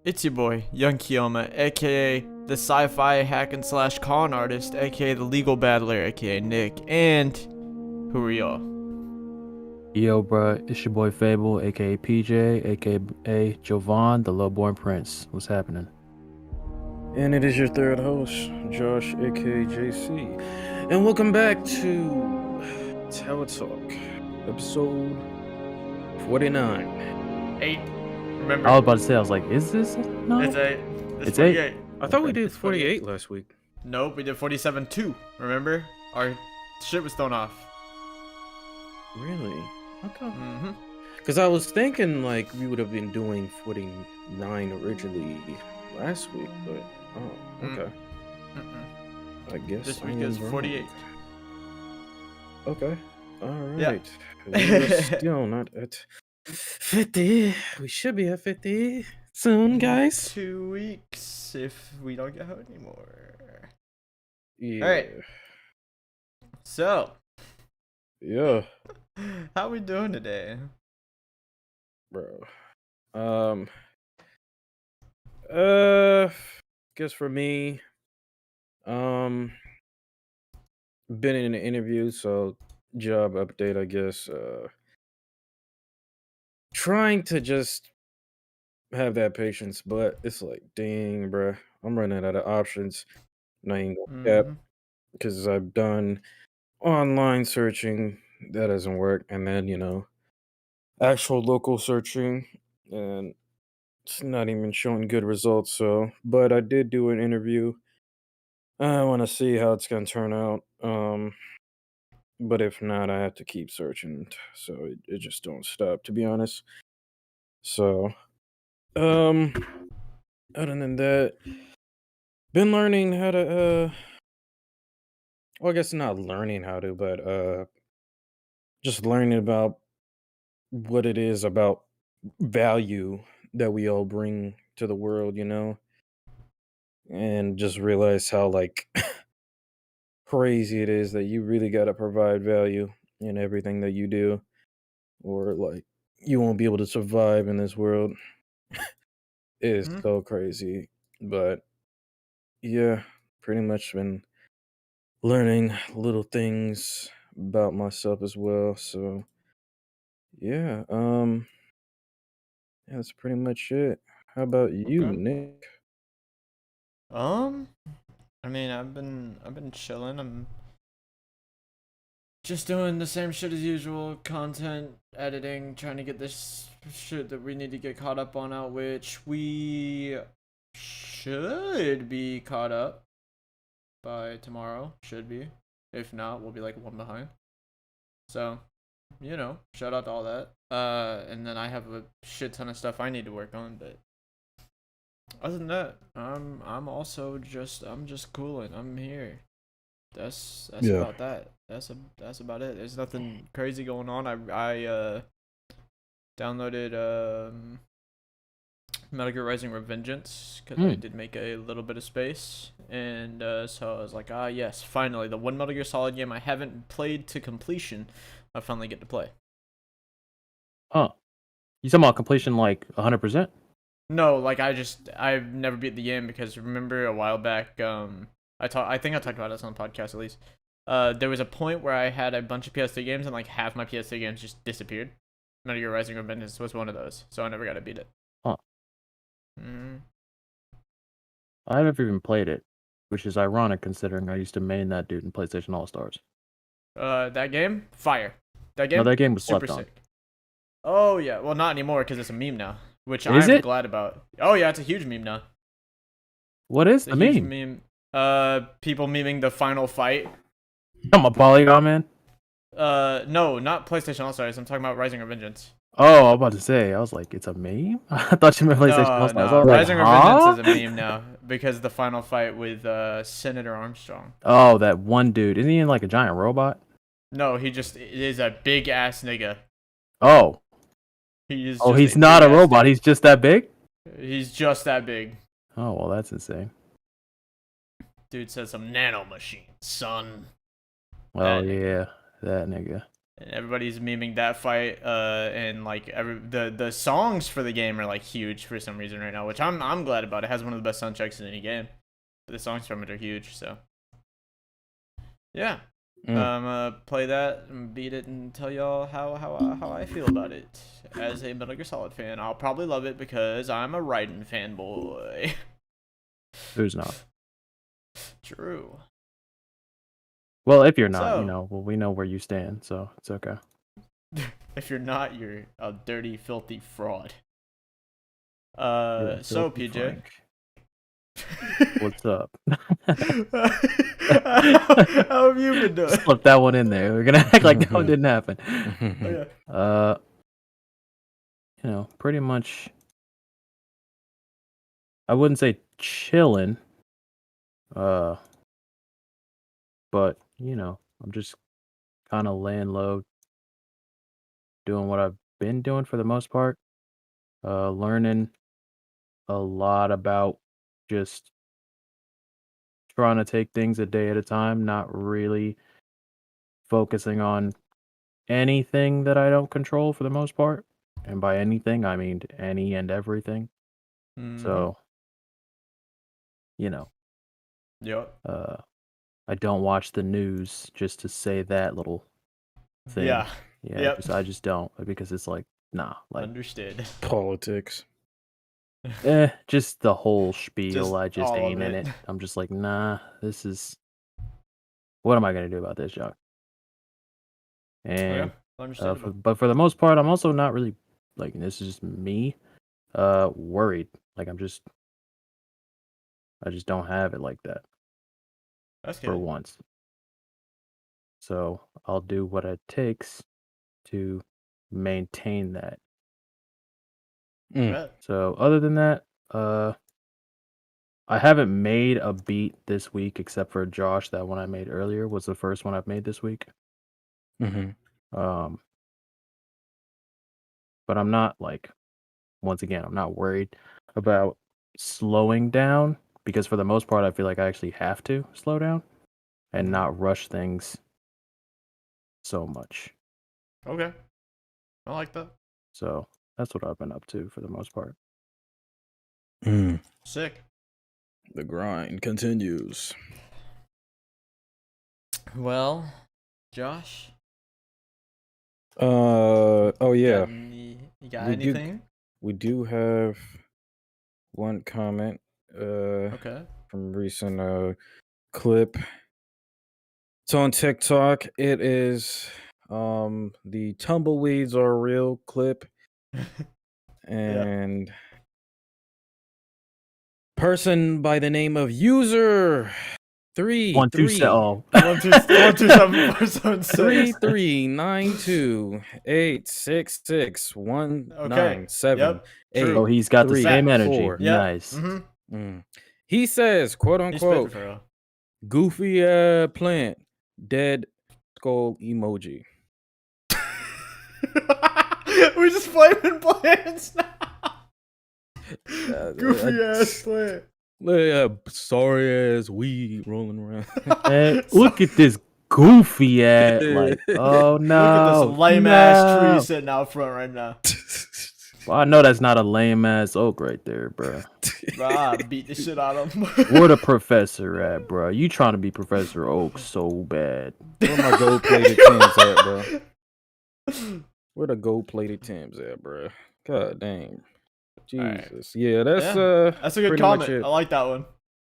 It's your boy, Young Kiyoma, aka the sci-fi hack and slash con artist, aka the legal battler, aka Nick, and who are y'all? Yo, bruh, it's your boy Phable, aka PJ, aka Jovan, the lowborn prince. What's happening? And it is your third host, Josh, aka JC. And welcome back to Tower Talk, episode 49. 8. Remember? I was about to say, I was like, is this nine? It's 8. It's 48. I thought we Okay. did 48 last week. Nope, we did 47 too. Remember? Our shit was thrown off. Really? Okay. Mm-hmm. Because I was thinking like we would have been doing 49 originally last week, but okay. I guess This I week am is wrong. 48. Okay. All Yeah. right. We're still not at 50. We should be at 50 soon, guys. 2 weeks if we don't get hurt anymore. Yeah. Alright. So, Yeah, how we doing today? bro. Guess for me, been in an interview, so job update, I guess. Trying to just have that patience, but it's like, dang, bro, I'm running out of options. And I ain't gonna cap Mhm. because I've done online searching, that doesn't work, and then actual local searching, and it's not even showing good results. So, but I did do an interview. I want to see how it's gonna turn out. But if not, I have to keep searching. So it just don't stop, to be honest. So, um, other than that, been learning how to well, I guess not learning how to, but just learning about what it is about value that we all bring to the world, and just realize how like crazy it is that you really got to provide value in everything that you do, or like you won't be able to survive in this world. It is Mhm. so crazy. But yeah, pretty much been learning little things about myself as well. So yeah, yeah, that's pretty much it. How about you, Okay. Nick? Um, I mean, I've been chilling. I'm just doing the same shit as usual, content editing, trying to get this shit that we need to get caught up on out, which we should be caught up by tomorrow. Should be. If not, we'll be like one behind. So, shout out to all that. And then I have a shit ton of stuff I need to work on, but other than that, I'm just cooling. I'm here. That's Yeah. about that. That's about it. There's nothing crazy going on. I downloaded Metal Gear Rising Revengeance because I did make a little bit of space, and so I was like, yes, finally the one Metal Gear Solid game I haven't played to completion, I finally get to play. Huh. You talking about completion like 100%? No, like I've never beat the game because remember a while back, I think I talked about this on the podcast at least. There was a point where I had a bunch of PS3 games and like half my PS3 games just disappeared. Metal Gear Rising Revengeance was one of those, so I never got to beat it. Huh. Mm. I never even played it, which is ironic considering I used to main that dude in PlayStation All Stars. That game, fire. That No, game, that game was super slept on. sick. Oh yeah, well not anymore because it's a meme now, which Is I'm it? glad about. Oh yeah, it's a huge meme now. What is It's the a huge meme? meme. People memeing the final fight. I'm a Polygon man. No, not PlayStation All Stars. I'm talking about Rising Revengeance. Oh, I'm about to say. I was like, it's a meme. I thought you meant PlayStation All No, Stars. I no. was like, Rising Revengeance is a huh? meme now because the final fight with Senator Armstrong. Oh, that one dude. Isn't he in like a giant robot? No, he just is a big ass nigga. Oh. He is. Oh, Just he's a not a big-ass robot. dude. He's just that big? He's just that big. Oh, well, that's insane. Dude says some nano machine, son. Well, That nigga. yeah, that nigga. And everybody's memeing that fight, and like the songs for the game are like huge for some reason right now, which I'm glad about. It has one of the best soundtracks in any game. But the songs from it are huge, so yeah. Play that and beat it and tell y'all how I feel about it as a Metal Gear Solid fan. I'll probably love it because I'm a Raiden fanboy. Who's not? True. Well, if you're not, So- well, we know where you stand, so it's okay. If you're not, you're a dirty, filthy fraud. You're a So filthy PJ, Frank. What's up? how have you been doing? Slip that one in there. We're gonna act like that one didn't happen. Oh, yeah. Pretty much. I wouldn't say chilling. But I'm just kind of laying low, doing what I've been doing for the most part. Learning a lot about just trying to take things a day at a time, not really focusing on anything that I don't control for the most part. And by anything, I mean any and everything. Mhm. So, Yep. I don't watch the news just to say that little thing. Yeah. Yeah, Yep. I just don't, because it's like, nah, like, Understood. Politics. just the whole spiel. Just I just all of ain't in it. it. I'm just like, nah, this is. What am I gonna do about this, Jock? And Understandable. but for the most part, I'm also not really like, this is just me, worried. Like I just don't have it like that That's for good. once. So I'll do what it takes to maintain that. Bet. So other than that, I haven't made a beat this week except for Josh. That one I made earlier was the first one I've made this week. But I'm not like, once again, I'm not worried about slowing down, because for the most part, I feel like I actually have to slow down and not rush things so much. Okay. I like that. So that's what I've been up to for the most part. Sick. The grind continues. Well, Josh. Oh yeah. You got We anything? We do have one comment Okay. from recent clip. It's on TikTok. It is the tumbleweeds are real clip. And person by the name of user 127. Eight. Oh, he's got the 3, same energy. 4. Yep. Nice. He says, quote He's spitting unquote, for real. goofy plant, dead skull emoji. We're just flaming plants now. Goofy ass plant. Sorry ass weed rolling around. Hey, look at this goofy ass. Like, oh no. Look at this lame ass tree sitting out front right now. Well, I know that's not a lame ass oak right there, bro. Bro, I beat the shit out of him. Where the professor at, bro? You trying to be Professor Oak so bad? Where my gold plated Tims at, bro? Where the gold plated Tims at, bro? God dang. Jesus. Right. Yeah, that's that's a good pretty comment. much it. I like that one.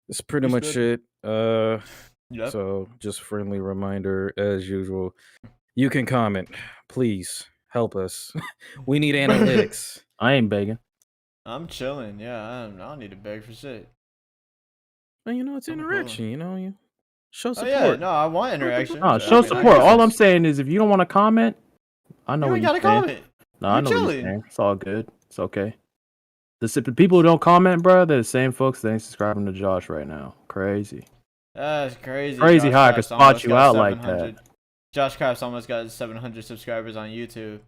That's pretty He's much good. it. Yep. So just friendly reminder as usual. You can comment. Please help us. We need analytics. I ain't begging. I'm chilling. Yeah, I don't need to beg for shit. And it's I'm cool. interaction, you show Oh support. yeah, no, I want interaction. No, so, show I mean, I support. guess All I'm it's- saying is, if you don't want to comment, I know You what ain't you're gotta saying. comment. No, I You're know what you're chilling. saying. It's all good. It's okay. The people who don't comment, bro, they're the same folks that ain't subscribing to Josh right now. Crazy. That's crazy. Crazy Josh how I could Kraft's spot almost you got out like 700. that. Josh Kraft's almost got 700 subscribers on YouTube,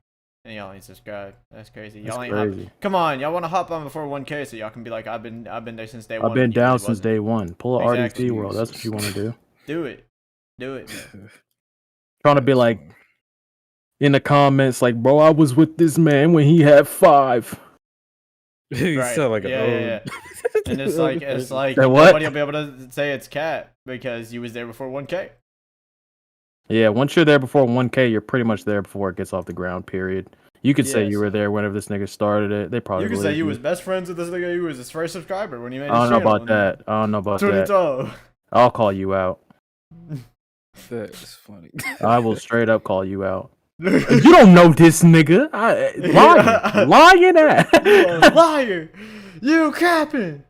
and y'all ain't subscribed. That's crazy. Y'all That's ain't crazy. Come on, y'all want to hop on before 1K so y'all can be like, I've been there since day one. I've been when you down really since wasn't. day one. Pull a Exactly. RDC world. That's what you want to do. Do it. Do it, man. Trying to be like, in the comments like, bro, I was with this man when he had 5. You Right. sound like Yeah, an yeah, old. And it's old like person. That what? nobody will be able to say it's Cat because you was there before 1K. Yeah, once you're there before 1K, you're pretty much there before it gets off the ground, period. You could say Yeah, you were so- there whenever this nigga started it. They probably You could say believe you was best friends with this nigga. You was his first subscriber when he made I his don't know channel. about that. I don't know about that. 2012. I'll call you out. That is funny. I will straight up call you out. You don't know this nigga. Lying at. You a liar. You capping.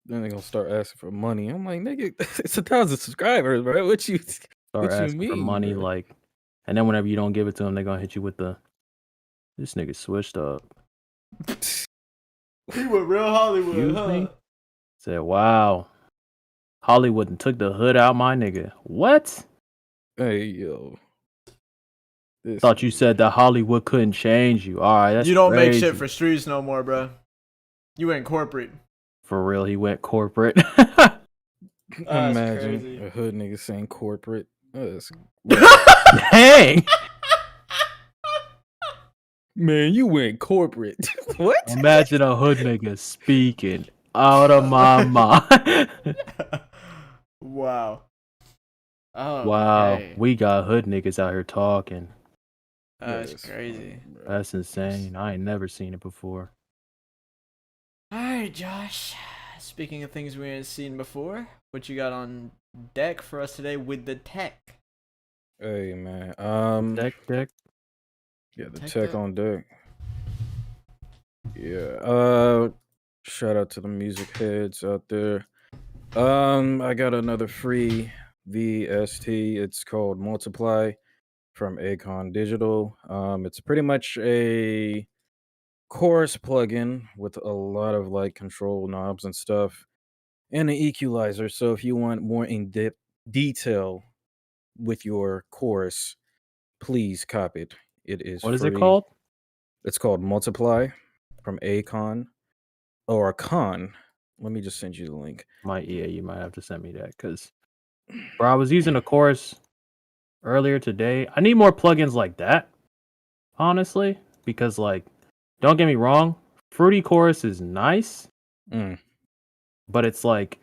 Then they gonna start asking for money. I'm like, nigga, it's 1,000 subscribers, bro. What you Start what you asking for mean, money, bro? like, and then whenever you don't give it to them, they're gonna hit you with the, this nigga switched up. He went real Hollywood, Excuse huh? me? Said, wow, Hollywood and took the hood out my nigga. What? Hey, yo. This Thought you nigga. said that Hollywood couldn't change you. All right, that's You don't make crazy. shit for streets no more, bro. You went corporate. For real, he went corporate. That's Imagine crazy. a hood nigga saying corporate. That's Dang. Man, you went corporate. What? Imagine a hood nigga speaking out of my mind. Wow. Oh, Wow, okay. we got hood niggas out here talking. That's That is crazy. funny, bro. That's insane. I ain't never seen it before. Alright, Josh. Speaking of things we ain't seen before, what you got on deck for us today with the tech? Hey, man. Deck. Yeah, the Tech tech deck? on deck. Yeah. Shout out to the music heads out there. I got another free VST. It's called Multiply from Acon Digital. It's pretty much a chorus plugin with a lot of like control knobs and stuff, and an equalizer. So if you want more in-depth detail with your chorus, please cop it. It is What is it free. called? It's called Multiply from Acon or Con. Let me just send you the link. You might have to send me that because, bro, I was using a chorus earlier today. I need more plugins like that, honestly, because like, don't get me wrong, Fruity Chorus is nice, Mm. but it's like,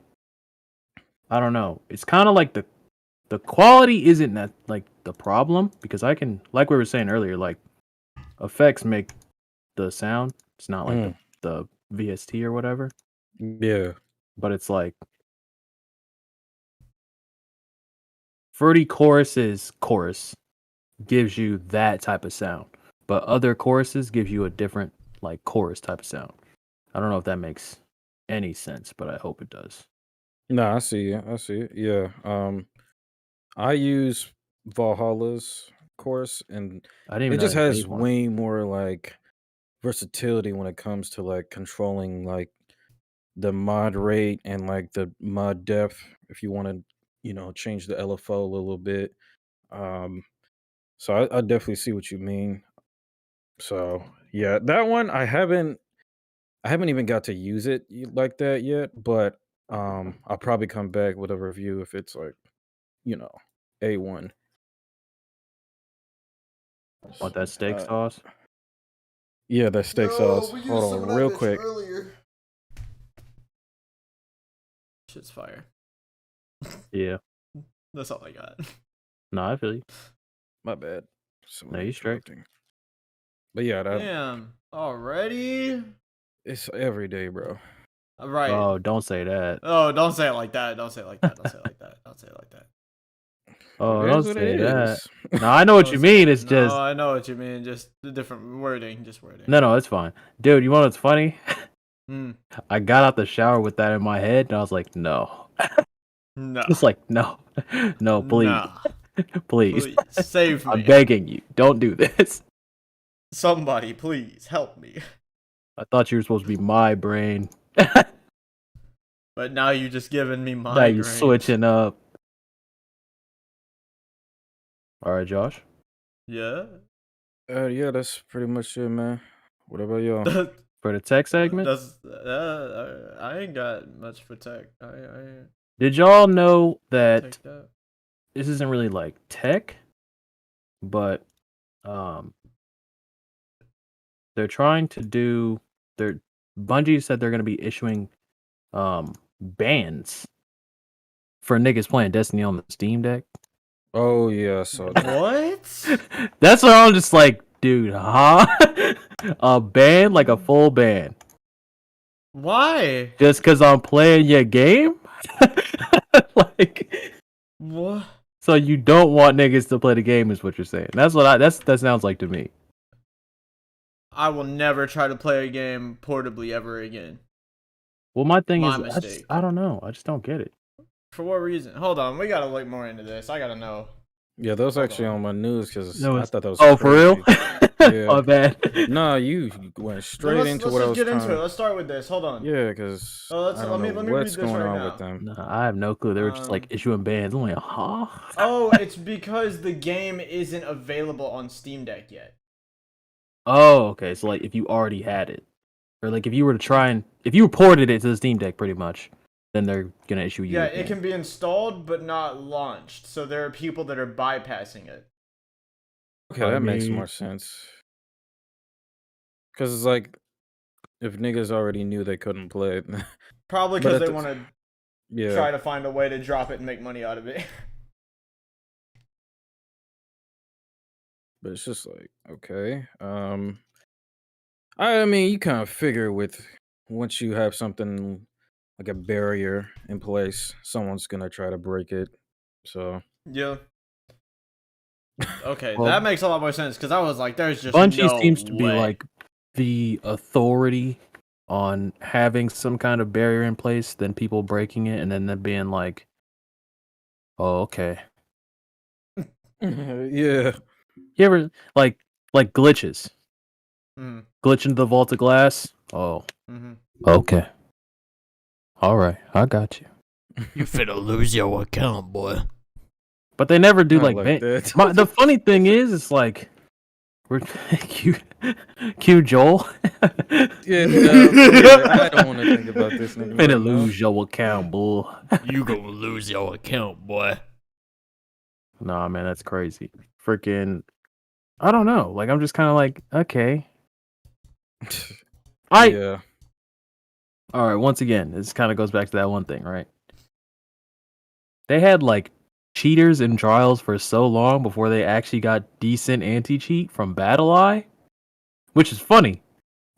I don't know. It's kind of like the quality isn't that like the problem because I can, like we were saying earlier, like effects make the sound. It's not like the VST or whatever, Yeah. but it's like Fruity Chorus's chorus gives you that type of sound, but other choruses gives you a different like chorus type of sound. I don't know if that makes any sense, but I hope it does. No, I see it. I see it. Yeah. I use Valhalla's chorus, and I didn't it even know just they has made one. way more like versatility when it comes to like controlling like the mod rate and like the mod depth if you want to, change the LFO a little bit. Um, so I definitely see what you mean. So yeah, that one I haven't even got to use it like that yet, but I'll probably come back with a review if it's like, you know, A1. Want that steak sauce? Yeah, that steak sauce. Hold on, real quick. Earlier. Shit's fire. Yeah. That's all I got. No, I feel you. My bad. No, you straight. Interrupting. But yeah, Damn. Already? it's every day, bro. Right. Oh, don't say that. Oh, don't say it like that. Don't say it like that. Don't say it like that. Don't say it like that. Oh, It don't is what say it that. is. No, I know what Don't you say mean. it. It's No, just I know what you mean. Just the different wording. Just wording. no, it's fine, dude. You know what's funny? Hmm. I got out the shower with that in my head, and I was like, no, No. just like no, no, please, Nah. please, Please save I'm me. begging you, don't do this. Somebody, please help me. I thought you were supposed to be my brain. But now you just giving me Now you migraines. switching up. All right, Josh. Yeah. Yeah, that's pretty much it, man. What about y'all? For the tech segment, That's I ain't got much for tech. I did y'all know that take that. this isn't really like tech, but Um, they're trying to do. They're Bungie said they're going to be issuing bans for niggas playing Destiny on the Steam Deck. Oh yeah, I saw that. What? That's why I'm just like, dude, huh? A ban, like a full ban, Why? just because I'm playing your game? Like, What? so you don't want niggas to play the game, is what you're saying? That's what that sounds like to me. I will never try to play a game portably ever again. Well, my thing My is, mistake. I don't know. I just don't get it. For what reason? Hold on, we gotta look more into this. I gotta know. Yeah, that was Hold actually on. on my news because No, I it's- thought that was Oh, for real? crazy. Yeah. My bad. Nah, you went straight let's into let's what I just was get trying. into it. Let's start with this. Hold on. Yeah, because let's- I don't let know me read what's this going right on now. with them. Nah, I have no clue. They were just like issuing bans. I'm like, huh? Oh, it's because the game isn't available on Steam Deck yet. Oh, okay. So like, if you already had it, or like if you were to try and if you ported it to the Steam Deck, pretty much, then they're gonna issue you. Yeah, a it ban. can be installed but not launched. So there are people that are bypassing it. Okay, that makes more sense. Because it's like, if niggas already knew they couldn't play it. Probably But because at they the- want to Yeah. try to find a way to drop it and make money out of it. But it's just like, okay. I mean, you kind of figure with once you have something like a barrier in place, someone's gonna try to break it. So Yeah. Okay, Well, that makes a lot more sense because I was like, there's just Bungie no seems to be way. like the authority on having some kind of barrier in place than people breaking it and then them being like, oh, okay. yeah. You ever like glitches? Mhm. Glitch into the vault of glass? Oh, Mhm. okay. All right, I got you. You finna lose your account, boy. But they never do Not like, like ban- that. the funny thing is, it's like we're cue Joel. Yeah, I don't want to think about this nigga. Finna right now. lose your account, bull. You gonna lose your account, boy. Nah, man, that's crazy. Freaking, I don't know. Like, I'm just kind of like, okay. Yeah. All right. Once again, this kind of goes back to that one thing, right? They had like cheaters in trials for so long before they actually got decent anti-cheat from BattleEye, which is funny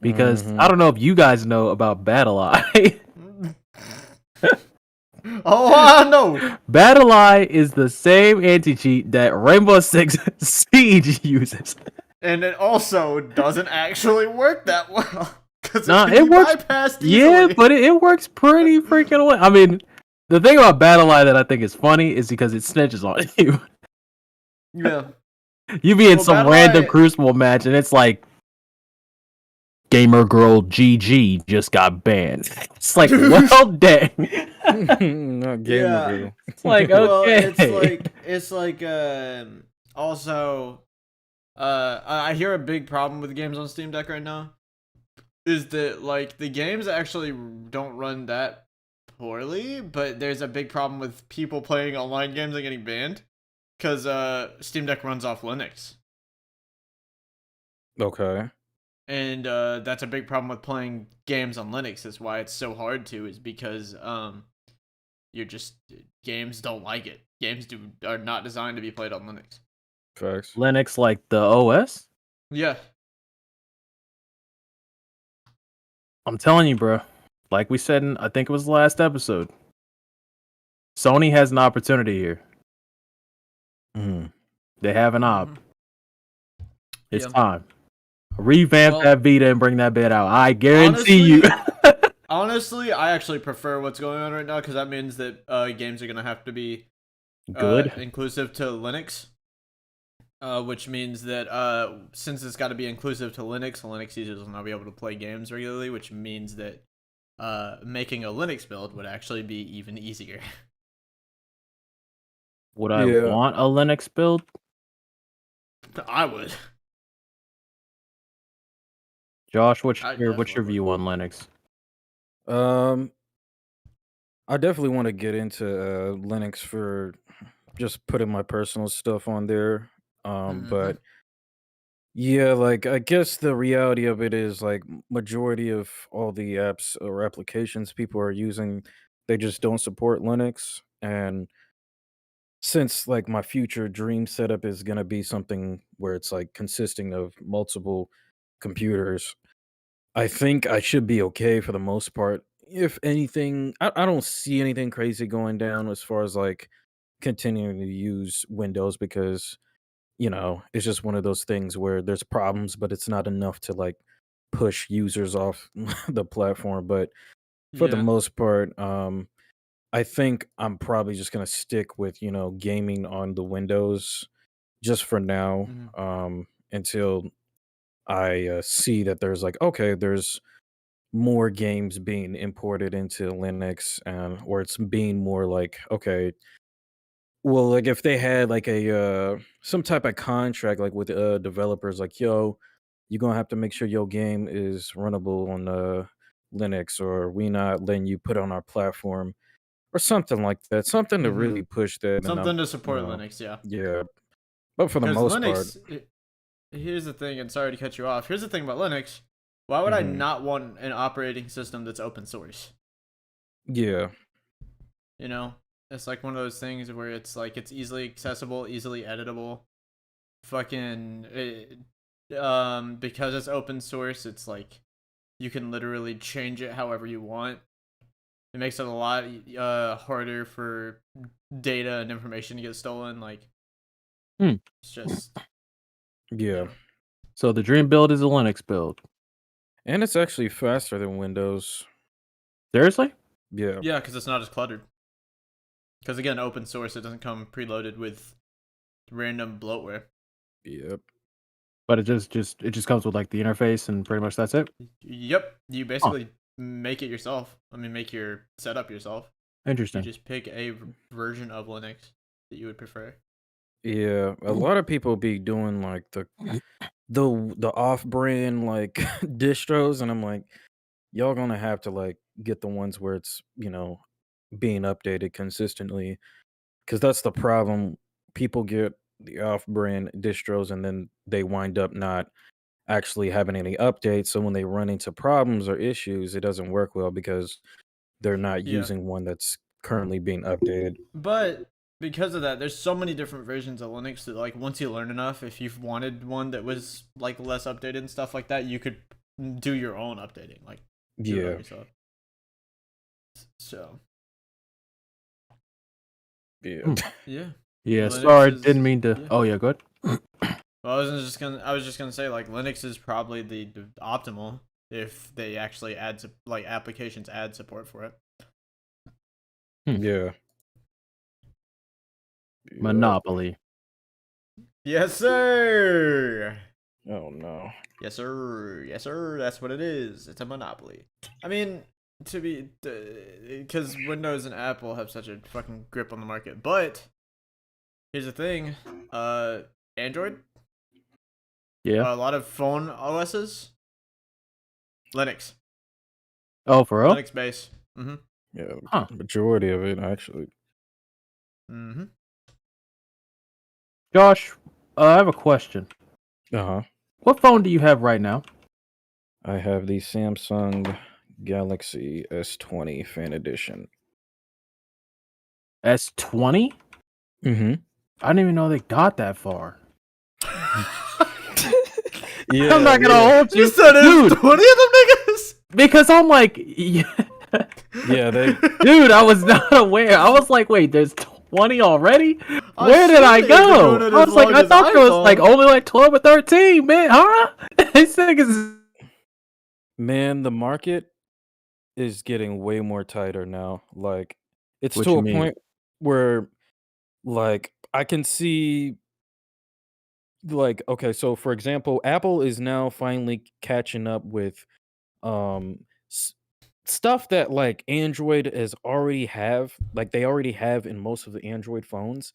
because I don't know if you guys know about BattleEye. Oh, I know. BattleEye is the same anti-cheat that Rainbow Six Siege uses. And it also doesn't actually work that well. Because Nah, it it works. bypassed Yeah, easily. but it works pretty freaking well. I mean, the thing about BattleEye that I think is funny is because it snitches on you. Yeah. You be in Well, some BattleEye- random Crucible match and it's like, gamer girl GG just got banned. It's like, well, dang. Not gamer Yeah. girl. It's like, Well, okay. it's like also I hear a big problem with games on Steam Deck right now is that like the games actually don't run that poorly, but there's a big problem with people playing online games and getting banned because Steam Deck runs off Linux. Okay. And that's a big problem with playing games on Linux. That's why it's so hard to, is because you're just games don't like it. Games are not designed to be played on Linux. Facts. Linux, like the OS? Yeah. I'm telling you, bro. Like we said in, I think it was the last episode, Sony has an opportunity here. Mm. They have an op. It's Yeah. time. Revamp Well, that Vita and bring that bit out. I guarantee you. Honestly, I actually prefer what's going on right now because that means that games are gonna have to be Good. inclusive to Linux. Which means that since it's got to be inclusive to Linux users will not be able to play games regularly, which means that making a Linux build would actually be even easier. Would I Yeah. want a Linux build? I would. Josh, what's I your definitely view on Linux? I definitely want to get into Linux for just putting my personal stuff on there. Mhm. But Yeah, like I guess the reality of it is like majority of all the apps or applications people are using, they just don't support Linux. And since like my future dream setup is gonna be something where it's like consisting of multiple computers, I think I should be okay for the most part. If anything, I don't see anything crazy going down as far as like continuing to use Windows because it's just one of those things where there's problems, but it's not enough to like push users off the platform. But for the Yeah. most part, I think I'm probably just gonna stick with gaming on the Windows just for now, Mhm. until I see that there's like there's more games being imported into Linux, and or it's being more like well, like if they had like some type of contract like with developers, like you're gonna have to make sure your game is runnable on Linux, or we not letting you put on our platform or something like that. Something to Mhm. really push that, and Something to support Linux, yeah. yeah. But for the Because most part, Linux, here's the thing, and sorry to cut you off. Here's the thing about Linux. Why would I hmm not want an operating system that's open source? yeah, You know, it's like one of those things where it's like it's easily accessible, easily editable. Because it's open source, it's like you can literally change it however you want. It makes it a lot harder for data and information to get stolen. Like Hmm. it's just yeah, yeah. So the dream build is a Linux build. and it's actually faster than Windows. Seriously? Yeah, Yeah, because it's not as cluttered. Because again, open source, it doesn't come preloaded with random bloatware. yep, But it just comes with like the interface and pretty much that's it. Yep, you Huh. basically make it yourself. I mean, make your setup yourself. You Interesting. just pick a version of Linux that you would prefer. yeah. A lot of people be doing like the off-brand like distros, and I'm like, y'all gonna have to like get the ones where it's being updated consistently, because that's the problem. People get the off-brand distros, and then they wind up not actually having any updates, so when they run into problems or issues, it doesn't work well because they're not Yeah. using one that's currently being updated. But because of that, there's so many different versions of Linux that like once you learn enough, if you've wanted one that was like less updated and stuff like that, you could do your own updating, like do it on Yeah, yourself. So yeah. Hmm. yeah, Yeah, Linux sorry, is didn't mean to. yeah. Oh yeah, good. Well, I was just gonna say like Linux is probably the optimal if they actually add like applications add support for it. Yeah. Yep. Monopoly. Yes, sir. Oh no. Yes, sir. Yes, sir. That's what it is. It's a monopoly. I mean, to be because Windows and Apple have such a fucking grip on the market. But here's the thing, Android, Yeah. a lot of phone OSs, Linux, Oh, for real? Linux base. Mhm. Yeah, Huh. majority of it actually. Mhm. Josh, I have a question. Uh-huh. What phone do you have right now? I have the Samsung Galaxy S20 Fan Edition. S20? Mm-hmm. I didn't even know they got that far. Yeah, I'm not gonna yeah. hold You you, said dude. it's 20 of them niggas. Because I'm like, yeah. Yeah, they Dude, I was not aware. I was like, wait, there's 20 already? Oh, Where did I shit, they've been go? doing it I as was like, long I as thought there was like iPhone. only like 12 or 13, man, huh? These niggas. man, the market is getting way more tighter now. Like it's What to you a mean? point where like I can see like okay, so for example, Apple is now finally catching up with um s- stuff that like Android has already have, like they already have in most of the Android phones.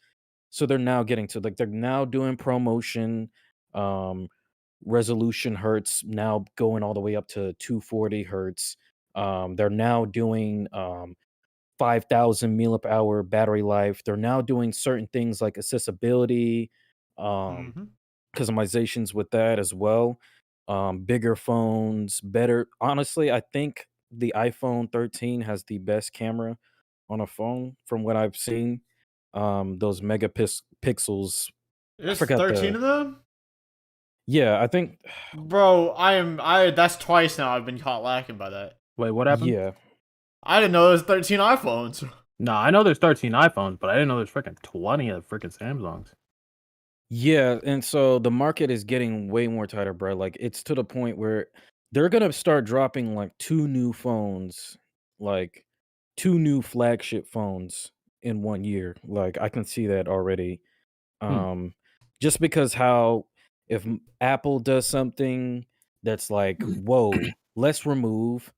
So they're now getting to like they're now doing promotion, um resolution hertz now going all the way up to 240 hertz. They're now doing 5,000 milliamp hour battery life. They're now doing certain things like accessibility, um Mhm. customizations with that as well. Bigger phones, better. Honestly, I think the iPhone 13 has the best camera on a phone from what I've seen. Those megapixels. I There's forgot 13 the. of them? Yeah, I think. Bro, that's twice now I've been caught lacking by that. Wait, what happened? Yeah, I didn't know there was 13 iPhones. No, I know there's 13 iPhones, but I didn't know there's freaking 20 of freaking Samsungs. yeah, and so the market is getting way more tighter, bro. Like it's to the point where they're gonna start dropping like two new phones, like two new flagship phones in 1 year. Like I can see that already. Hmm. Just because how if Apple does something that's like, whoa, let's remove,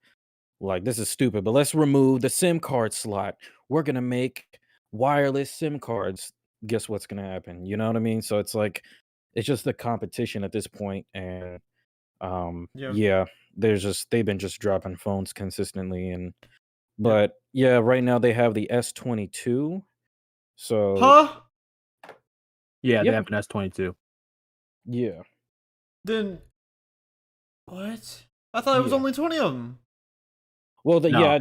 like this is stupid, but let's remove the SIM card slot. We're gonna make wireless SIM cards. Guess what's gonna happen? You know what I mean? So it's like it's just the competition at this point, and Yeah. yeah, they've been just dropping phones consistently, and Yeah. but yeah, right now they have the S22. So Huh? Yeah, they yeah, have an S22. yeah, Then what? I thought it was yeah. only 20 of them. Well, No. yeah,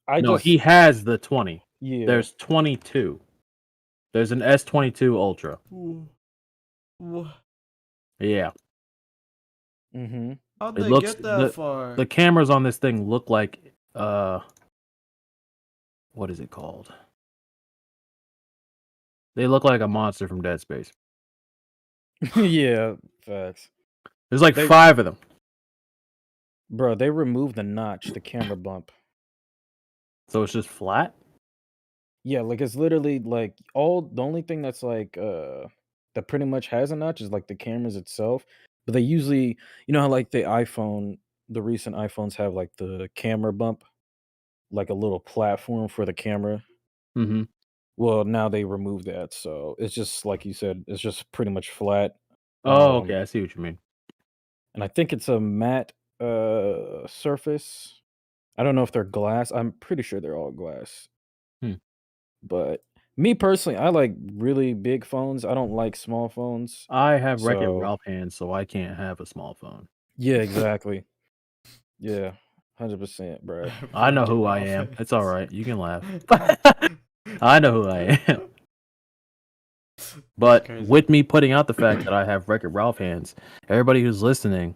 I No, just he has the 20. yeah. There's 22. There's an S22 Ultra. What? Yeah. Mm-hmm. How'd It they looks get that far? the cameras on this thing look like what is it called? They look like a monster from Dead Space. Yeah, facts. There's like They- 5 of them. Bro, they removed the notch, the camera bump. So it's just flat? Yeah, like it's literally like all the only thing that's like that pretty much has a notch is like the cameras itself. But they usually, you know how like the recent iPhones have like the camera bump, like a little platform for the camera. Mm-hmm. Well, now they removed that, so it's just like you said, it's just pretty much flat. Oh, Um, okay, I see what you mean. and I think it's a matte surface. I don't know if they're glass. I'm pretty sure they're all glass. Hmm. But me personally, I like really big phones. I don't like small phones. I have Wreck-It So Ralph hands, so I can't have a small phone. yeah, exactly. Yeah, 100%, bro. I know who I am. It's all right. You can laugh. I know who I am. But Crazy. with me putting out the fact that I have Wreck-It Ralph hands, everybody who's listening,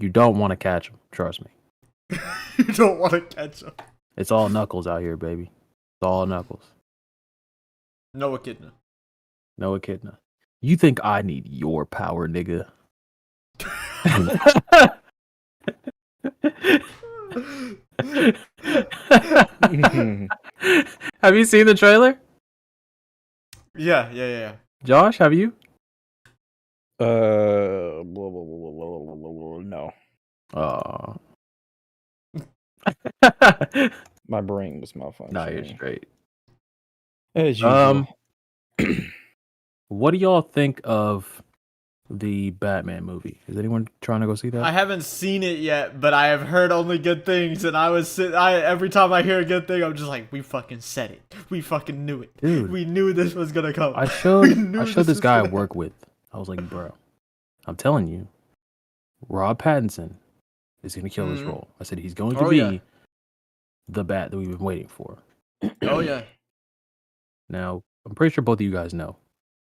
you don't want to catch them. Trust me. You don't want to catch them. It's all knuckles out here, baby. It's all knuckles. No echidna. No echidna. You think I need your power, nigga? Have you seen the trailer? Yeah. Josh, have you? No. Oh. My brain was malfunctioning. No, you're straight. As usual. What do y'all think of the Batman movie? Is anyone trying to go see that? I haven't seen it yet, but I have heard only good things, and every time I hear a good thing, I'm just like, we fucking said it. We fucking knew it. Dude. We knew this was gonna come. I showed this this was guy I gonna work with. I was like, bro, I'm telling you, Rob Pattinson is gonna kill this Mhm. role. I said he's going to Oh, be yeah. the Bat that we've been waiting for. Oh yeah. Now, I'm pretty sure both of you guys know.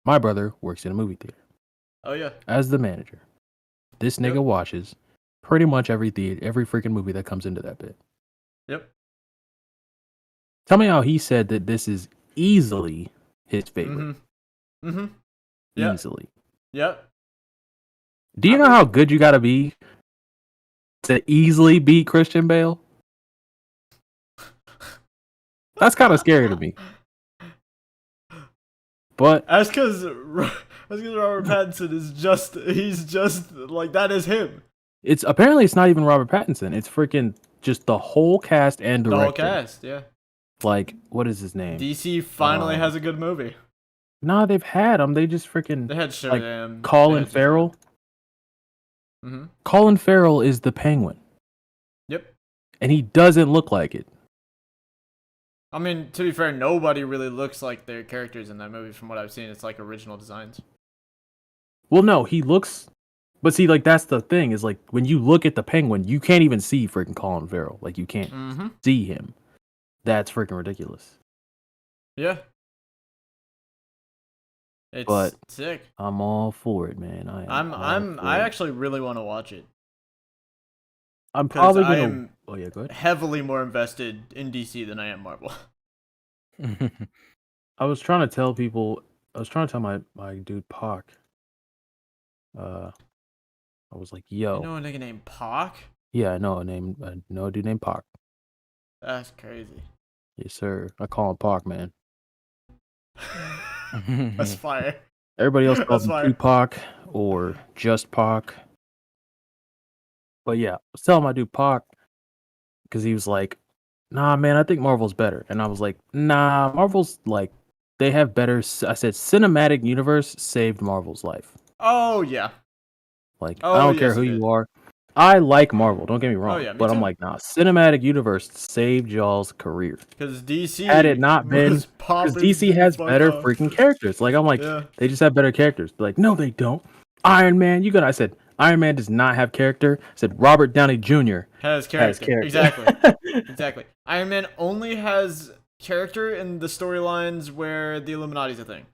My brother works in a movie theater Oh yeah. as the manager. This nigga Yep. watches pretty much every freaking movie that comes into that bit. Yep. Tell me how he said that this is easily his favorite. Mm-hmm. Yep. Easily. Yep. Do you know how good you gotta be to easily beat Christian Bale? That's kind of scary to me. But That's because Robert Pattinson he's just like, that is him. it's apparently it's not even Robert Pattinson. It's freaking just the whole cast and The director. whole cast, yeah. Like, what is his name? DC finally has a good movie. Nah, they've had him. They just freaking They had Shazam. Colin Farrell. Mm-hmm. Colin Farrell is the Penguin, Yep. and he doesn't look like it. I mean, to be fair, nobody really looks like their characters in that movie from what I've seen. It's like original designs. Well, no, he looks. But see, like that's the thing is like when you look at the Penguin, you can't even see freaking Colin Farrell. Like you can't Mm-hmm. see him. That's freaking ridiculous. Yeah. It's But sick. I'm all for it, man. I actually really want to watch it. I'm Because probably I gonna. am Oh yeah, go ahead. heavily more invested in DC than I am Marvel. I was trying to tell people. I was trying to tell my dude Pac. I was like, yo, You know a nigga named Pac? yeah, I know a name. I know a dude named Pac. That's crazy. Yes, sir. I call him Pac, man. That's fire. Everybody else calls That's him fire. Tupac or just Pac. But yeah, I was telling my dude Pac because he was like, nah, man, I think Marvel's better. And I was like, nah, Marvel's like, they have better. I said, cinematic universe saved Marvel's life. Oh yeah. Like, Oh, I don't care yes, who it you did. are. I like Marvel, don't get me wrong. yeah, me but I'm too. like, nah, cinematic universe saved y'all's career. Because DC Had it not been, was because popping DC the has fuck better off. freaking characters. Like, I'm like, Yeah. they just have better characters. They're like, no, they don't. Iron Man, I said, Iron Man does not have character. I said, Robert Downey Jr. Has character. has character. Exactly. Exactly. Iron Man only has character in the storylines where the Illuminati's a thing.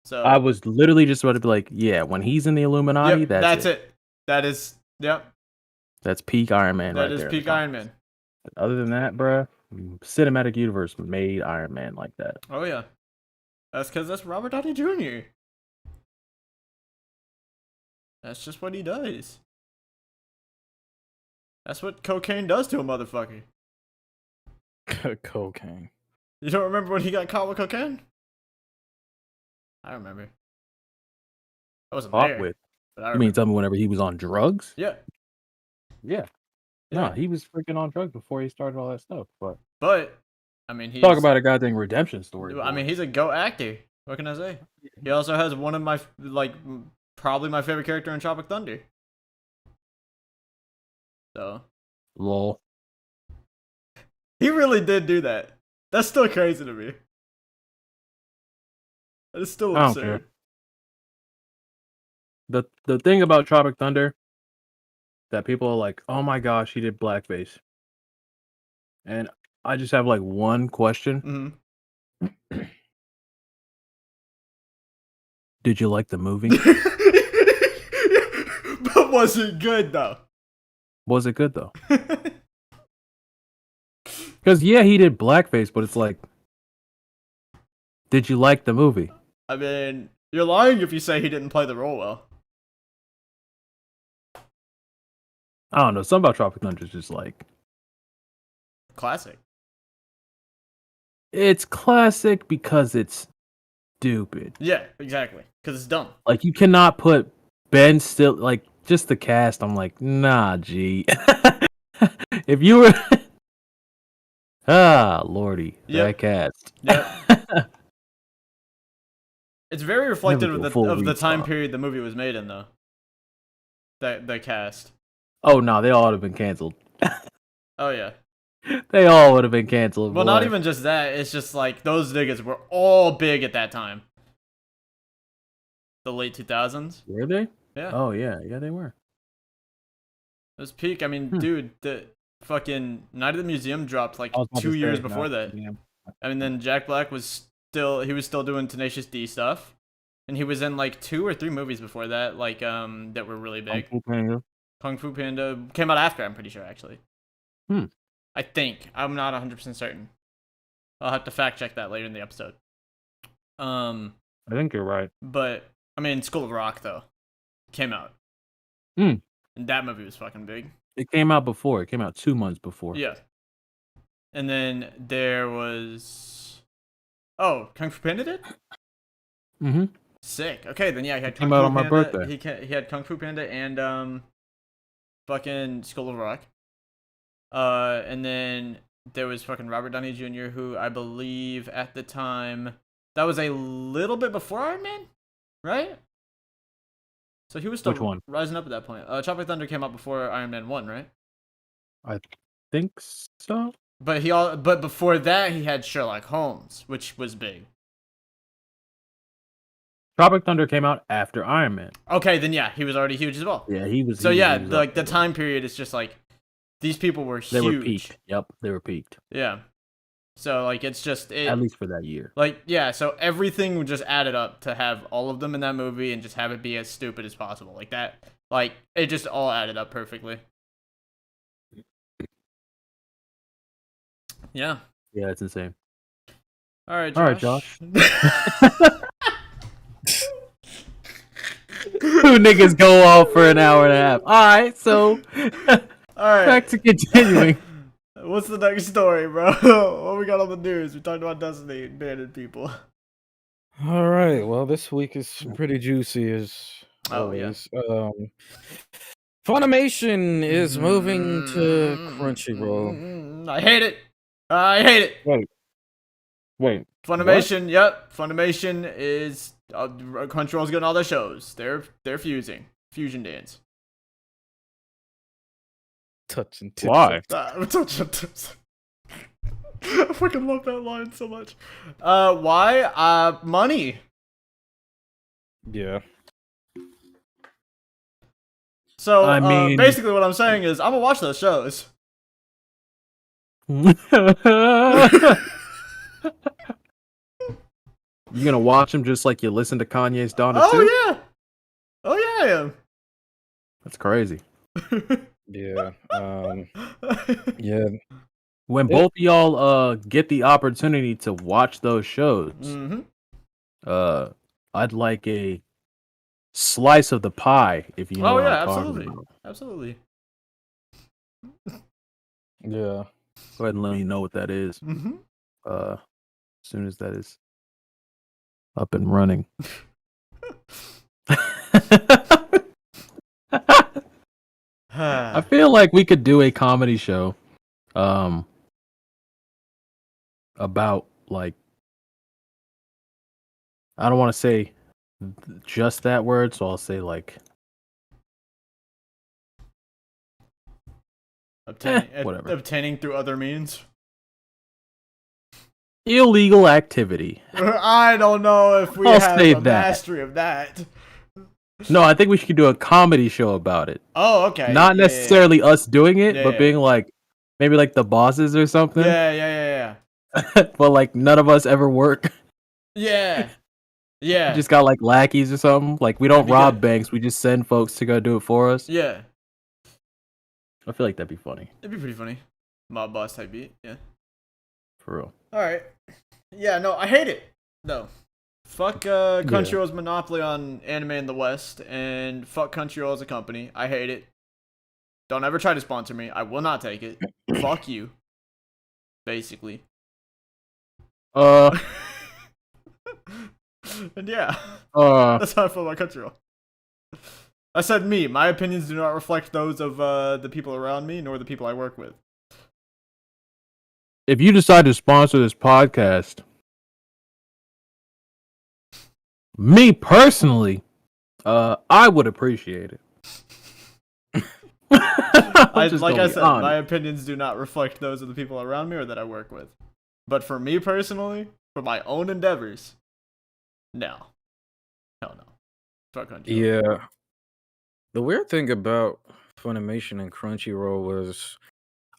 So I was literally just about to be like, yeah, when he's in the Illuminati, yep, that's it. That is That's peak Iron Man that right is there. in the peak Iron comics. Man. But other than that, bruh, cinematic universe made Iron Man like that. Oh yeah. That's because that's Robert Downey Jr. That's just what he does. That's what cocaine does to a motherfucker. Cocaine. You don't remember when he got caught with cocaine? I remember. I wasn't Caught there. with. But I You mean remember. tell me whenever he was on drugs? Yeah. Yeah. Yeah. No, he was freaking on drugs before he started all that stuff. But I mean, he's talk about a goddamn redemption story. I mean, he's a GOAT actor. What can I say? He also has one of my probably my favorite character in Tropic Thunder. So lol. he really did do that. That's still crazy to me. That is still I don't absurd. care. The thing about Tropic Thunder that people are like, oh my gosh, he did blackface. And I just have like one question. Mm-hmm. Did you like the movie? But was it good though? Was it good though? Because yeah, he did blackface, but it's like, did you like the movie? I mean, you're lying if you say he didn't play the role well. I don't know. Something about Tropic Thunder is just like, Classic. it's classic because it's stupid. Yeah, exactly. Because it's dumb. Like you cannot put Ben Still like just the cast. I'm like, nah, G. If you were, lordy, Yep. that cast. Yep. It's very reflective Never of do a full the time restart. period the movie was made in, though. The cast. Oh no, they all would have been canceled. Oh yeah. They all would have been canceled. Well, boy. not even just that. It's just like those niggas were all big at that time. The late 2000s. Were they? Yeah. Oh yeah, they were. It was peak. I mean, dude, the fucking Night of the Museum dropped like I was about to 2 years say, before no, that. yeah. I mean, then Jack Black was still doing Tenacious D stuff, and he was in like 2 or 3 movies before that, like that were really big. Kung Fu Panda came out after, I'm pretty sure, actually. I think. I'm not 100% certain. I'll have to fact check that later in the episode. I think you're right. But I mean, School of Rock though came out. Hmm. And that movie was fucking big. It came out before. It came out 2 months before. Yeah. And then there was Kung Fu Panda did? Mm-hmm. Sick. Okay, then yeah, he had Kung Came out Fu on my Panda. birthday. He had Kung Fu Panda and fucking School of Rock. And then there was fucking Robert Downey Jr., who I believe at the time that was a little bit before Iron Man, right? So he was still Which one? rising up at that point. Tropic Thunder came out before Iron Man 1, right? I think so. But before that he had Sherlock Holmes, which was big. Tropic Thunder came out after Iron Man. Okay, then yeah, he was already huge as well. Yeah, he was. So he yeah, was like up the there. time period is just like these people were They huge. were peaked. Yep, they were peaked. Yeah. So like it's just At least for that year. like yeah, so everything just added up to have all of them in that movie and just have it be as stupid as possible. Like that, like it just all added up perfectly. Yeah. Yeah, it's insane. All right, All right, Josh. Two niggas go off for an hour and a half. All right, so All right. back to continuing. What's the next story, bro? What we got on the news? We talked about Destiny and banning people. All right. Well, this week is pretty juicy as Oh, yeah. always. Funimation is moving to Crunchyroll. I hate it. I hate it. Wait. Funimation, yep. Funimation is Crunchyroll's getting all their shows. They're fusing. Fusion dance. Touching tips. Why? I'm touching tips. I fucking love that line so much. Why? Money. Yeah. So, I mean- basically what I'm saying is I'm gonna watch those shows. You gonna watch them just like you listen to Kanye's Donda 2? Oh yeah. Oh yeah, I am. That's crazy. Yeah. Yeah. When both of y'all get the opportunity to watch those shows, Mm-hmm. I'd like a slice of the pie, if you know Oh what yeah, I'm talking absolutely. about. Absolutely. Yeah. Go ahead and let me know what that is. Mm-hmm. As soon as that is up and running. I feel like we could do a comedy show about like I don't want to say just that word, so I'll say like whatever. Obtaining through other means. illegal activity. I don't know if we I'll have say a that. mastery of that. No, I think we should do a comedy show about it. Oh, okay. Not Yeah, necessarily us doing it, Yeah, but yeah. being like maybe like the bosses or something. Yeah. But like none of us ever work. Yeah. Yeah. We just got like lackeys or something. Like we don't That'd be rob good. banks. We just send folks to go do it for us. Yeah. I feel like that'd be funny. It'd be pretty funny. Mob boss type beat. Yeah. For real. Alright. Yeah, no, I hate it. No. Fuck Crunchyroll's monopoly on anime in the West, and fuck Crunchyroll as a company. I hate it. Don't ever try to sponsor me. I will not take it. Fuck you. Basically. And yeah. That's how I feel about Crunchyroll. I said me. My opinions do not reflect those of the people around me, nor the people I work with. If you decide to sponsor this podcast, me personally, I would appreciate it. Like I said, my opinions do not reflect those of the people around me or that I work with. But for me personally, for my own endeavors, no. Hell no. Fuck Crunchyroll. Yeah. The weird thing about Funimation and Crunchyroll was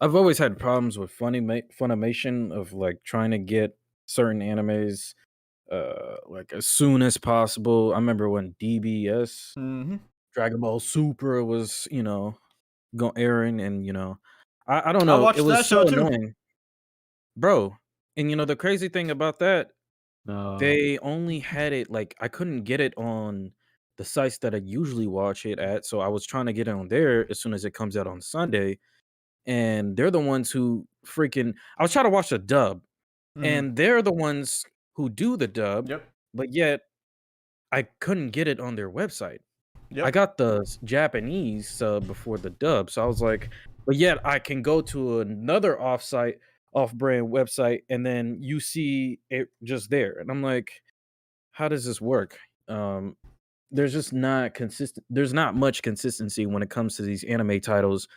I've always had problems with Funimation of like trying to get certain animes like as soon as possible. I remember when DBS Mm-hmm. Dragon Ball Super was, airing, and I don't know. watched It was that so show, too. annoying. Bro. And the crazy thing about that, they only had it like I couldn't get it on the sites that I usually watch it at. So I was trying to get it on there as soon as it comes out on Sunday. And they're the ones who I was trying to watch the dub, and they're the ones who do the dub, Yep. but yet I couldn't get it on their website. Yep. I got the Japanese sub before the dub, so I was like, but yet I can go to another off-brand website, and then you see it just there, and I'm like, how does this work? There's just not consistent. There's not much consistency when it comes to these anime titles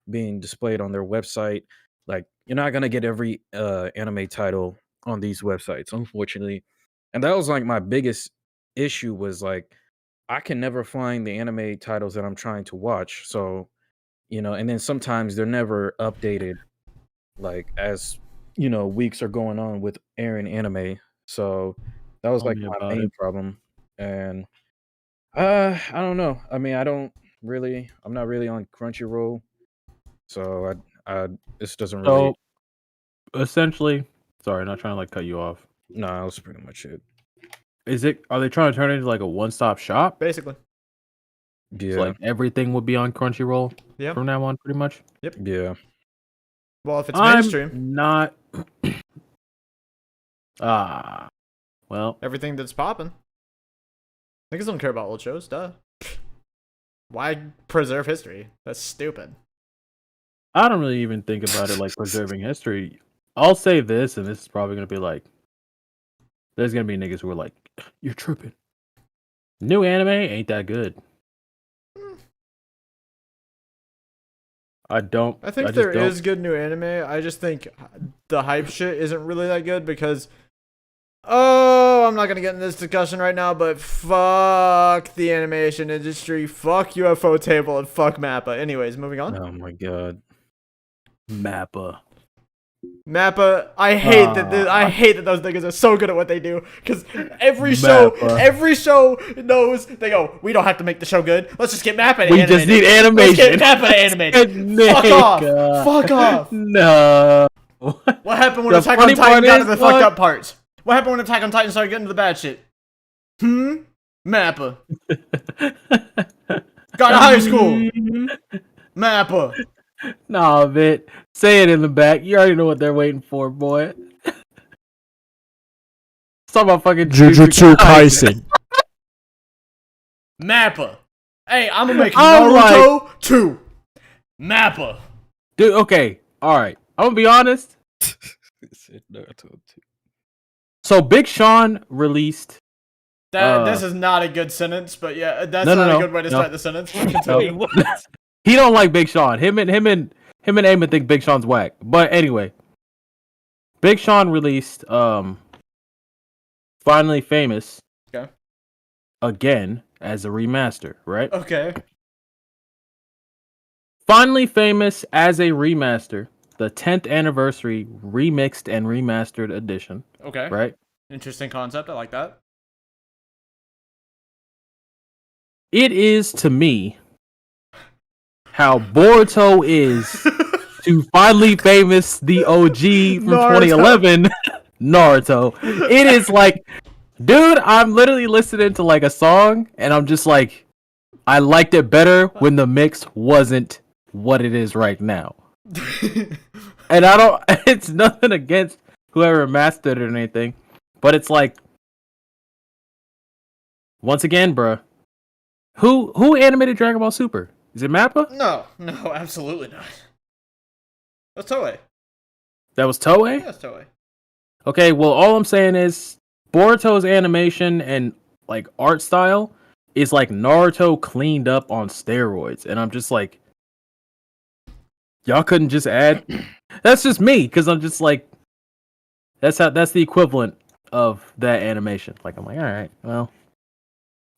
being displayed on their website. Like, you're not gonna get every anime title on these websites, unfortunately. And that was like my biggest issue was like I can never find the anime titles that I'm trying to watch. So, and then sometimes they're never updated like as weeks are going on with airing anime. So that was Tell like me my about main it. problem. And I don't know. I mean, I'm not really on Crunchyroll. So I this doesn't really So essentially, sorry, not trying to like cut you off. no, that was pretty much it. Are they trying to turn it into like a one-stop shop? Basically. So Yeah. like everything would be on Crunchyroll Yeah. from now on, pretty much. Yeah. Well, if it's I'm mainstream, not. Well, everything that's popping. Niggas don't care about old shows, duh. Why preserve history? That's stupid. I don't really even think about it like preserving history. I'll say this, and this is probably gonna be like, there's gonna be niggas who are like, "You're tripping. New anime ain't that good." I think just there don't. is good new anime. I just think the hype shit isn't really that good because I'm not gonna get in this discussion right now, but fuck the animation industry, fuck UFO Table, and fuck Mappa. Anyways, moving on. Oh my god. Mappa. Mappa, I hate that those niggas are so good at what they do. Cause every show knows they go, we don't have to make the show good. Let's just get Mappa to We animate just it. need animation. Let's get Mappa to animate it. Fuck off. Fuck off. No. What happened when The Attack on funny Titan part got to is, the fucked up parts? What happened when Attack on Titan started getting to the bad shit? Mappa. Got to high school. Mappa. Nah, man. Say it in the back. You already know what they're waiting for, boy. It's talking about fucking Jujutsu Kaisen. Mappa. Hey, I'm gonna make I'm Naruto 2. Mappa. Dude, okay. Alright. I'm gonna be honest. So Big Sean released. This is not a good sentence, but yeah, that's not a good way to start the sentence. Continue. He don't like Big Sean. Him and Eamon think Big Sean's whack. But anyway, Big Sean released Finally Famous. Okay. Again as a remaster, right? Okay. Finally Famous as a remaster, the 10th anniversary remixed and remastered edition. Okay. Right? Interesting concept. I like that. It is to me how Boruto is to Finally Famous, the OG from 2011, Naruto. It is like, dude, I'm literally listening to like a song and I'm just like, I liked it better when the mix wasn't what it is right now. And it's nothing against whoever mastered it or anything, but it's like, once again, bruh, who animated Dragon Ball Super? Is it Mappa? No, absolutely not. That's Toei. That was Toei? Yeah, that's Toei. Okay, well, all I'm saying is Boruto's animation and like art style is like Naruto cleaned up on steroids, and I'm just like, y'all couldn't just add. That's just me, because I'm just like, that's the equivalent of that animation. Like, I'm like, all right, well,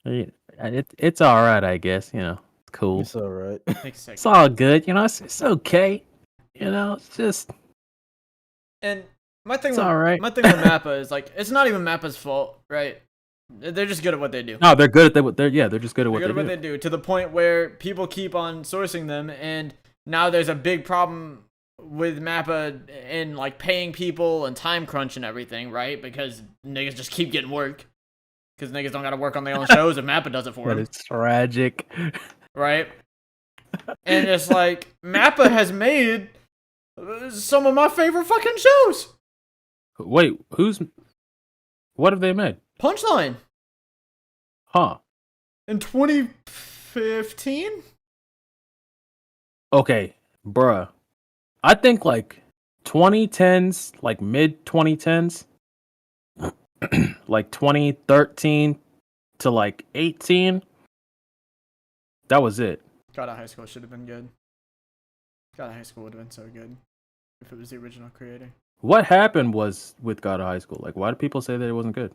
it's all right, I guess. It's cool. It's all right. It's all good. It's okay. It's just. And my thing, It's all right. my thing with Mappa is like, it's not even Mappa's fault, right? They're just good at what they do. No, they're good at what they're just good at what They're good they at what they do, to the point where people keep on sourcing them, and now there's a big problem with Mappa in like paying people and time crunch and everything, right? Because niggas just keep getting work. Because niggas don't gotta work on their own shows if Mappa does it for them. That is tragic. Right? And it's like, Mappa has made some of my favorite fucking shows. Wait, what have they made? Punchline. Huh. In 2015? Okay, bruh. I think like 2010s, like mid 2010s, like 2013 to like 18. That was it. God of High School should have been good. God of High School would have been so good if it was the original creator. What happened was with God of High School? Like, why do people say that it wasn't good?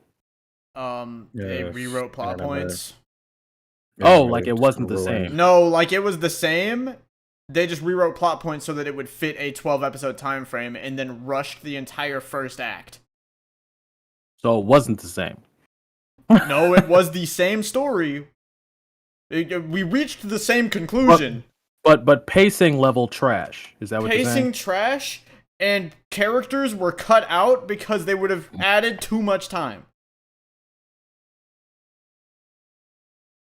they Yes, rewrote I plot remember. points. Oh, Yeah, like it just wasn't the ruined. same. No, like it was the same. They just rewrote plot points so that it would fit a 12 episode time frame, and then rushed the entire first act. So it wasn't the same. No, it was the same story. We reached the same conclusion. But pacing level trash. Is that what you're saying? Pacing trash, and characters were cut out because they would have added too much time.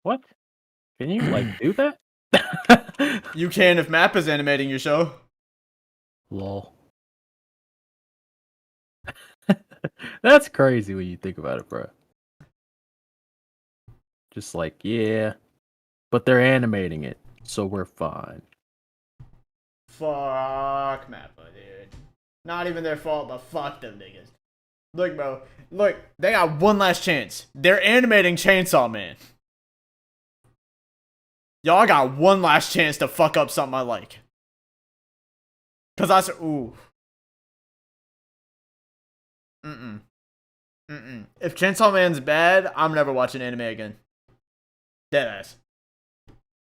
What? Can you like do that? You can if Mappa's animating your show. Lol. That's crazy when you think about it, bro. Just like, yeah. But they're animating it, so we're fine. Fuck Mappa, dude. Not even their fault, but fuck them niggas. Look, bro. Look, they got one last chance. They're animating Chainsaw Man. Y'all got one last chance to fuck up something I like. Cause I said, ooh. If Chainsaw Man's bad, I'm never watching anime again. Deadass.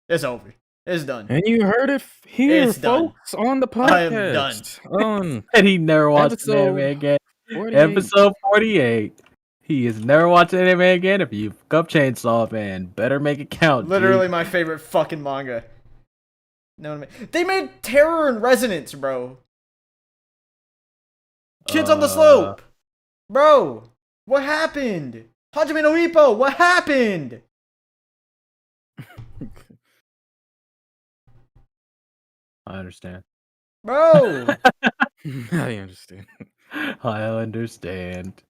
It's over. It's done. And you heard it here, It's done. folks, on the I am done. podcast. And he never watched an anime Episode again. 48. Episode 48. He is never watching anime again. If you fuck up Chainsaw Man, better make it count. Literally G. my favorite fucking manga. Know what I mean? They made Terror and Resonance, bro. Kids on the Slope. Bro, what happened? Hajime no Ippo, what happened? I understand. Bro. I understand. I understand.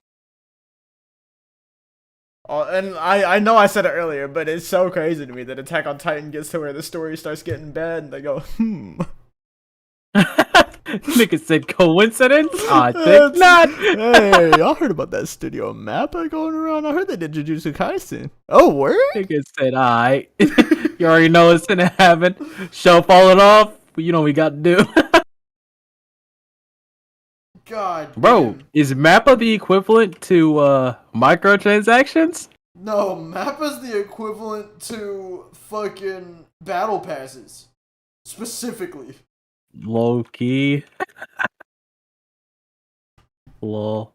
Oh, and I know I said it earlier, but it's so crazy to me that Attack on Titan gets to where the story starts getting bad and they go, Nigga said coincidence? I think not. Hey, y'all heard about that studio Mappa going around? I heard they did Jujutsu Kaisen. Oh, word? Nigga said, alright. You already know what's gonna happen. Show falling off. But you know what we got to do. God Bro, damn. is Mappa the equivalent to microtransactions? No, Mappa's the equivalent to fucking battle passes. Specifically. Low key. Lol.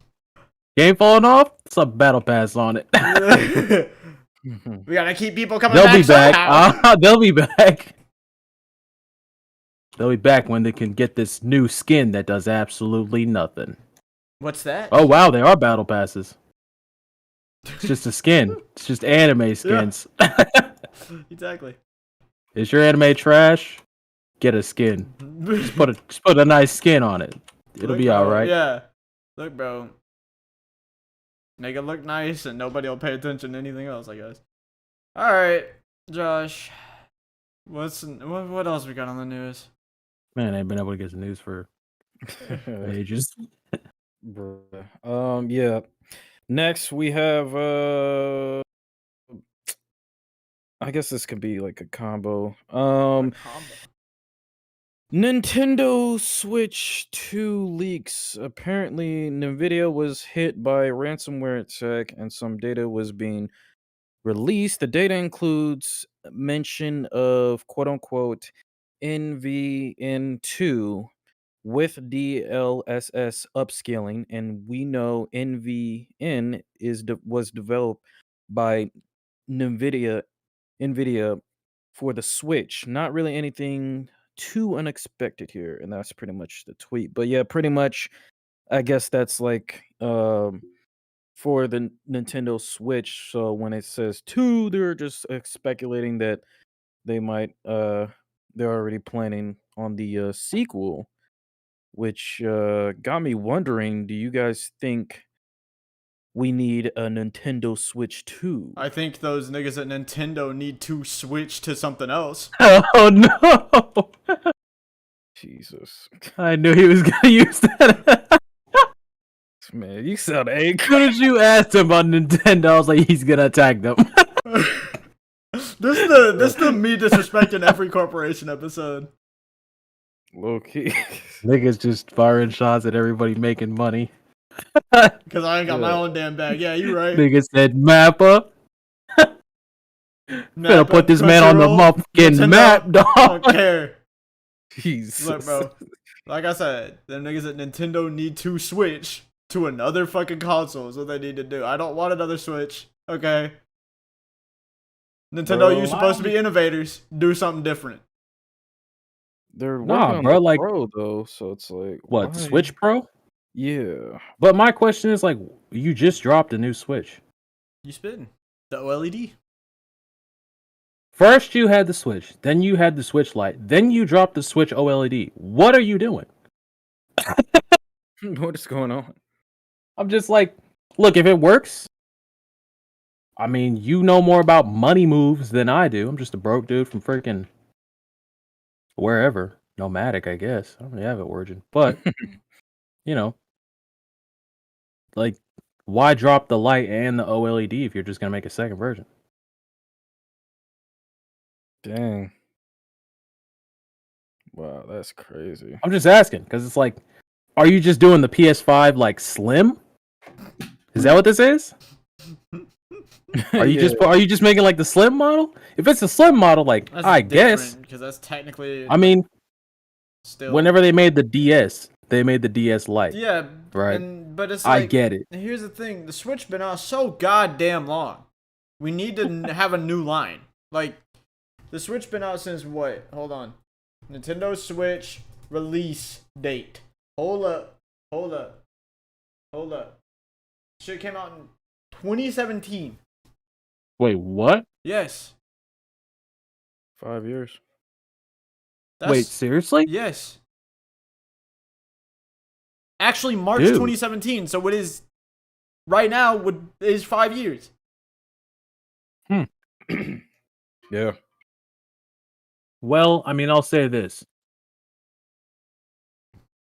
Game falling off? It's a battle pass on it. We gotta keep people coming They'll back. be back. somehow. They'll be back. They'll be back when they can get this new skin that does absolutely nothing. What's that? Oh wow, they are battle passes. It's just a skin. It's just anime skins. Exactly. Is your anime trash? Get a skin. Just put a nice skin on it. It'll Look, be bro, alright. Yeah. Look, bro. Make it look nice and nobody will pay attention to anything else, I guess. Alright, Josh. What else we got on the news? Man, I ain't been able to get the news for ages. Bruh. Yeah. Next we have I guess this could be like a combo. Nintendo Switch 2 leaks. Apparently, Nvidia was hit by ransomware attack and some data was being released. The data includes mention of quote unquote NVN2 with DLSS upscaling, and we know NVN was developed by Nvidia for the Switch. Not really anything too unexpected here, and that's pretty much the tweet. But yeah, pretty much I guess that's like for the Nintendo Switch. So when it says 2, they're just speculating that they might they're already planning on the sequel, which got me wondering, do you guys think we need a Nintendo Switch 2? I think those niggas at Nintendo need to switch to something else. Oh no! Jesus. I knew he was gonna use that. Man, you sound angry. As soon as you asked him about Nintendo, I was like, he's gonna attack them. This the me disrespecting every corporation episode. Low key. Niggas just firing shots at everybody making money. Because I ain't got my Yeah. own damn bag. Yeah, you right. Nigga said Mappa. Finna Mappa, put this man on the Crunchyroll, motherfucking Nintendo, map, I don't dog. care. Jesus. Look, bro. Like I said, them niggas at Nintendo need to switch to another fucking console is what they need to do. I don't want another Switch. Okay. Nintendo, Bro, you supposed to be innovators. Do something different. They're Nah, working on bro, the like- Pro though, so it's like What, why? Switch Pro? Yeah. But my question is, like, you just dropped a new Switch. You spitting. The OLED. First you had the Switch, then you had the Switch Lite, then you dropped the Switch OLED. What are you doing? What is going on? I'm just like, look, if it works, I mean, you know more about money moves than I do. I'm just a broke dude from freaking wherever. Nomadic, I guess. I don't really have an origin. But, you know, like, why drop the Lite and the OLED if you're just going to make a second version? Dang. Wow, that's crazy. I'm just asking, because it's like, are you just doing the PS5 like slim? Is that what this is? Are you just making like the slim model? If it's a slim model, like That's I guess. because that's technically. I mean, still. whenever they made the DS, they made the DS Lite. Yeah, right. But it's like, I get it. Here's the thing: the Switch been out so goddamn long. We need to have a new line. Like, the Switch been out since what? Hold on. Nintendo Switch release date. Hold up. Shit came out in 2017. Wait, what? Yes. 5 years. Wait, seriously? Yes. Actually, March Dude. 2017. So it is right now. Is 5 years. Yeah. Well, I mean, I'll say this.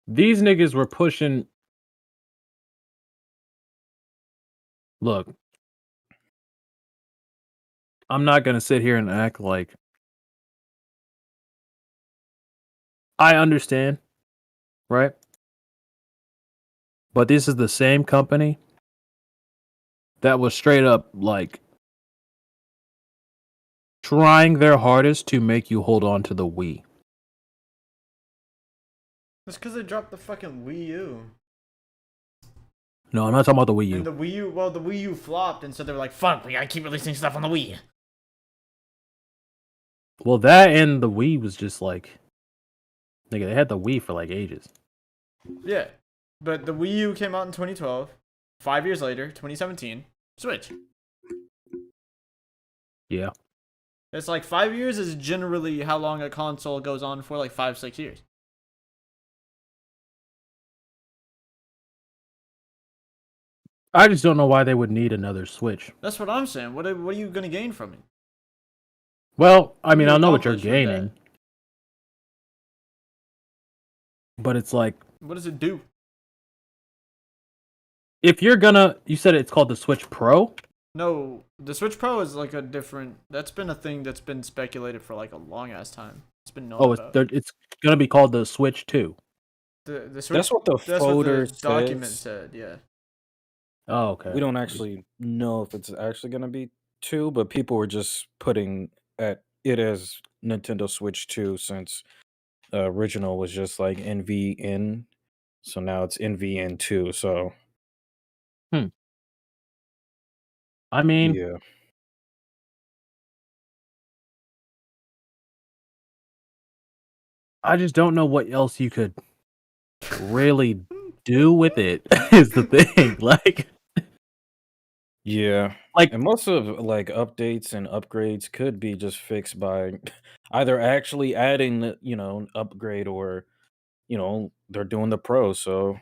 These niggas were pushing. Look, I'm not going to sit here and act like I understand, right? But this is the same company that was straight up like trying their hardest to make you hold on to the Wii. That's because they dropped the fucking Wii U. No, I'm not talking about the Wii U. And the Wii U, the Wii U flopped, and so they were like, fuck, we gotta keep releasing stuff on the Wii. Well, that and the Wii was just like, nigga, they had the Wii for like ages. Yeah. But the Wii U came out in 2012. 5 years later, 2017, Switch. Yeah. It's like 5 years is generally how long a console goes on for, like 5-6 years. I just don't know why they would need another Switch. That's what I'm saying. What are you gonna gain from it? Well, I mean, You I know what you're accomplish with gaining. that. But it's like, What does it do? if you're gonna, you said it's called the Switch Pro? No, the Switch Pro is like a different. That's been a thing that's been speculated for like a long ass time. It's been known Oh, about. it's gonna be called the Switch 2. The Switch. That's what the That's what folder the document says. said. Yeah. Oh, okay. We don't actually know if it's actually gonna be 2, but people were just putting at it as Nintendo Switch 2 since original was just like NVN, so now it's NVN 2. So I mean, yeah, I just don't know what else you could really do with it, is the thing. Like, yeah. Like- and most of like updates and upgrades could be just fixed by either actually adding an upgrade, or they're doing the Pro, so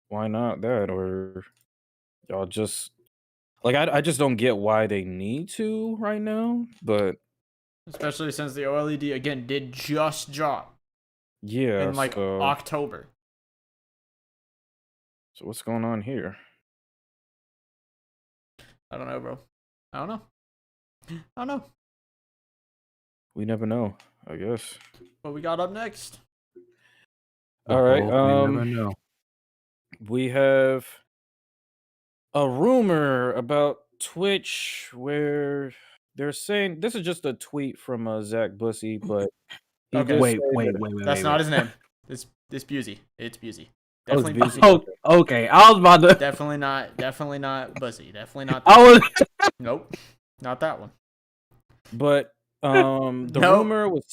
why not that? Or y'all just like I just don't get why they need to right now, but Especially since the OLED again did just drop yeah. in like so October. what's going on here? I don't know, bro. I don't know. We never know, I guess. What we got up next? All right, we never know. we have a rumor about Twitch where they're saying this is just a tweet from Zach Bussy, but he Okay. did Wait, say wait, that. wait, wait, That's wait, not wait. his name. It's Busey. It's Busey. Oh, it's Definitely Busey? Busey. Oh, okay. I was about to. Definitely not Bussy. Definitely not. I was. Nope. Not that one. But the Nope. rumor was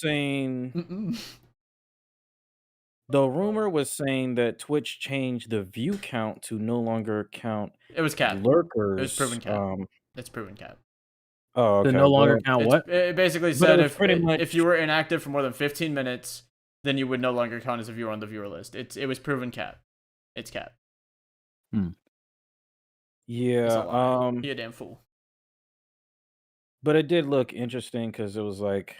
saying that Twitch changed the view count to no longer count It was cap. lurkers. It was proven cap. It's proven cap. Oh, To okay. no longer Well, count what? It basically But said it was pretty much- if you were inactive for more than 15 minutes, then you would no longer count as a viewer on the viewer list. It was proven cap. It's cap. It's a yeah. lie. You a damn fool. But it did look interesting because it was like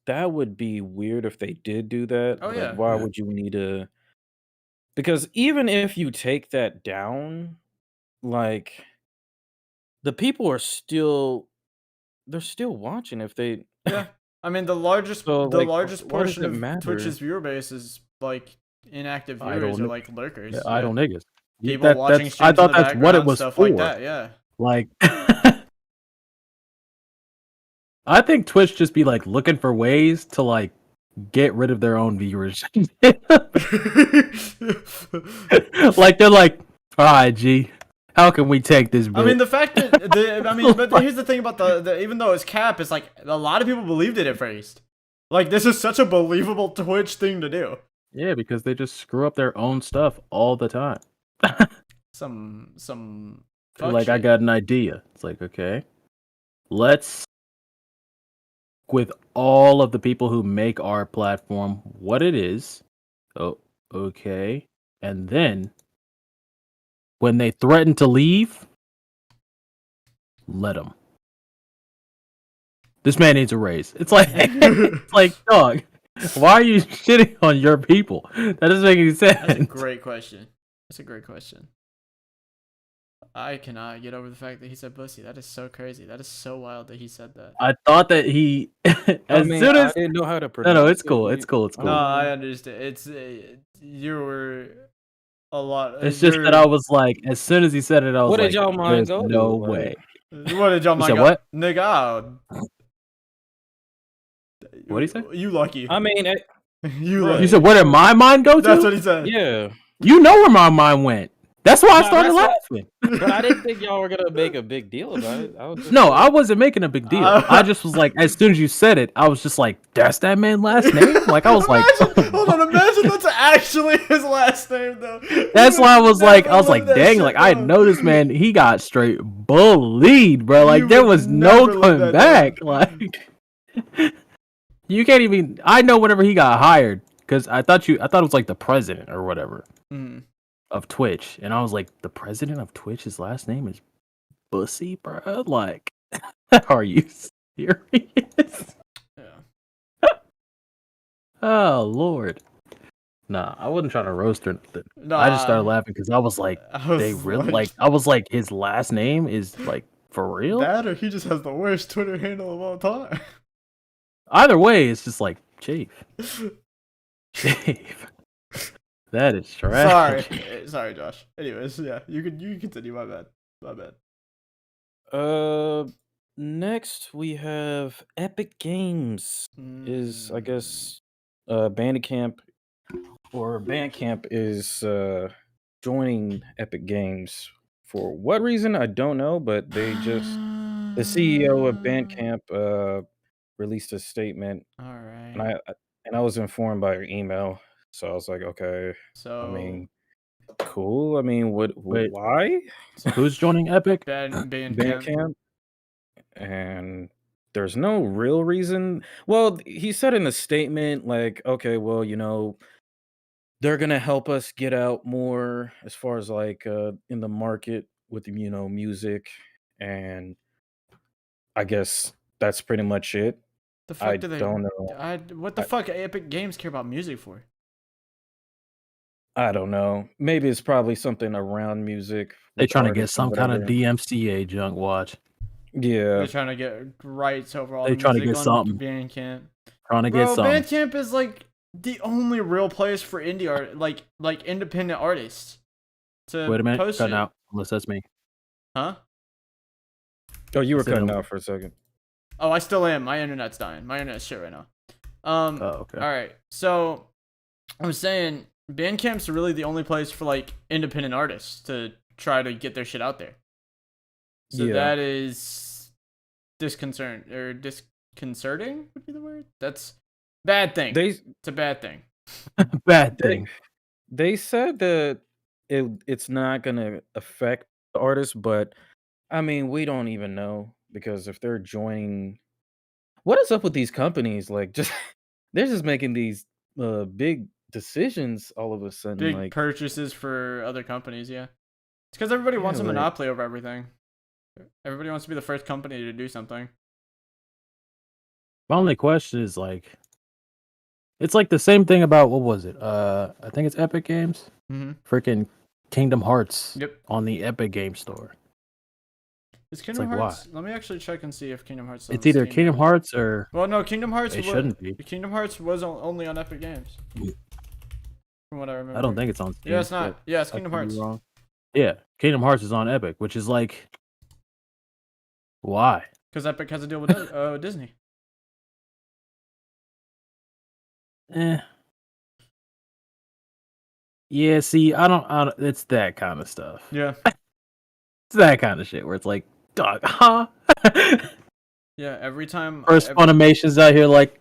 that would be weird if they did do that. Oh, Like, yeah. why Yeah. would you need to? Because even if you take that down, like the people are still they're still watching if they. Yeah. I mean, the largest So, like, why does portion it of matter? Twitch's viewer base is like inactive Idle viewers or ni- like lurkers. Yeah, idle niggas. People watching I streams in thought the that's what it background, was stuff for. like that. Yeah. Like, I think Twitch just be like looking for ways to like get rid of their own viewers. Like they're like, all right, G, how can we take this? I mean, bit?" the fact that but here's the thing about the even though it's cap, it's like a lot of people believed it at first. Like, this is such a believable Twitch thing to do. Yeah, because they just screw up their own stuff all the time. Some They're fuck like, I shit. got an idea. It's like, okay, let's with all of the people who make our platform what it is. Oh, okay. And then when they threaten to leave, let them. This man needs a raise. It's like, it's like, dog, why are you shitting on your people? That doesn't make any sense. That's a great question. That's a great question. I cannot get over the fact that he said pussy. That is so crazy. That is so wild that he said that. I thought that he, I as mean, soon I as, didn't know how to no, pronounce it's cool. it. It's cool. It's cool. No, I understand. It's you were a lot. It's just that I was like, as soon as he said it, I was What like, did y'all mind there's go to? no Like- way. What did y'all You mind? said go- what? Nigga. What'd he say? You lucky. I mean, You Right. lucky. You said, where did my mind go to? That's what he said. yeah, You know where my mind went. That's why I Nah, started that's laughing. but I didn't think y'all were gonna make a big deal about it. I was just No, like- I wasn't making a big deal. I just was like, as soon as you said it, I was just like, that's that man's last name? Like, I was like, Imagine, hold on, imagine that's actually his last name though. that's You why I would was like, never live that dang, shit like, I down. know this man, he got straight bullied, bro. Like, You there would was no never live coming that back. Like, you can't even, I know whenever he got hired, because I thought it was like the president or whatever Mhm. of Twitch. And I was like, the president of Twitch, his last name is Bussy, bro? Like, are you serious? Yeah. Oh, Lord. Nah, I wasn't trying to roast or nothing. No, I just started laughing because I was like, they was really, like, I was like, his last name is, like, for real? that, or he just has the worst Twitter handle of all time. Either way, it's just like, Chief. Chief. That is trash. Sorry, Josh. Anyways, yeah, you can continue. My bad. Next we have Epic Games is, I Mm. guess, Bandcamp is joining Epic Games. For what reason, I don't know, but they just the CEO of Bandcamp released a statement, All right. and I was informed by your email, so I was like, okay, So I mean, cool. I mean, Wait. why Who's joining Epic? Bandcamp. Bandcamp? And there's no real reason. Well, he said in the statement, like, okay, well, they're gonna help us get out more as far as like in the market with music, and I guess that's pretty much it. The fuck I do they? don't know. What the fuck? Epic Games care about music for? I don't know. Maybe it's probably something around music. They with trying to get artists and some kind of whatever. DMCA junk watch. Yeah, They're trying to get rights over all They the trying to music get on something. Bandcamp. Trying to get Bro, something. Bandcamp is like the only real place for indie art, like independent artists to Wait a minute, post cut shit. out. Unless that's me. Huh? Oh, you were said cutting I'm- out for a second. Oh, I still am. My internet's dying. My internet's shit right now. Oh, okay. All right. So I was saying, Bandcamp's really the only place for like independent artists to try to get their shit out there. So Yeah. that is disconcerting would be the word. That's bad thing. It's a bad thing. Bad thing. They said that it's not gonna affect the artists, but I mean, we don't even know because if they're joining, what is up with these companies? Like, just they're just making these big decisions all of a sudden. Big like, purchases for other companies, yeah. It's because everybody wants a Yeah, like- monopoly over everything. Everybody wants to be the first company to do something. My only question is like, it's like the same thing about what was it? I think it's Epic Games. Mm-hmm. Freaking Kingdom Hearts Yep. on the Epic Game Store. Is Kingdom like, Hearts? Let me actually check and see if Kingdom Hearts. It's either Kingdom Hearts or Well, no, Kingdom Hearts. it shouldn't be. Kingdom Hearts was only on Epic Games. From what I remember. I don't think it's on Steam. Yeah, it's not. but Yeah, it's I Kingdom could be Hearts. wrong. Yeah, Kingdom Hearts is on Epic, which is like, why? Because Epic has a deal with Disney. Yeah, see, I don't. It's that kind of stuff. Yeah. It's that kind of shit where it's like, dog, huh? Yeah. Every time. First Funimation's out here like,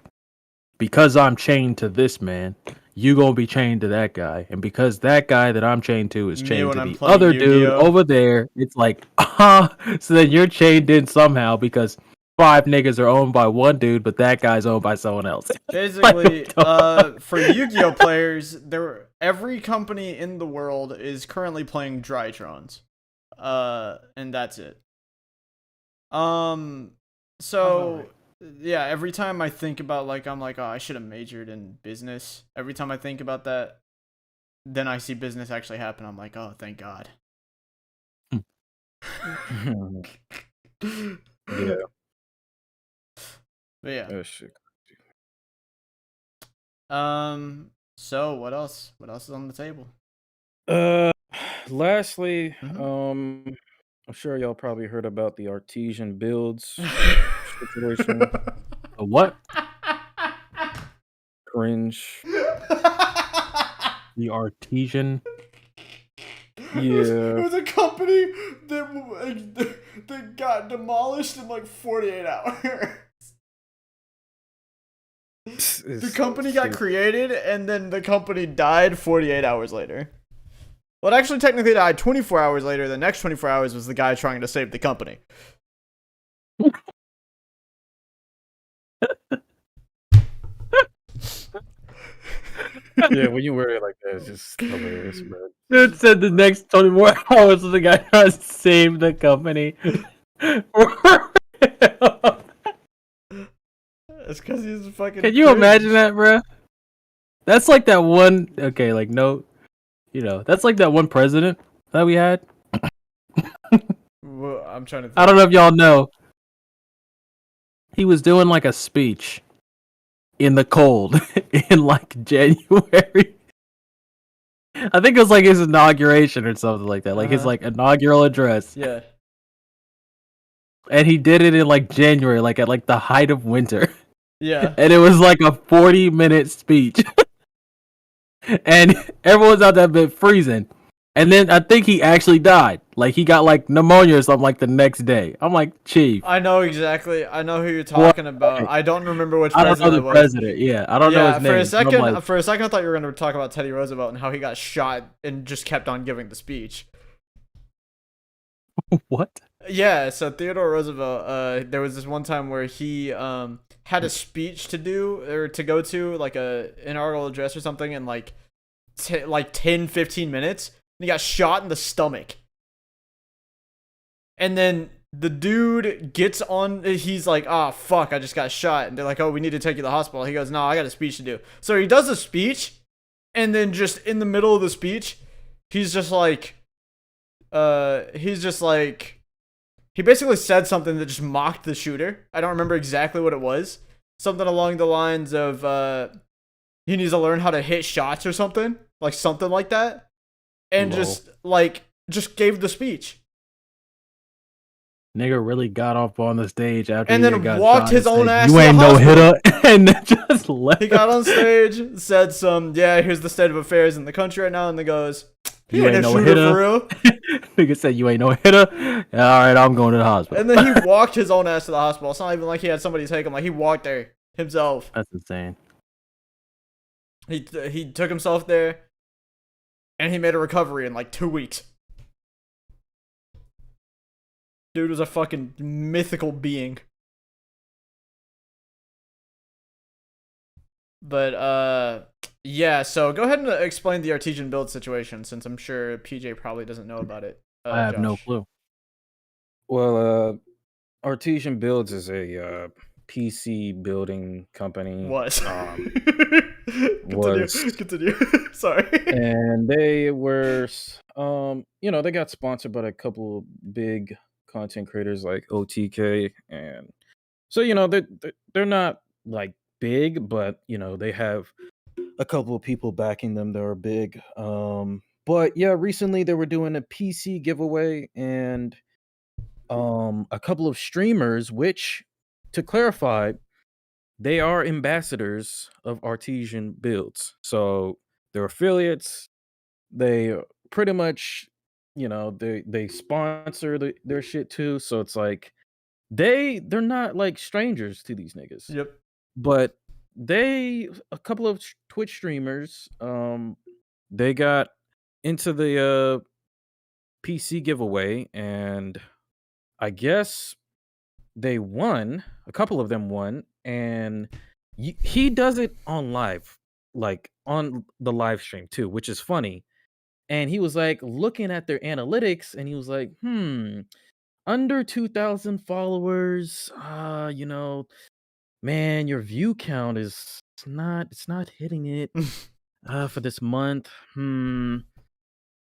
because I'm chained to this man, you gonna be chained to that guy, and because that guy that I'm chained to is Me chained when to I'm the playing other dude Yu-Gi-Oh. over there, it's like, so then you're chained in somehow because 5 niggas are owned by one dude, but that guy's owned by someone else. Basically, for Yu-Gi-Oh players, every company in the world is currently playing Drytrons, and that's it. So yeah, every time I think about I'm like, oh, I should have majored in business. Every time I think about that, then I see business actually happen. I'm like, oh, thank God. yeah, But yeah. that shit. So what else? What else is on the table? Lastly, Mhm. I'm sure y'all probably heard about the Artesian Builds situation. A what? Cringe. The Artesian. Yeah. It was a company that got demolished in like 48 hours. The company got created and then the company died 48 hours later. Well, it actually technically died 24 hours later. The next 24 hours was the guy trying to save the company. Yeah, when you wear it like that, it's just hilarious, bro. Dude said the next 24 hours of the guy trying to save the company. It's because he's fucking. Can you cringe. imagine that, bro? That's like that one. Okay, like no, that's like that one president that we had. Well, I'm trying to think. I don't know if y'all know. He was doing like a speech in the cold in like January. I think it was like his inauguration or something like that, like his like inaugural address. Yeah. And he did it in like January, like at like the height of winter. Yeah. And it was like a 40-minute speech. And everyone's out that bit freezing. And then I think he actually died. Like he got like pneumonia or something like the next day. I'm like, Chief. I know exactly. I know who you're talking about. I don't remember which I don't president know it the was. president. Yeah, I don't know his name. For a second, I'm like, I thought you were going to talk about Teddy Roosevelt and how he got shot and just kept on giving the speech. what? Yeah, so Theodore Roosevelt, there was this one time where he had a speech to do or to go to, like a inaugural address or something, in like 10, 15 minutes. And he got shot in the stomach. And then the dude gets on, he's like, oh, fuck, I just got shot. And they're like, oh, we need to take you to the hospital. He goes, no, I got a speech to do. So he does a speech, and then just in the middle of the speech, he's just like, he basically said something that just mocked the shooter. I don't remember exactly what it was. Something along the lines of, he needs to learn how to hit shots or something. Like something like that. And Lol. just gave the speech. Nigga really got off on the stage after And he then got walked shot his and own said, ass "You to the ain't no hospital." hitter," and then just left. He got on stage, said yeah, here's the state of affairs in the country right now, and then goes, he You ain't ain't a no shooter hitter. for real. Nigga said, "You ain't no hitter." All right, I'm going to the hospital. And then he walked his own ass to the hospital. It's not even like he had somebody take him. Like, he walked there himself. That's insane. He took himself there, and he made a recovery in like 2 weeks. Dude was a fucking mythical being. But yeah. So go ahead and explain the Artesian Build situation, since I'm sure PJ probably doesn't know about it. I have no Josh. clue. Well, Artesian Builds is a PC building company. Was. Was. Continue. Sorry. And they were, they got sponsored by a couple big content creators like OTK, and so they're not like big, but they have a couple of people backing them that are big. But yeah, recently they were doing a PC giveaway, and a couple of streamers, which, to clarify, they are ambassadors of Artesian Builds, so they're affiliates. They pretty much, they sponsor their shit too, so it's like they're not like strangers to these niggas. Yep. But a couple of Twitch streamers, they got into the PC giveaway, and I guess they won. A couple of them won, and he does it on live, like on the live stream too, which is funny. And he was like looking at their analytics, and he was like, under 2,000 followers, man, your view count it's not hitting it for this month.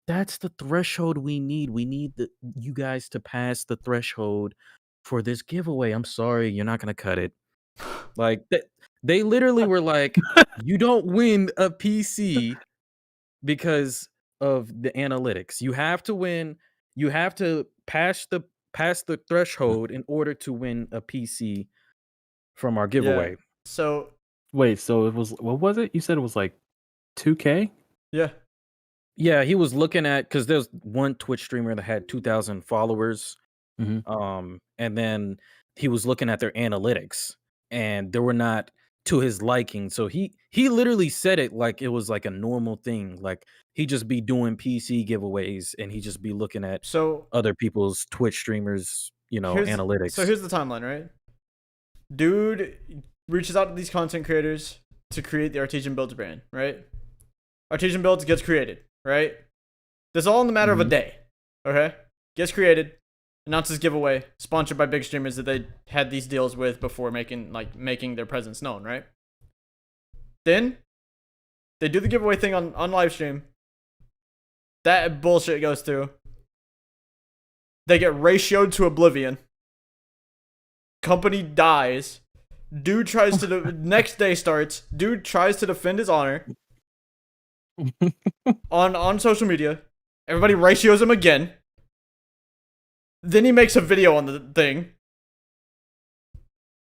That's the threshold we need. We need you guys to pass the threshold for this giveaway. I'm sorry, you're not gonna cut it. Like they literally were like, you don't win a PC because of the analytics. You have to win. You have to pass the threshold in order to win a PC from our giveaway. Yeah. So Wait, so it was, what was it? You said it was like 2K? yeah. Yeah, he was looking at, because there's one Twitch streamer that had 2,000 followers, and then he was looking at their analytics, and they were not to his liking. So he literally said it like it was like a normal thing. Like he just be doing PC giveaways, and he just be looking at other people's Twitch streamers, analytics. So here's the timeline, right? Dude reaches out to these content creators to create the Artesian Builds brand, right? Artesian Builds gets created, right? This all in the matter of a day, okay? Gets created, announces giveaway, sponsored by big streamers that they had these deals with before making their presence known, right? Then they do the giveaway thing on live stream. That bullshit goes through. They get ratioed to oblivion. Company dies. Dude tries to next day starts. Dude tries to defend his honor on social media. Everybody ratios him again. Then he makes a video on the thing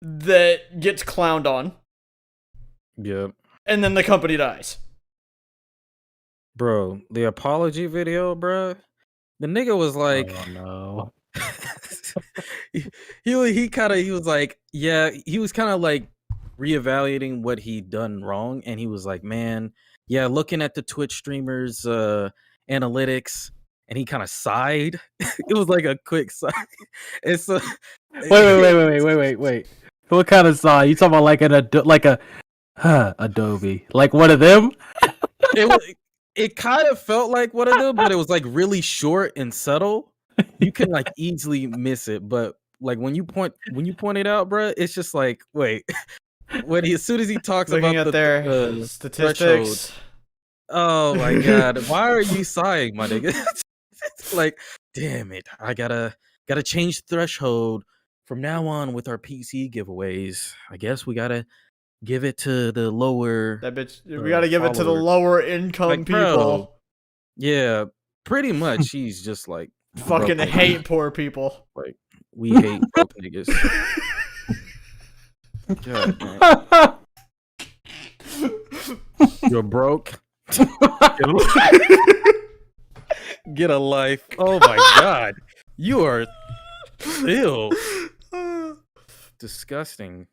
that gets clowned on. Yep. And then the company dies. Bro, the apology video, bro. The nigga was like, oh no. he was like, yeah, he was kind of like reevaluating what he'd done wrong, and he was like, man, yeah, looking at the Twitch streamers analytics, and he kind of sighed. It was like a quick sigh. And so wait. What kind of sigh? You talking about like Adobe, like one of them? It kind of felt like one of them, but it was like really short and subtle. You can like easily miss it, but like when you point it out, bro, it's just like, wait. As soon as he talks Looking about at their statistics. Oh my god, why are you sighing, my nigga? It's like, damn it, I gotta change threshold from now on with our PC giveaways. I guess we gotta give it to the lower. That bitch. We gotta give it to the followers. lower income Like, people. bro, yeah, pretty much. He's just like, Fucking Broke hate poor people. Like, we hate broke niggas. God, man. You're broke. Get a life. Oh my god. You are ill. Disgusting.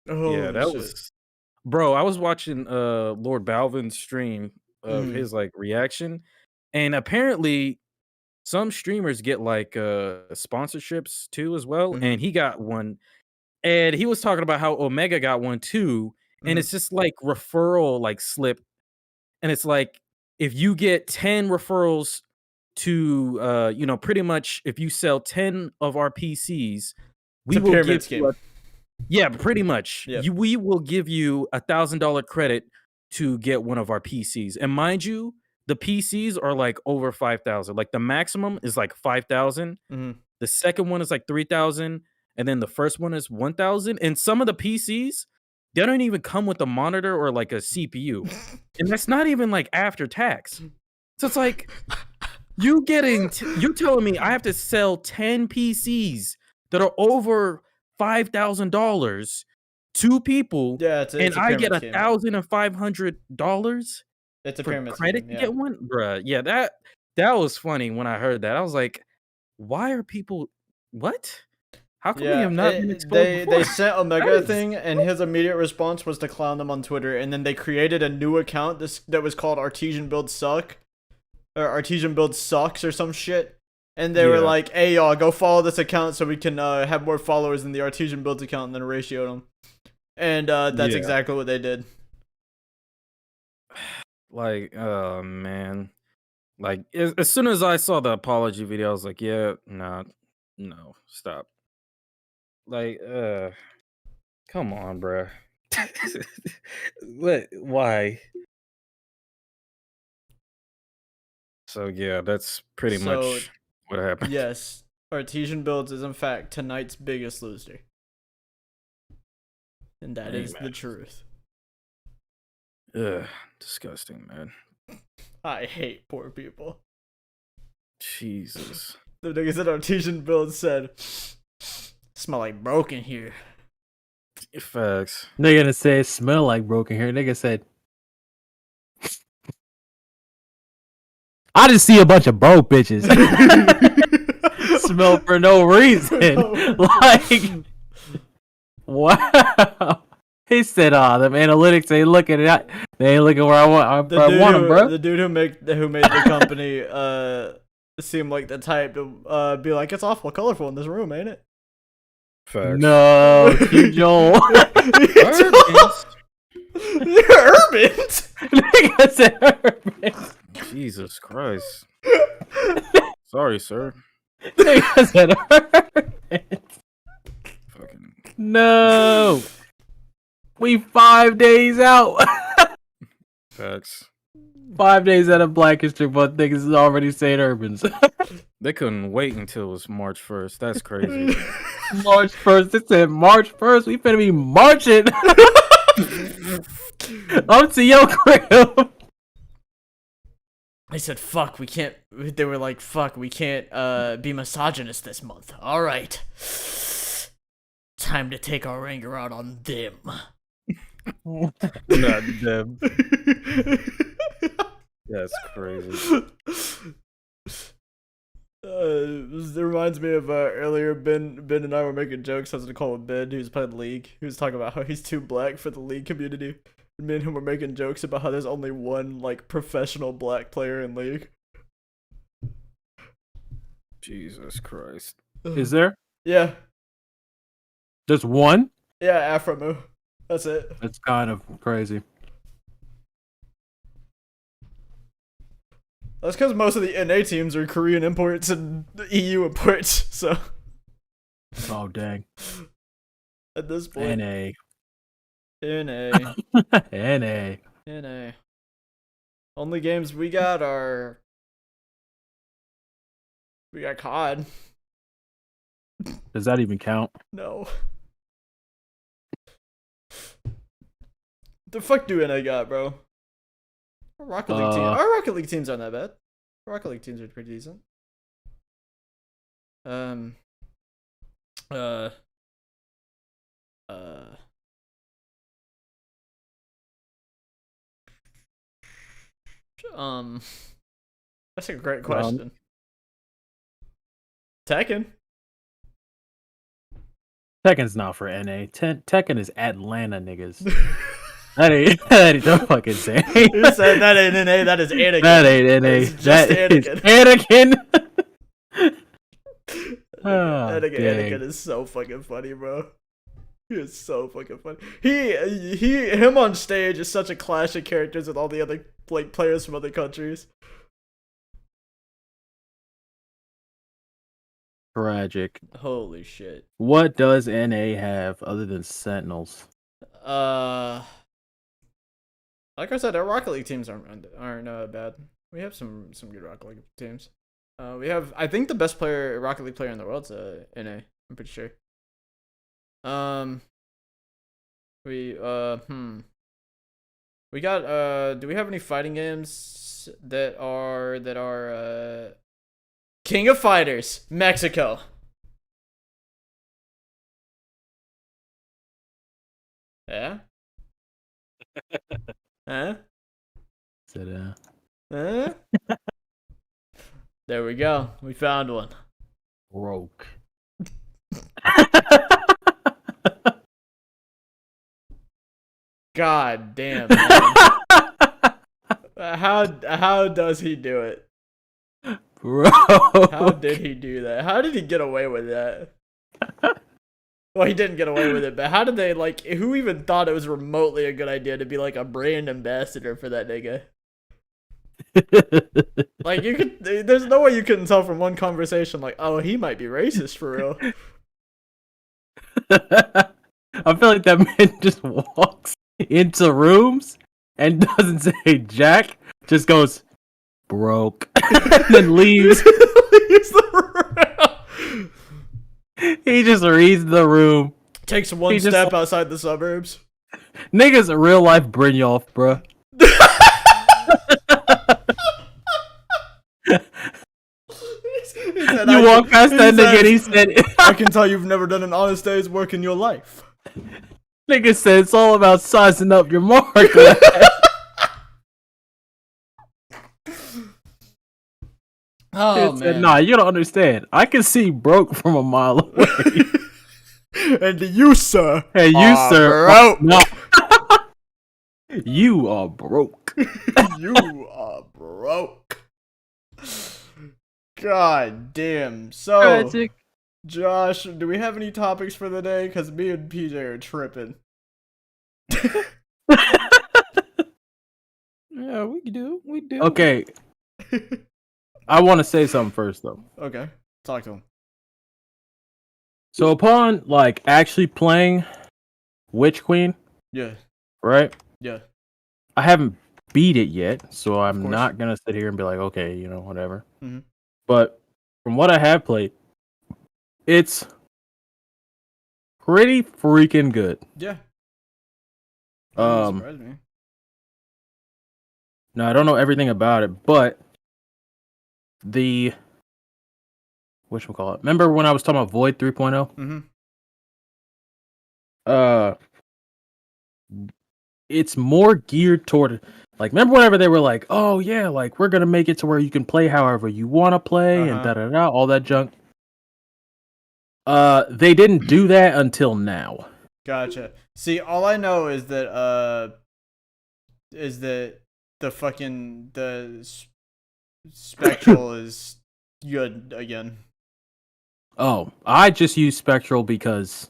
Oh, Yeah, that shit. was bro, I was watching Lord Balvin's stream of Mhm. his like reaction, and apparently some streamers get like sponsorships too as well, Mhm. and he got one, and he was talking about how Omega got one too, and Mhm. it's just like referral like slip, and it's like if you get 10 referrals to you know, pretty much if you sell 10 of our PCs, we It's a will give pyramid you scheme. yeah, pretty much. Yep. We will give you $1,000 credit to get one of our PCs. And mind you, the PCs are like over 5,000. Like the maximum is like 5,000. Mhm. The second one is like 3,000, and then the first one is 1,000. And some of the PCs, they don't even come with a monitor or like a CPU. And that's not even like after tax. So it's like you're telling me I have to sell 10 PCs that are over $5,000 to people, Yeah, and it's a I get pyramid scheme. $1,500 It's a for pyramid credit scheme. to Yeah. get one, bruh. Yeah, that was funny when I heard that. I was like, why are people what? How come we Yeah, have not been exposed they before? sent Omega That a is- thing, and his immediate response was to clown them on Twitter, and then they created a new account that was called Artesian Builds Suck, or Artesian Builds Sucks or some shit, and they were Yeah. like, "Hey y'all, go follow this account so we can have more followers than the Artesian Builds account," and then ratioed them, and that's Yeah. exactly what they did. Like, oh man. Like as soon as I saw the apology video, I was like, yeah, no, stop. Like, come on, bruh. What? Why? So yeah, that's pretty So, much what happened. Yes, Artesian Builds is in fact tonight's biggest loser, and that is the Amen. truth. Ugh, disgusting, man. I hate poor people. Jesus. The niggas at Artesian Builds said, "Smell like broken here." Facts. They're gonna say it smell like broken hair. Nigga said, I just see a bunch of broke bitches. Smell for no reason. Like, wow. He said, them analytics ain't looking at they ain't looking where I want them, bro. The dude who made the company seemed like the type to be like, "It's awful colorful in this room, ain't it?" Facts. No, Q Joel. Urbans? Urbans. Nigga said Urbans. Jesus Christ. Sorry, sir. Nigga said Urbans. Fucking No. We 5 days out. facts. 5 days out of Black History Month, niggas is already saying Urbans. They couldn't wait until it was March 1st. That's crazy. March 1st. It said March 1st. We finna be marching. Up to your crib. They said, "Fuck, we can't." They were like, "Fuck, we can't be misogynist this month." All right, time to take our anger out on them. Not them. That's crazy. It reminds me of earlier. Ben and I were making jokes. I was gonna call him Ben, who's playing League. He was talking about how he's too black for the League community. And me and him were making jokes about how there's only one like professional black player in League. Jesus Christ. Is there? Yeah, Just one? yeah, Afromu. That's it. That's kind of crazy. That's because most of the NA teams are Korean imports and EU imports. So Oh, dang. at this point, NA. NA. NA. NA. Only games we got are we got COD. Does that even count? No. The fuck do NA got, bro? Our Rocket League teams aren't that bad. Our Rocket League teams are pretty decent. Um. Uh. Um. That's a great question. Tekken. Tekken's not for NA. Tekken is Atlanta niggas. that ain't no fucking saying. You said that ain't NA. That is Anakin. That ain't NA. It's just That is Anakin. Anakin. Anakin is so fucking funny, bro. He is so fucking funny. Him on stage is such a clash of characters with all the other like players from other countries. Tragic. Holy shit. What does NA have other than Sentinels? Like I said, our Rocket League teams aren't bad. We have some good Rocket League teams. We have, I think, the best Rocket League player in the world's NA. I'm pretty sure. We got do we have any fighting games that are King of Fighters, Mexico. Yeah? Huh? Said, Huh? There we go. We found one. broke. God damn, man. How does he do it? Bro. How did he do that? How did he get away with that? Well, he didn't get away with it, but how did they, like, who even thought it was remotely a good idea to be, like, a brand ambassador for that nigga? Like, there's no way you couldn't tell from one conversation, like, oh, he might be racist for real. I feel like that man just walks into rooms and doesn't say jack, just goes broke and then leaves. He just reads the room. Takes one step outside the suburbs. Nigga's a real life Brynjolf, bruh. You walk past that nigga and he said, I can tell you've never done an honest day's work in your life. Nigga said it's all about sizing up your mark. Oh, man. man. Nah, you don't understand. I can see broke from a mile away. And you, sir. Hey, you, sir. Broke. No. You are broke. You are broke. God damn. So, Tragic. Josh, do we have any topics for the day? Because me and PJ are tripping. Yeah, we do. We do. Okay. I want to say something first, though. Okay. Talk to him. So upon, like, actually playing Witch Queen, Yeah. right? Yeah. I haven't beat it yet, so I'm course. not going to sit here and be like, okay, you know, whatever. Mm-hmm. But from what I have played, it's pretty freaking good. Yeah. Doesn't surprise me. Now, I don't know everything about it, but whatchamacallit? Remember when I was talking about Void 3.0? Mm-hmm. It's more geared toward, like, remember whenever they were like, oh yeah, like, we're gonna make it to where you can play however you want to play and da-da-da, all that junk. They didn't do that until now. Gotcha. See, all I know is that the Spectral is good again. Oh, I just use Spectral because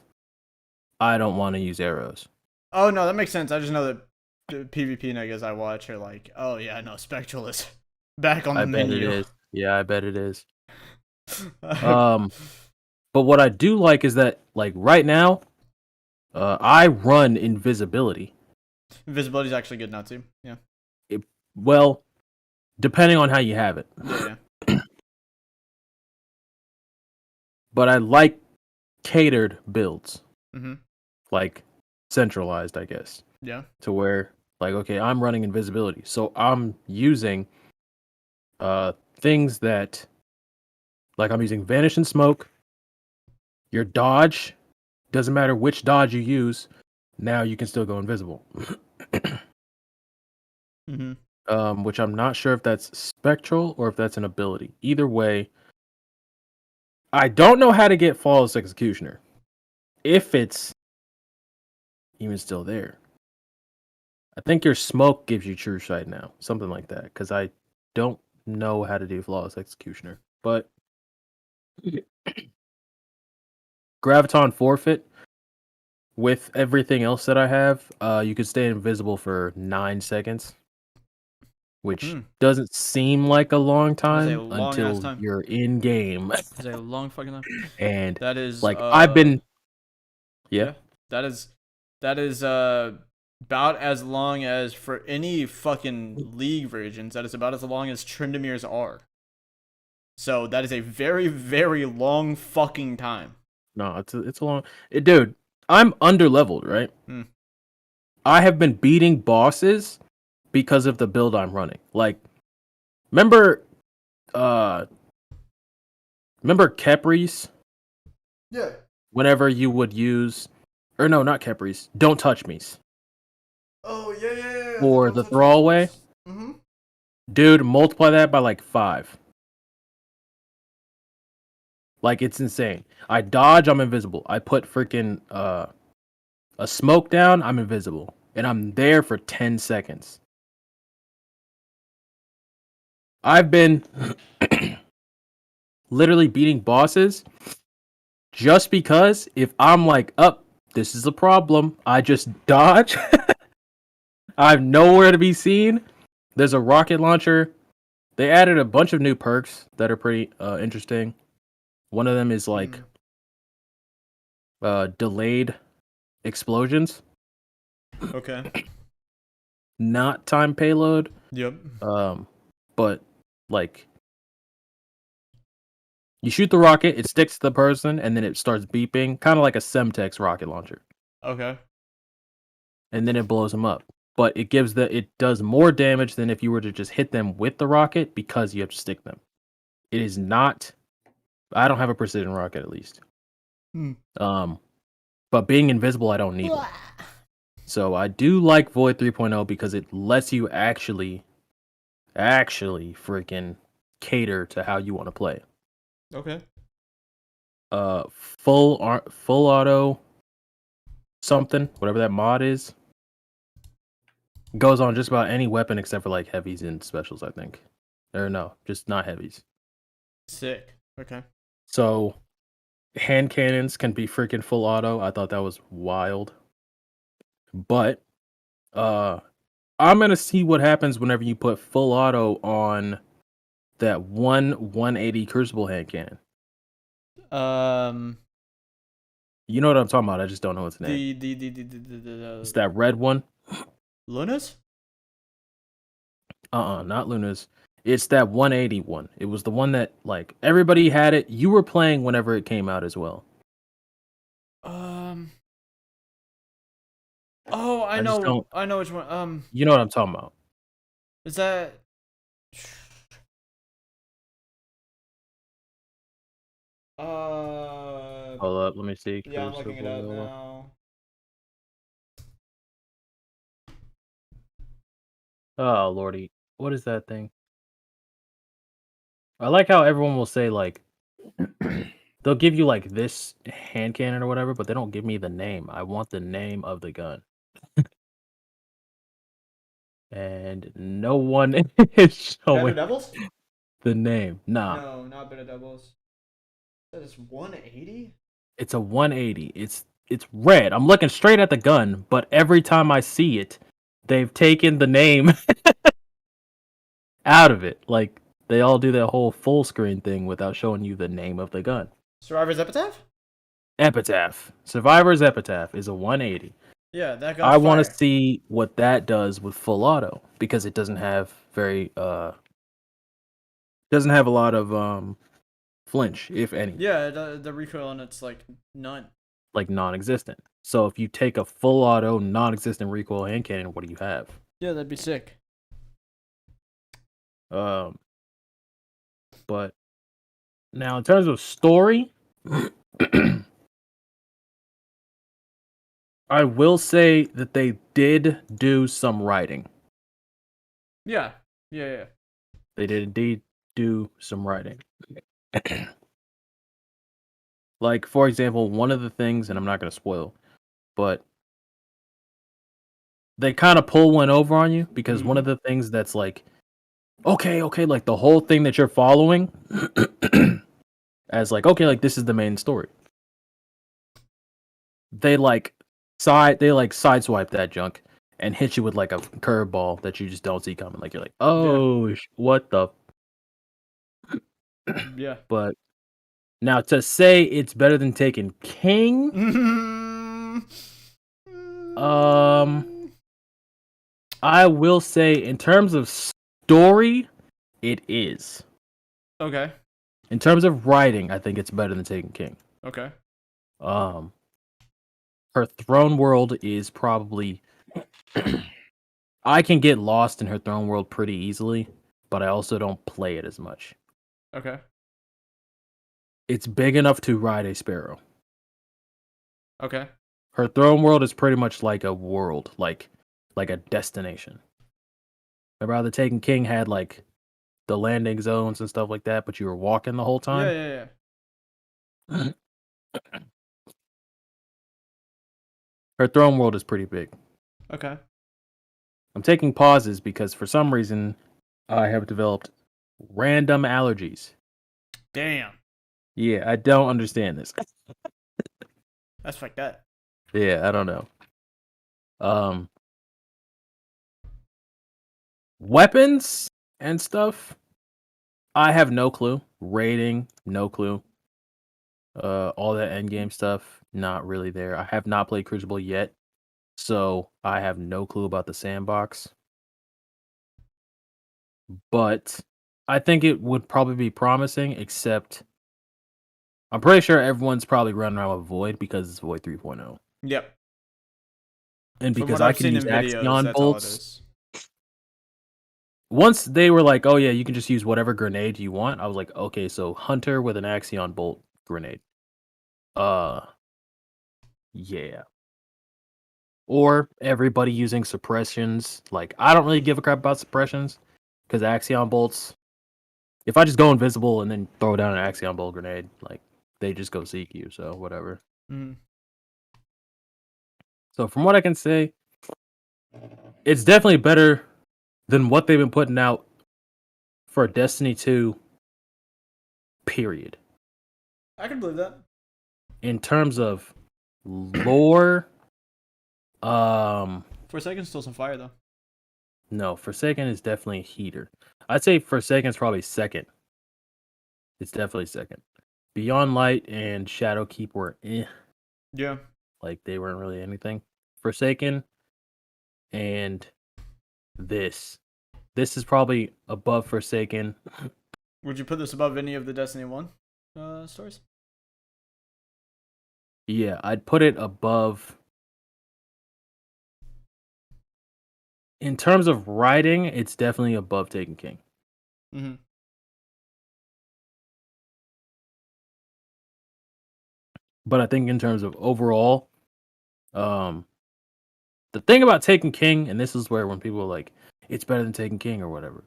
I don't want to use arrows. Oh no, that makes sense. I just know that the PvP niggas I watch are like, oh yeah, no, Spectral is back on the menu. I bet it is. Yeah, I bet it is. But what I do like is that, like, right now, I run invisibility. Invisibility is actually good now too. Yeah. Well, depending on how you have it. Yeah. But I like catered builds. Mm-hmm. Like, centralized, I guess. Yeah. To where, like, okay, I'm running invisibility. So I'm using things that Like I'm using Vanish and Smoke. Your dodge, doesn't matter which dodge you use, now you can still go invisible. Mm-hmm. Which I'm not sure if that's spectral or if that's an ability. Either way, I don't know how to get Flawless Executioner. If it's even still there. I think your smoke gives you True Sight now. Something like that. Because I don't know how to do Flawless Executioner. But Graviton Forfeit, with everything else that I have, you can stay invisible for 9 seconds. Which doesn't seem like a long time until you're in game. It's a long fucking time. And that is like I've been that is about as long as for any fucking League versions, that is about as long as Tryndamere are. So that is a very, very long fucking time. No, it's a long dude, I'm underleveled, right? I have been beating bosses because of the build I'm running. Like remember Caprice? Yeah. Whenever you would use, or no, not Caprice, Don't Touch Me's. Oh yeah. For the throwaway. Dude, multiply that by like 5. Like it's insane. I dodge, I'm invisible. I put freaking a smoke down, I'm invisible. And I'm there for 10 seconds. I've been literally beating bosses just because if I'm like, this is a problem, I just dodge. I'm nowhere to be seen. There's a rocket launcher. They added a bunch of new perks that are pretty interesting. One of them is like delayed explosions. Okay. Not time payload. Yep. But like you shoot the rocket, it sticks to the person, and then it starts beeping, kind of like a Semtex rocket launcher. Okay. And then it blows them up. But it does more damage than if you were to just hit them with the rocket because you have to stick them. It is not. I don't have a precision rocket at least. But being invisible, I don't need one. So I do like Void 3.0 because it lets you actually freaking cater to how you want to play. Okay. Full auto something, whatever that mod is, goes on just about any weapon except for like heavies and specials, I think. Or no, just not heavies. Sick. Okay. So hand cannons can be freaking full auto. I thought that was wild. But I'm gonna see what happens whenever you put full auto on that 180 Crucible hand cannon. You know what I'm talking about. I just don't know its name. It's that red one. Luna's? Not Luna's. It's that 180 one. It was the one that like everybody had it. You were playing whenever it came out as well. Oh, I know which one. You know what I'm talking about. Is that Hold up, let me see. Yeah, I'm looking it up now. Oh lordy. What is that thing? I like how everyone will say like they'll give you like this hand cannon or whatever, but they don't give me the name. I want the name of the gun. And no one is showing Better Devils? the name. Nah. No, not Better Devils. That is 180? It's a 180. It's red. I'm looking straight at the gun, but every time I see it, they've taken the name out of it. Like they all do that whole full screen thing without showing you the name of the gun. Survivor's Epitaph? Epitaph. Survivor's Epitaph is a 180. Yeah, that gun's I want to fire. see what that does with full auto because it doesn't have a lot of flinch, if any. Yeah, the recoil on it's like none. Like non-existent. So if you take a full auto non-existent recoil hand cannon, what do you have? Yeah, that'd be sick. But Now, in terms of story, I will say that they did do some writing. Yeah. Yeah. They did indeed do some writing. Like, for example, one of the things, and I'm not going to spoil, but they kind of pull one over on you because one of the things that's like, okay, like the whole thing that you're following as like, okay, like this is the main story. They sideswipe that junk and hit you with like a curveball that you just don't see coming. Like you're like, oh, what the? Yeah. But now to say it's better than Taken King, I will say in terms of story, it is. Okay. In terms of writing, I think it's better than Taken King. Okay. Her throne world is probably I can get lost in her throne world pretty easily, but I also don't play it as much. Okay. It's big enough to ride a sparrow. Okay. Her throne world is pretty much like a world, like a destination. Remember how the Taken King had like the landing zones and stuff like that, but you were walking the whole time? Yeah. Her throne world is pretty big. Okay. I'm taking pauses because for some reason I have developed random allergies. Damn. Yeah, I don't understand this. That's like that. Yeah, I don't know. Weapons and stuff, I have no clue. Rating, no clue. All that endgame stuff, not really there. I have not played Crucible yet, so I have no clue about the sandbox. But I think it would probably be promising, except I'm pretty sure everyone's probably running around with Void because it's Void 3.0. Yep. And From because what I I've can seen use in videos, Axion that's all it bolts. is. Once they were like, oh yeah, you can just use whatever grenade you want, I was like, okay, so Hunter with an Axion bolt grenade. Yeah. Or everybody using suppressions. Like, I don't really give a crap about suppressions because Axion bolts. If I just go invisible and then throw down an Axion bolt grenade, like they just go seek you. So whatever. Mm. So from what I can say, it's definitely better than what they've been putting out for Destiny 2. Period. I can believe that. In terms of lore, Forsaken's still some fire though. no, Forsaken is definitely a heater. I'd say Forsaken's probably second. It's definitely second. Beyond Light and Shadowkeep were Yeah. like they weren't really anything. Forsaken and this is probably above Forsaken. Would you put this above any of the Destiny 1 stories? Yeah, I'd put it above. In terms of writing, it's definitely above Taken King. Mm-hmm. But I think in terms of overall, the thing about Taken King, and this is where when people are like, it's better than Taken King or whatever.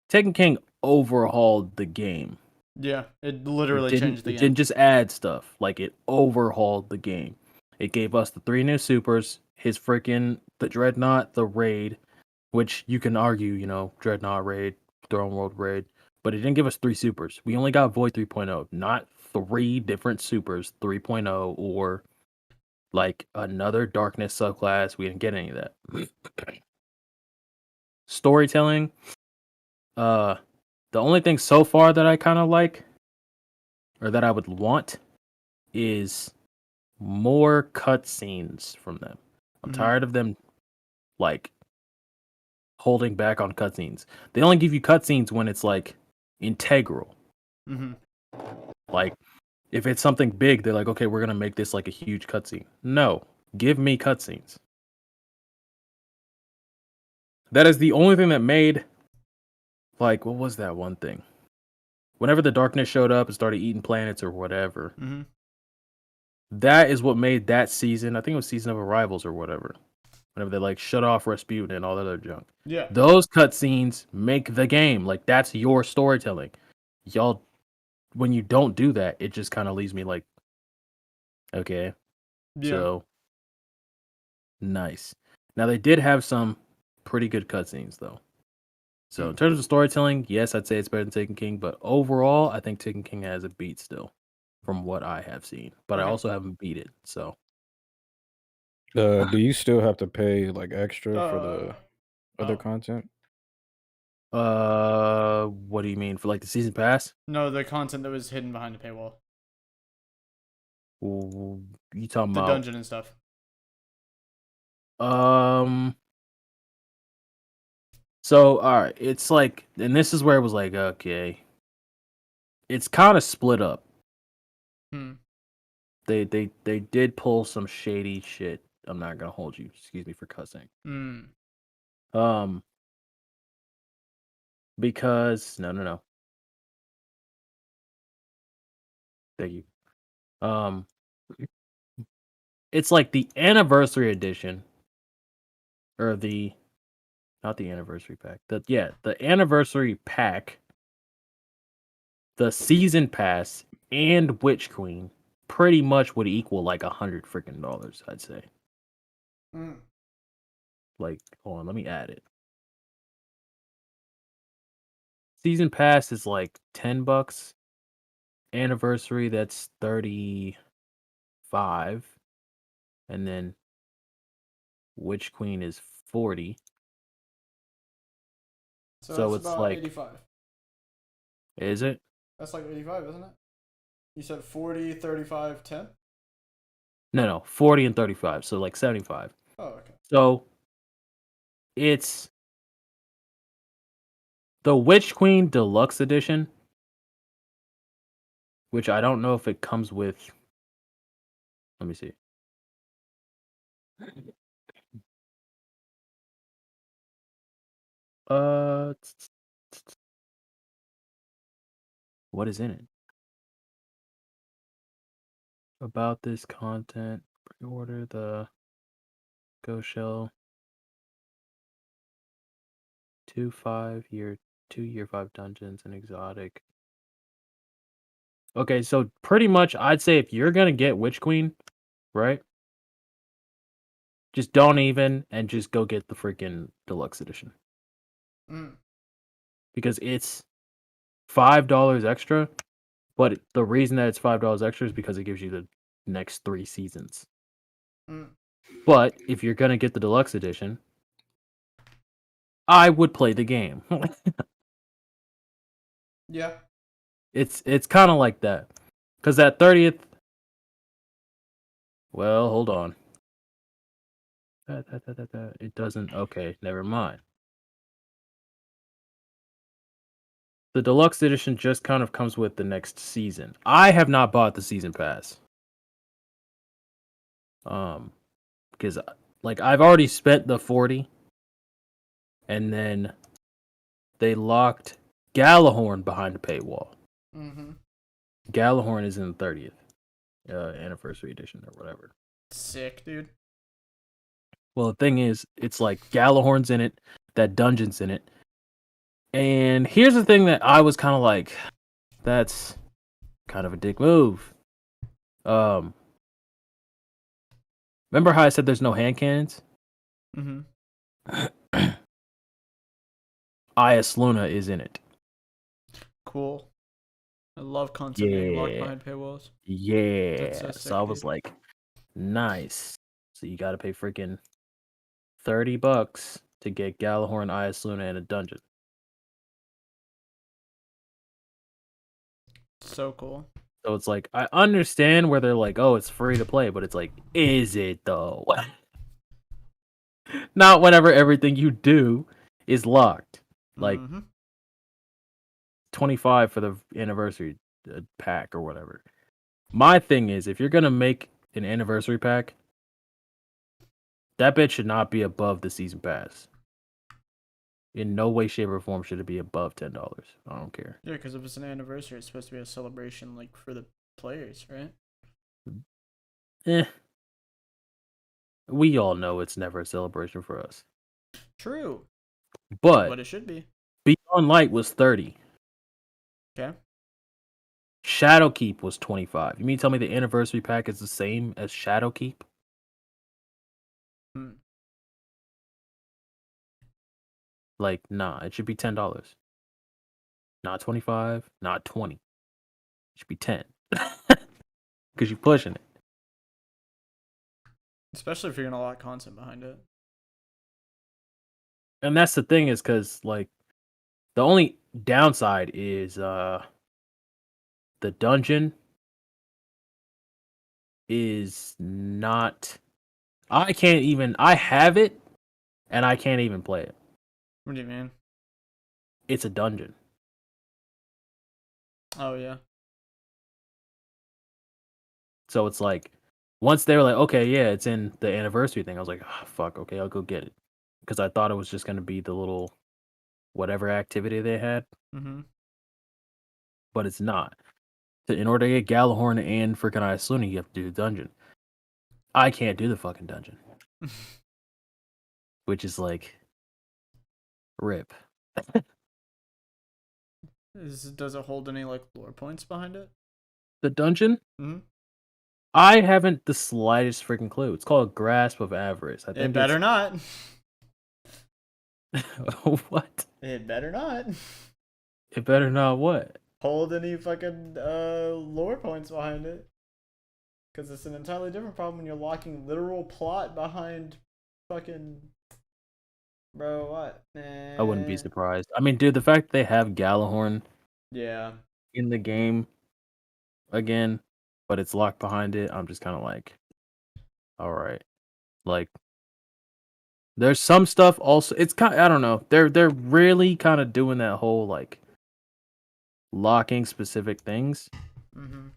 Taken King overhauled the game. Yeah, it literally changed the It game. didn't just add stuff. Like, it overhauled the game. It gave us the 3 new supers, the Dreadnought, the Raid, which you can argue, Dreadnought Raid, Throne World Raid, but it didn't give us 3 supers. We only got Void 3.0, not 3 different supers 3.0 or like another Darkness subclass. We didn't get any of that. Storytelling, the only thing so far that I kind of like or that I would want is more cutscenes from them. I'm tired of them like holding back on cutscenes. They only give you cutscenes when it's like integral. Mm-hmm. Like if it's something big, they're like, okay, we're gonna make this like a huge cutscene. No, give me cutscenes. That is the only thing that made, like, what was that one thing? whenever the darkness showed up and started eating planets or whatever, Mm-hmm. that is what made that season. I think it was Season of Arrivals or whatever. Whenever they like shut off Rasputin and all that other junk. Yeah. Those cutscenes make the game. Like that's your storytelling. Y'all, when you don't do that, it just kind of leaves me like, okay, Yeah. so nice. Now they did have some pretty good cutscenes though. So in terms of storytelling, yes, I'd say it's better than Taken King, but overall, I think Taken King has a beat still, from what I have seen. But I Okay. also haven't beat it, so. Do you still have to pay like extra for the other oh. content? What do you mean for like the season pass? No, the content that was hidden behind the paywall. You talking The about dungeon and stuff. So all right, it's like, and this is where it was like, okay, it's kind of split up. Hmm. They did pull some shady shit. I'm not gonna hold you. Excuse me for cussing. Because no. Thank you. It's like the anniversary edition, or not the anniversary pack. The anniversary pack, the season pass, and Witch Queen pretty much would equal like $100 freaking dollars, I'd say. Like, hold on, let me add it. Season pass is like $10. Anniversary, that's 35, and then Witch Queen is 40. So So that's it's about like, 85. is it? That's like 85, isn't it? You said 40, 35, 10? No, 40 and 35, so like 75. Oh, okay. So it's the Witch Queen Deluxe Edition, which I don't know if it comes with. Let me see. What is in it? About this content, pre-order the Go Shell 2-year 5 dungeons and exotic. Okay, so pretty much I'd say if you're gonna get Witch Queen, right? Just don't even and just go get the freaking deluxe edition. Because it's $5 extra, but the reason that it's $5 extra is because it gives you the next 3 seasons. But if you're gonna get the deluxe edition, I would play the game. Yeah. It's kind of like that, because that 30th. Well, hold on. It doesn't. Okay, never mind. The deluxe edition just kind of comes with the next season. I have not bought the season pass. Because like I've already spent the 40, and then they locked Galahorn behind the paywall. Galahorn is in the 30th anniversary edition or whatever. Sick, dude. Well, the thing is, it's like Galahorn's in it, that dungeon's in it. And here's the thing that I was kind of like, that's kind of a dick move. Remember how I said there's no hand cannons? Ias Luna is in it. Cool. I love content being locked behind paywalls. Yeah. That's so sick, I was dude. like, nice. So you got to pay freaking $30 to get Galahorn, Ias Luna in a dungeon. So cool. So it's like, I understand where they're like, oh, it's free to play, but it's like, is it though? Not whenever everything you do is locked. Like 25 for the anniversary pack or whatever. My thing is, if you're gonna make an anniversary pack, that bitch should not be above the season pass. in no way, shape, or form should it be above $10. I don't care. Yeah, because if it's an anniversary, it's supposed to be a celebration, like, for the players, right? Eh. We all know it's never a celebration for us. True. But But it should be. Beyond Light was 30. Okay. Shadowkeep was 25. You mean tell me the anniversary pack is the same as Shadowkeep? Hmm. Like, nah, it should be $10. Not 25, not 20. It should be 10. Because you're pushing it. Especially if you're gonna lock content behind it. And that's the thing, is because, like, the only downside is the dungeon is not. I have it, and I can't even play it. What do you mean? It's a dungeon. Oh, yeah. So it's like, once they were like, okay, yeah, it's in the anniversary thing, I was like, oh, fuck, okay, I'll go get it. Because I thought it was just going to be the little whatever activity they had, Mm-hmm. but it's not. So in order to get Galahorn and freaking Isluna, you have to do the dungeon. I can't do the fucking dungeon. Which is like, rip. Does it hold any, like, lore points behind it? The dungeon? Mm-hmm. I haven't the slightest freaking clue. It's called Grasp of Avarice. I think It better not. What? It better not. It better not what? Hold any fucking lore points behind it. Because it's an entirely different problem when you're locking literal plot behind fucking. Bro, what? Nah. I wouldn't be surprised. I mean, dude, the fact that they have Galahorn Yeah. in the game again, but it's locked behind it, I'm just kind of like, all right. Like, there's some stuff also. It's kind. I don't know. They're really kind of doing that whole like locking specific things. Mm-hmm.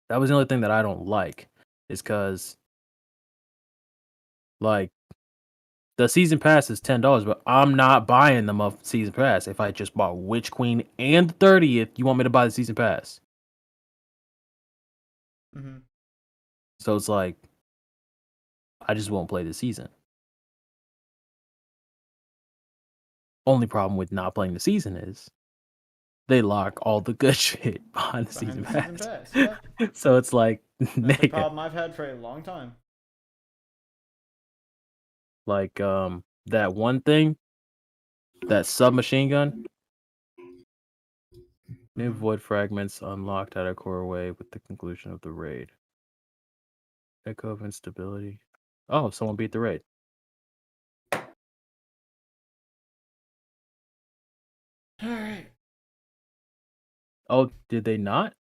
That was the only thing that I don't like, is because like the season pass is $10, but I'm not buying the month season pass. If I just bought Witch Queen and the 30th, you want me to buy the season pass? Mm-hmm. So it's like, I just won't play the season. Only problem with not playing the season is they lock all the good shit behind the season pass. Yeah. So it's like, That's a nigga, problem I've had for a long time. like that one thing, that submachine gun, new void fragments unlocked at a core way with the conclusion of the raid. Echo of instability. Oh, someone beat the raid. Alright. Oh, did they not?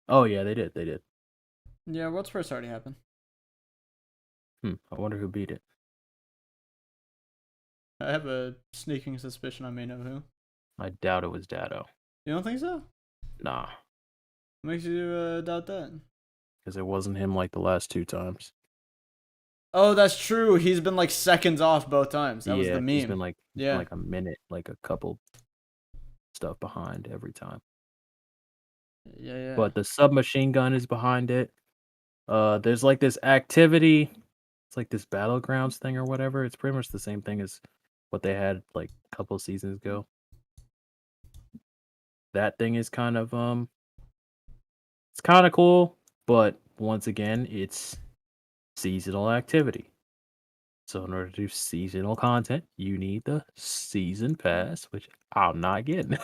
Oh yeah, they did. They did. Yeah, World's First already happened. I wonder who beat it. I have a sneaking suspicion I may know who. I doubt it was Dado. You don't think so? Nah, What makes you doubt that? because it wasn't him like the last two times. Oh, that's true. He's been like seconds off both times. That was the meme. He's been Yeah. like a minute, like a couple stuff behind every time. Yeah. But the submachine gun is behind it. There's like this activity. It's like this battlegrounds thing or whatever. It's pretty much the same thing as what they had like a couple seasons ago. That thing is kind of it's kind of cool, but once again, it's seasonal activity. So in order to do seasonal content, you need the season pass, which I'm not getting.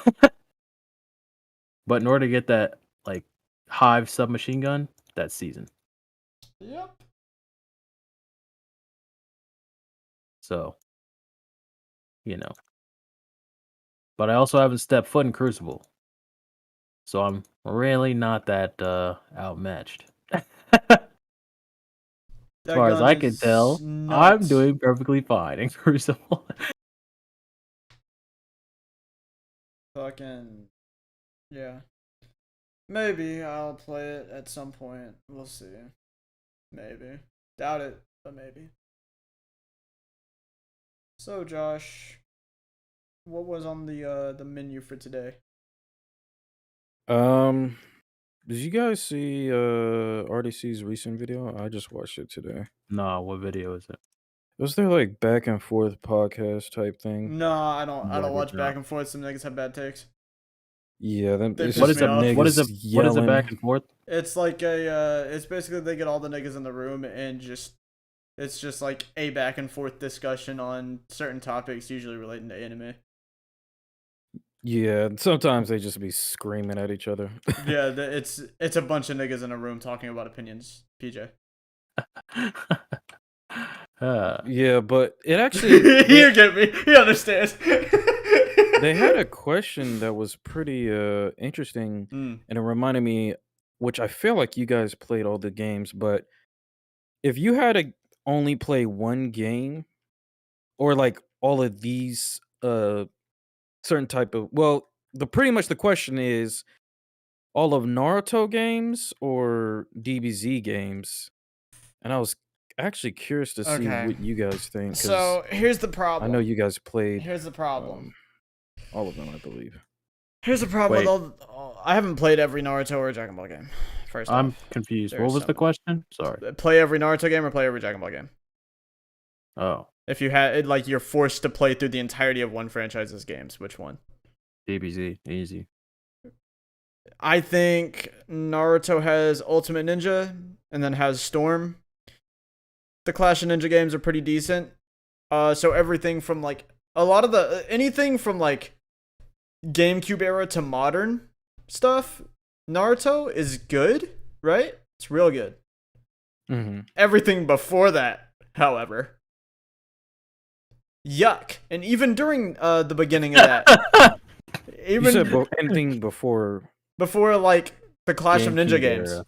But in order to get that like Hive submachine gun, that's season. Yep. So, you know. But I also haven't stepped foot in Crucible. So I'm really not that outmatched. As far as I can tell, I'm doing perfectly fine in Crucible. Fucking. Yeah. Maybe I'll play it at some point. We'll see. Maybe. Doubt it, but maybe. So So Josh, what was on the menu for today? Did you guys see RDC's recent video? I just watched it today. Nah, what video is it? Was there like back and forth podcast type thing? No, I don't What watch is back that? and forth. Some niggas have bad takes. Yeah, They it's piss just me off. What is it? niggas What is it back yelling. and forth? It's like it's basically they get all the niggas in the room and it's just like a back and forth discussion on certain topics, usually relating to anime. Yeah, sometimes they just be screaming at each other. Yeah, it's a bunch of niggas in a room talking about opinions. PJ. Yeah, but it actually You get me. He understands. they had a question that was pretty interesting, Mm. and it reminded me, which I feel like you guys played all the games, but if you had to only play one game, or like all of these certain type of, well, the pretty much the question is all of Naruto games or DBZ games, and I was actually curious to see Okay. what you guys think, because So here's the I problem. know you guys played Here's the problem. all of them, I believe. Here's the problem Wait. with all. I haven't played every Naruto or Dragon Ball game. First I'm off, confused. there's What was the some- question? Sorry. play every Naruto game or play every Dragon Ball game. Oh, If you had like you're forced to play through the entirety of one franchise's games, which one? DBZ, easy. I think Naruto has Ultimate Ninja and then has Storm. The Clash of Ninja games are pretty decent. So everything from like a lot of the anything from like GameCube era to modern stuff, Naruto is good, right? It's real good. Mm-hmm. Everything before that, however, yuck. And even during the beginning of that, You even said anything before. before like the Clash of Ninja GameCube games, era.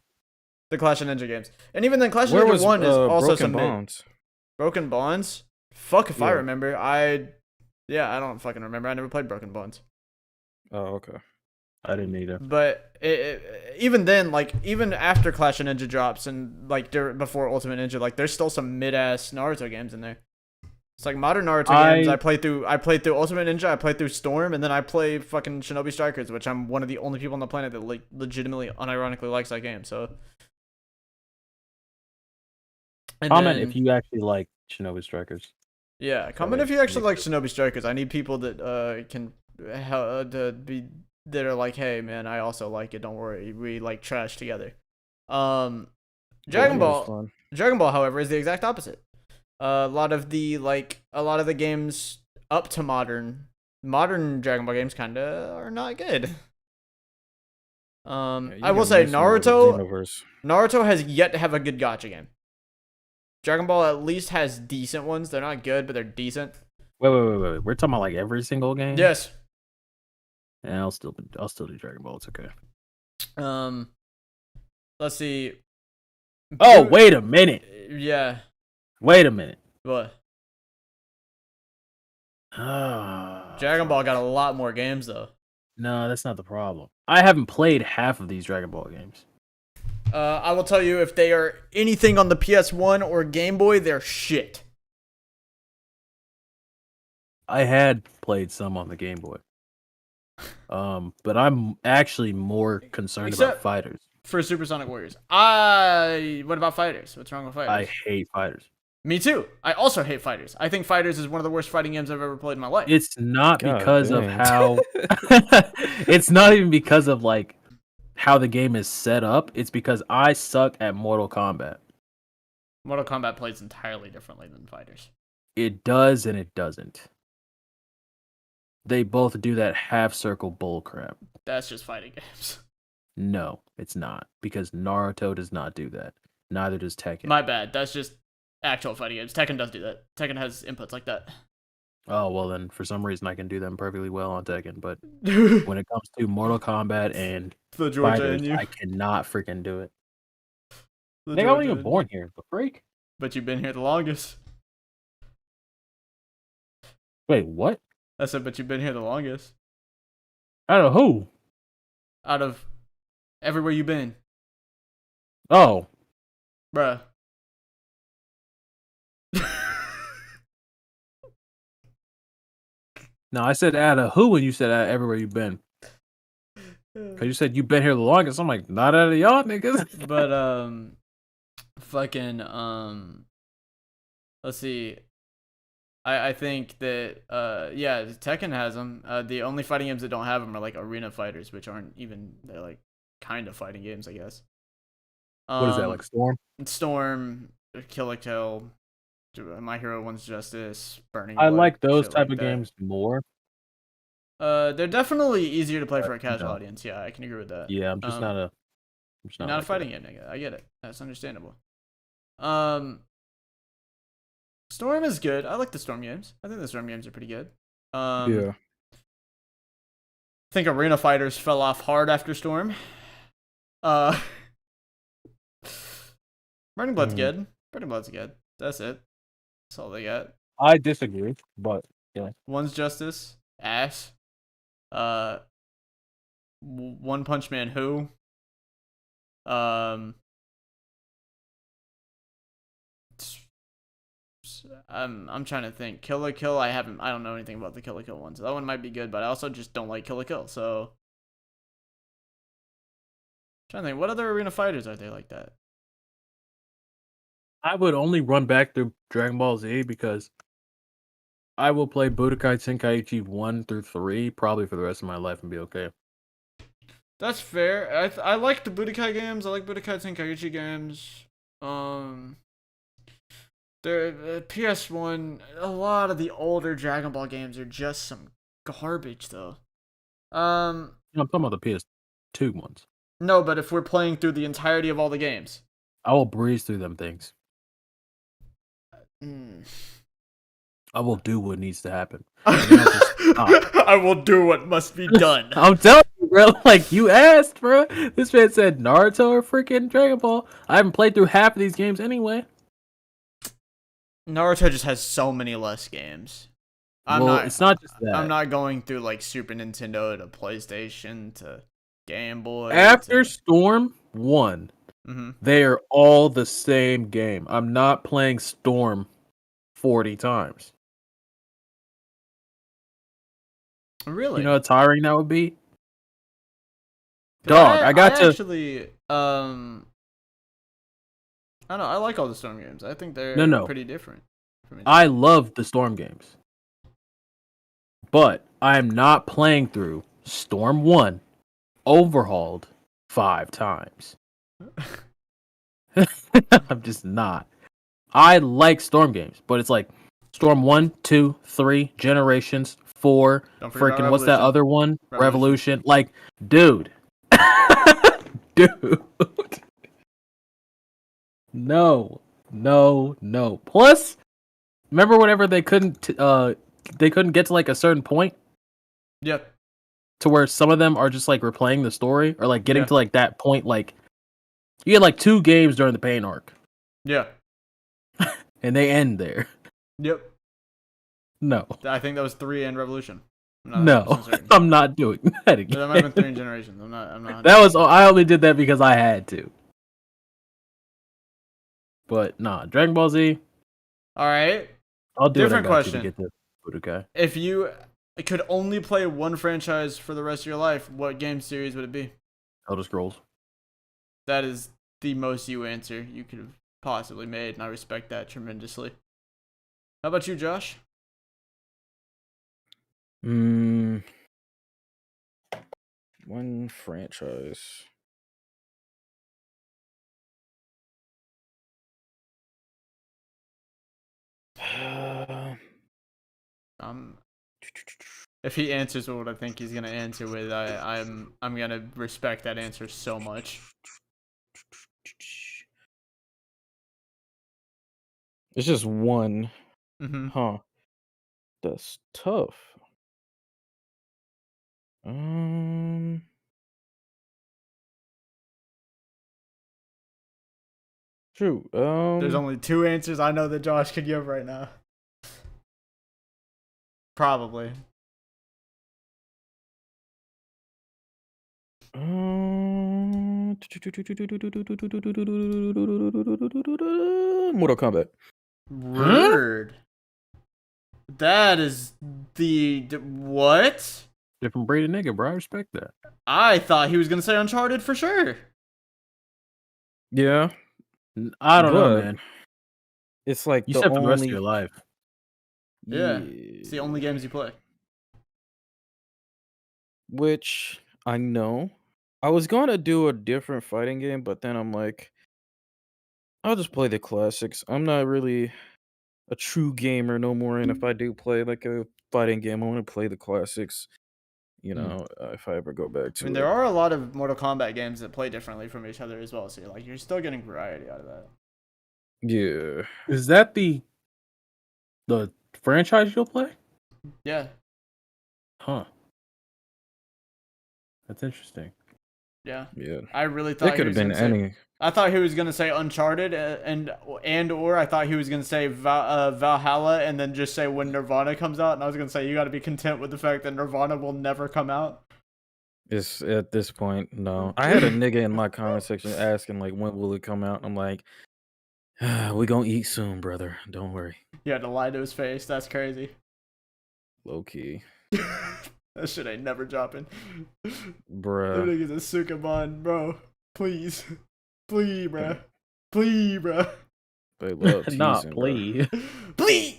the Clash of Ninja games, and even then Clash of Where Ninja was 1 is also Broken some mid. Bonds? Broken Bonds. Fuck if I Yeah. remember. I don't fucking remember. I never played Broken Bonds. Oh, okay. I didn't either. But even then, like even after Clash of Ninja drops and like before Ultimate Ninja, like there's still some mid ass Naruto games in there. It's like modern Naruto games. I played through Ultimate Ninja. I played through Storm, and then I play fucking Shinobi Strikers, which I'm one of the only people on the planet that like legitimately, unironically likes that game. So. And Comment then- if you actually like Shinobi Strikers. Yeah, comment like if you actually like mix Shinobi Strikers. I need people that can to be that are like, hey man, I also like it. Don't worry, we like trash together. Dragon Yeah, it was Ball. fun. Dragon Ball, however, is the exact opposite. A lot of the games up to modern Dragon Ball games kind of are not good. Yeah, you I will can say mix them with the Naruto. Xenoverse. Naruto has yet to have a good gacha game. Dragon Ball at least has decent ones. They're not good, but they're decent. Wait. We're talking about like every single game. Yes. And I'll still do Dragon Ball. It's okay. Let's see. Oh, wait a minute. Yeah. Wait a minute. What? Dragon Dragon Ball got a lot more games though. No, that's not the problem. I haven't played half of these Dragon Ball games. I will tell you if they are anything on the PS1 or Game Boy, they're shit. I had played some on the Game Boy. But I'm actually more concerned about Except- fighters. For Supersonic Warriors. What about Fighters? What's wrong with Fighters? I hate fighters. Me too. I also hate Fighters. I think Fighters is one of the worst fighting games I've ever played in my life. It's not God because of dang. how it's not even because of like how the game is set up. It's because I suck at Mortal Kombat. Mortal Kombat plays entirely differently than Fighters. It does and it doesn't. They both do that half circle bull crap. That's just fighting games. No, it's not. Because Naruto does not do that. Neither does Tekken. My bad. That's just actual fighting games. Tekken does do that. Tekken has inputs like that. Oh, well then, for some reason I can do them perfectly well on Tekken. But when it comes to Mortal Kombat and The Georgia fighters, in you. I cannot freaking do it. The I think I Georgia wasn't even in born here. The freak? you. But you've been here the longest. Wait, what? I said, but you've been here the longest. I don't know who. Out of everywhere you've been. Oh, Bruh. No, I said out of who, and you said out of everywhere you've been. Cause you said you've been here the longest. I'm like, not out of y'all niggas. But fucking let's see. I think that yeah, Tekken has them. The only fighting games that don't have them are like arena fighters, which aren't even, they're like kind of fighting games, I guess. What is that, like Storm? Storm, Kill la Kill, My Hero One's Justice, Burning I Blood, like those shit type like of that. games more. They're definitely easier to play for a casual no. audience. Yeah, I can agree with that. Yeah, I'm just not a. You're not a like fighting that. game nigga. I get it. That's understandable. Storm is good. I like the Storm games. I think the Storm games are pretty good. Yeah. I think Arena Fighters fell off hard after Storm. Burning Blood's good. Burning Blood's good. That's it. That's all they got. I disagree, but yeah. One's Justice, ass. One Punch Man who? I'm trying to think. Kill la Kill, I don't know anything about the Kill la Kill ones. That one might be good, but I also just don't like Kill la Kill, so trying to think, what other arena fighters are there like that? I would only run back through Dragon Ball Z because I will play Budokai Tenkaichi 1 through 3 probably for the rest of my life and be okay. That's fair. I like the Budokai games. I like Budokai Tenkaichi games. The PS1, a lot of the older Dragon Ball games are just some garbage, though. I'm talking about the PS2 ones. No, but if we're playing through the entirety of all the games, I will breeze through them things. I will do what needs to happen. I will do what must be done. I'm telling you, bro. Like, you asked, bro. This man said Naruto or freaking Dragon Ball. I haven't played through half of these games anyway. Naruto just has so many less games. It's not just that. I'm not going through like Super Nintendo to PlayStation to Game Boy. After Storm 1, Mm-hmm. they are all the same game. I'm not playing Storm 40 times. Really? You know how tiring that would be? Dog, I got to... actually, I don't know. I like all the Storm games. I think they're pretty different. I love the Storm games. But I am not playing through Storm 1 overhauled 5 times. I'm just not. I like Storm games, but it's like Storm 1, 2, 3, Generations, 4, freaking what's that other one? Revolution. Like, dude. Dude. No. Plus, remember whenever they couldn't get to like a certain point? Yep. To where some of them are just like replaying the story or like getting to like that point, like you had like 2 games during the Pain arc. Yeah. And they end there. Yep. No. I think that was 3 and Revolution. No, I'm not doing that again. That might have been 3 in Generations. I'm not. That was. I only did that because I had to. But nah, Dragon Ball Z. All right. I'll do different question. To get to Budokai. If you could only play one franchise for the rest of your life, what game series would it be? Elder Scrolls. That is the most you answer you could have possibly made, and I respect that tremendously. How about you, Josh? One franchise. If he answers what I think he's gonna answer with, I'm gonna respect that answer so much. It's just one. Mm-hmm. Huh. That's tough. Shoot. There's only 2 answers I know that Josh could give right now. Probably. Mortal Kombat. Rude. That is what? Different breed of nigga, bro. I respect that. I thought he was gonna say Uncharted for sure. Yeah, I don't know, but man. it's like You the said for the rest of only. your life. Yeah. It's the only games you play. Which I know. I was gonna do a different fighting game, but then I'm like, I'll just play the classics. I'm not really a true gamer no more, and if I do play like a fighting game, I want to play the classics. If I ever go back I to mean, it. there are a lot of Mortal Kombat games that play differently from each other as well, so you're still getting variety out of that. Yeah. Is that the franchise you'll play? Yeah, Huh. That's interesting. yeah. Yeah. I really It thought he could have was been gonna say. any. I thought he was gonna say Uncharted or I thought he was gonna say Valhalla and then just say when Nirvana comes out, and I was gonna say you got to be content with the fact that Nirvana will never come out. It's at this point, no. I had a nigga in my comment section asking like, when will it come out? I'm like, we gonna eat soon, brother. Don't worry. You had to lie to his face. That's crazy. Low key, That shit ain't never dropping. That bruh. nigga's a Sukamon, bro. Please, please, bruh. Please, bruh. They love teasing, Not bruh. plea. Please.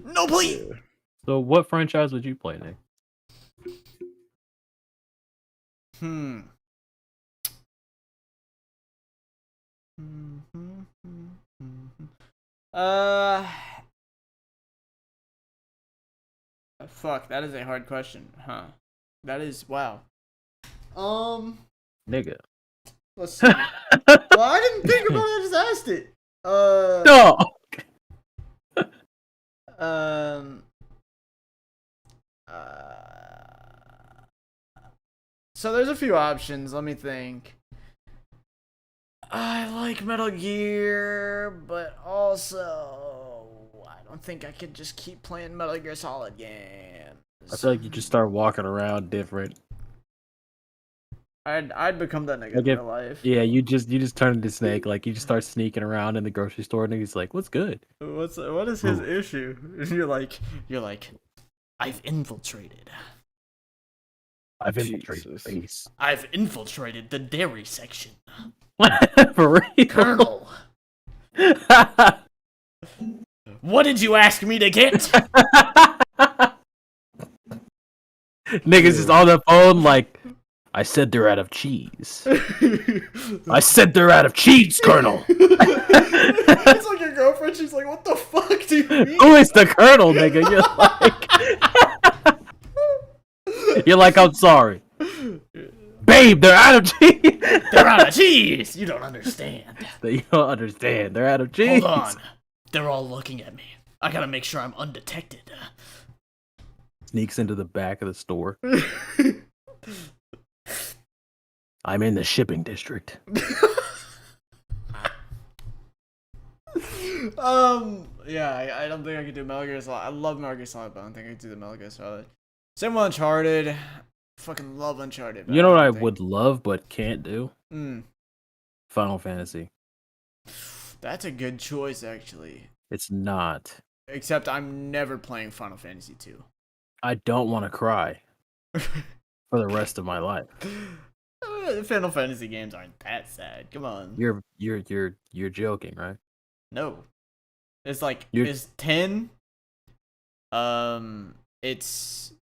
No, please. Yeah. So what franchise would you play, Nick? Hmm. Fuck, that is a hard question, huh? That is wow. Nigga. Let's see. Well, I didn't think about it. I just asked it. No. Um. So there's a few options. Let me think. I like Metal Gear, but also I don't think I could just keep playing Metal Gear Solid games. I feel like you just start walking around different. I'd become that nigga Like in if- real life. Yeah, you just turn into Snake. Like you just start sneaking around in the grocery store, and he's like, "What's good?" What is his Ooh. issue? You're like I've infiltrated. I've infiltrated Jesus. space. I've infiltrated the dairy section. For real. Colonel, what did you ask me to get? Niggas just on the phone like, I said they're out of cheese. I said they're out of cheese, Colonel. It's like your girlfriend. She's like, "What the fuck do you mean?" Who is the Colonel, nigga? You're like, I'm sorry. Babe, they're out of cheese. They're out of cheese. You don't understand. You don't understand. They're out of cheese. Hold on. They're all looking at me. I gotta make sure I'm undetected. Sneaks into the back of the store. I'm in the shipping district. Yeah, I don't think I could do Metal Gear Solid. I love Metal Gear Solid, but I don't think I could do the Metal Gear Solid. Same with Uncharted. Fucking love Uncharted. You know what I would love but can't do? Mm, Final Fantasy. that's a good choice, actually. It's not. Except I'm never playing Final Fantasy 2. I don't want to cry for the rest of my life. Final Fantasy games aren't that sad. Come on. You're joking, right? No. It's like You're- it's 10. It's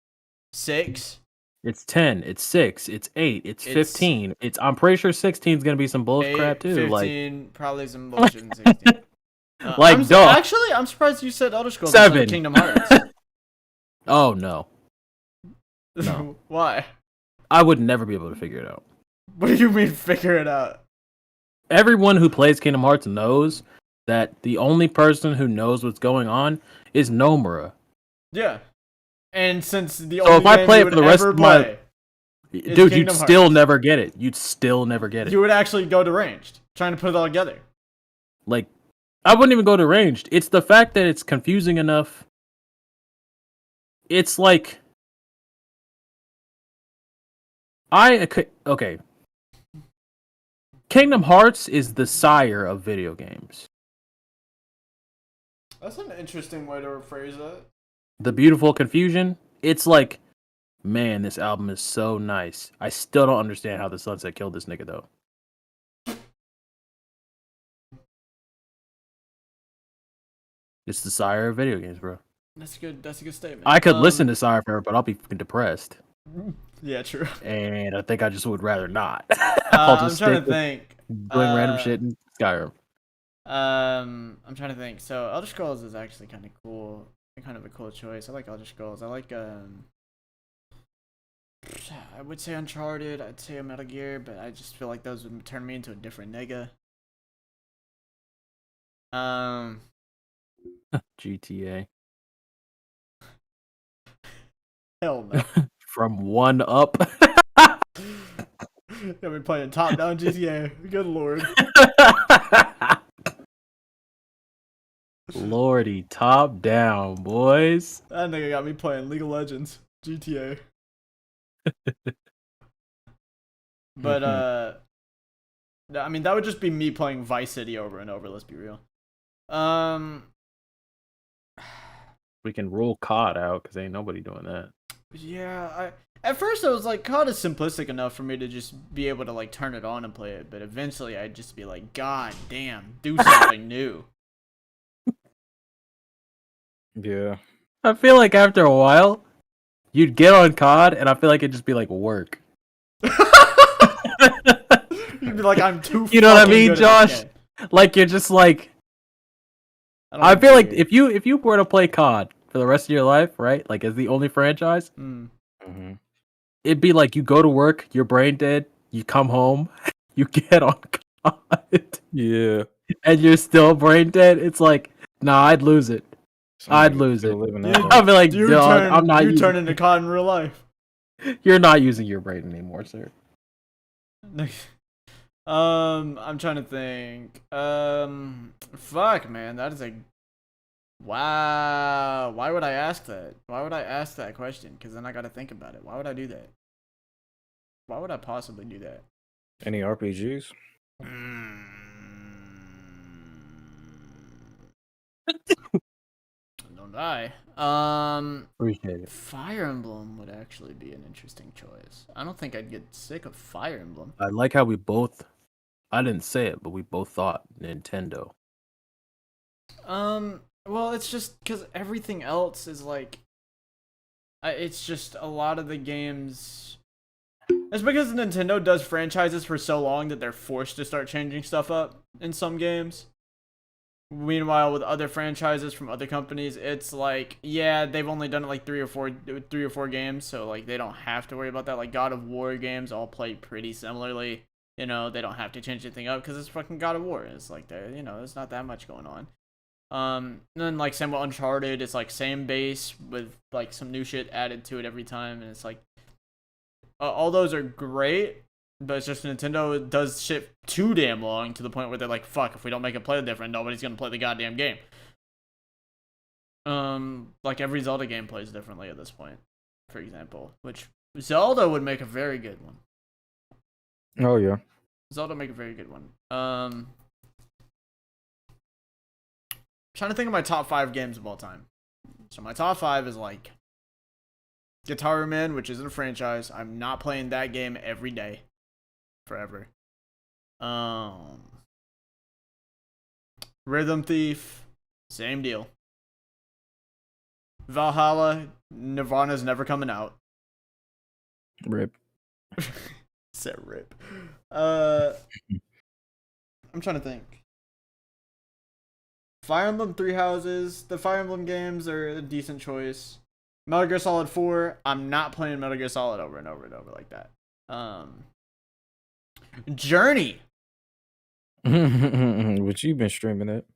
6. It's 10, it's 6, it's 8, it's It's 15. I'm pretty sure 16 is gonna be some bullshit 8, crap too. 15, probably some bullshit in 16. Like, dog. Actually, I'm surprised you said Elder Scrolls instead of 7. Kingdom Hearts. Oh no. No. Why? I would never be able to figure it out. What do you mean figure it out? Everyone who plays Kingdom Hearts knows that the only person who knows what's going on is Nomura. Yeah. And since the So only if I game play you it would for the rest ever of my- play, Dude, you'd Kingdom still Hearts. never get it. You'd still never get it. you would actually go to ranged, trying to put it all together. Like, I wouldn't even go to ranged. It's the fact that it's confusing enough. It's like okay. Kingdom Hearts is the sire of video games. That's an interesting way to rephrase that. The Beautiful Confusion, it's like, man, this album is so nice. I still don't understand how the Sunset killed this nigga, though. It's the sire of video games, bro. That's good. That's a good statement. I could listen to Sire forever, but I'll be fucking depressed. Yeah, true. And I think I just would rather not. I'm trying to think. Doing random shit in Skyrim. I'm trying to think. So Elder Scrolls is actually kind of cool. Kind of a cool choice. I like Elder Scrolls. I like I would say Uncharted. I'd say Metal Gear, but I just feel like those would turn me into a different nigga. GTA. Hell no. From 1 up. Got me playing top-down GTA. Good lord. Lordy, top down, boys. That nigga got me playing League of Legends, GTA. But I mean that would just be me playing Vice City over and over. Let's be real. We can rule COD out because ain't nobody doing that. Yeah, at first I was like, COD is simplistic enough for me to just be able to like turn it on and play it, but eventually I'd just be like, God damn, do something new. Yeah. I feel like after a while, you'd get on COD, and I feel like it'd just be like work. You'd be like, I'm too. You know what I fucking mean, good at Josh? this game. Like you're just like. I feel like if you were to play COD for the rest of your life, right? Like as the only franchise, it'd be like you go to work, you're brain dead, you come home, you get on COD, Yeah. and you're still brain dead. It's like, nah, I'd lose it. I'd lose it. I'd be like, dog, I'm not. You turn into COD in real life. You're not using your brain anymore, sir. I'm trying to think. Fuck, man, that is a. Wow. Why would I ask that? Why would I ask that question? Because then I got to think about it. Why would I do that? Why would I possibly do that? Any RPGs? Don't die. Appreciate it. Fire Emblem would actually be an interesting choice. I don't think I'd get sick of Fire Emblem. I like how we both. I didn't say it, but we both thought Nintendo. Well, it's just because everything else is like. It's just a lot of the games. It's because Nintendo does franchises for so long that they're forced to start changing stuff up in some games. Meanwhile, with other franchises from other companies, it's like, yeah, they've only done it like three or four games, so like they don't have to worry about that. Like God of War games all play pretty similarly. You know, they don't have to change anything up because it's fucking God of War. It's like there's not that much going on. And then like same with Uncharted, it's like same base with like some new shit added to it every time, and it's like all those are great, but it's just Nintendo does shit too damn long to the point where they're like, fuck, if we don't make it play different, nobody's gonna play the goddamn game. Like every Zelda game plays differently at this point, for example, which Zelda would make a very good one. Oh yeah. Zelda make a very good one. Trying to think of my top 5 games of all time. So my top 5 is like Guitar Man, which isn't a franchise. I'm not playing that game every day, forever. Rhythm Thief, same deal. Valhalla, Nirvana's never coming out. Rip. Said rip. I'm trying to think. Fire Emblem 3 Houses. The Fire Emblem games are a decent choice. Metal Gear Solid 4. I'm not playing Metal Gear Solid over and over and over like that. Journey. What you been streaming it?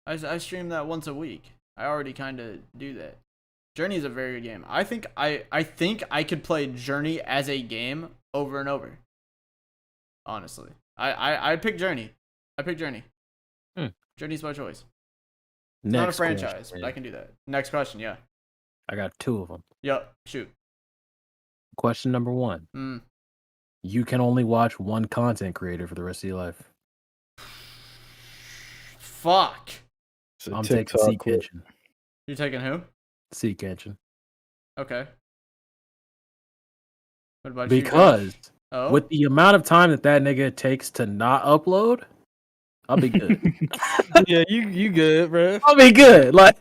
I stream that once a week. I already kind of do that. Journey is a very good game. I think I could play Journey as a game over and over. Honestly, I pick Journey. I pick Journey. Journey's my choice. It's not a franchise, but I can do that. Next question, yeah. I got 2 of them. Yep, shoot. Question number 1. You can only watch one content creator for the rest of your life. Fuck. It's a I'm taking TikTok Seek clip. Kitchen. You taking who? Seek Kitchen. Okay. What about you, Because Josh? Oh, with the amount of time that nigga takes to not upload, I'll be good. Yeah, you good, bro. I'll be good. Like,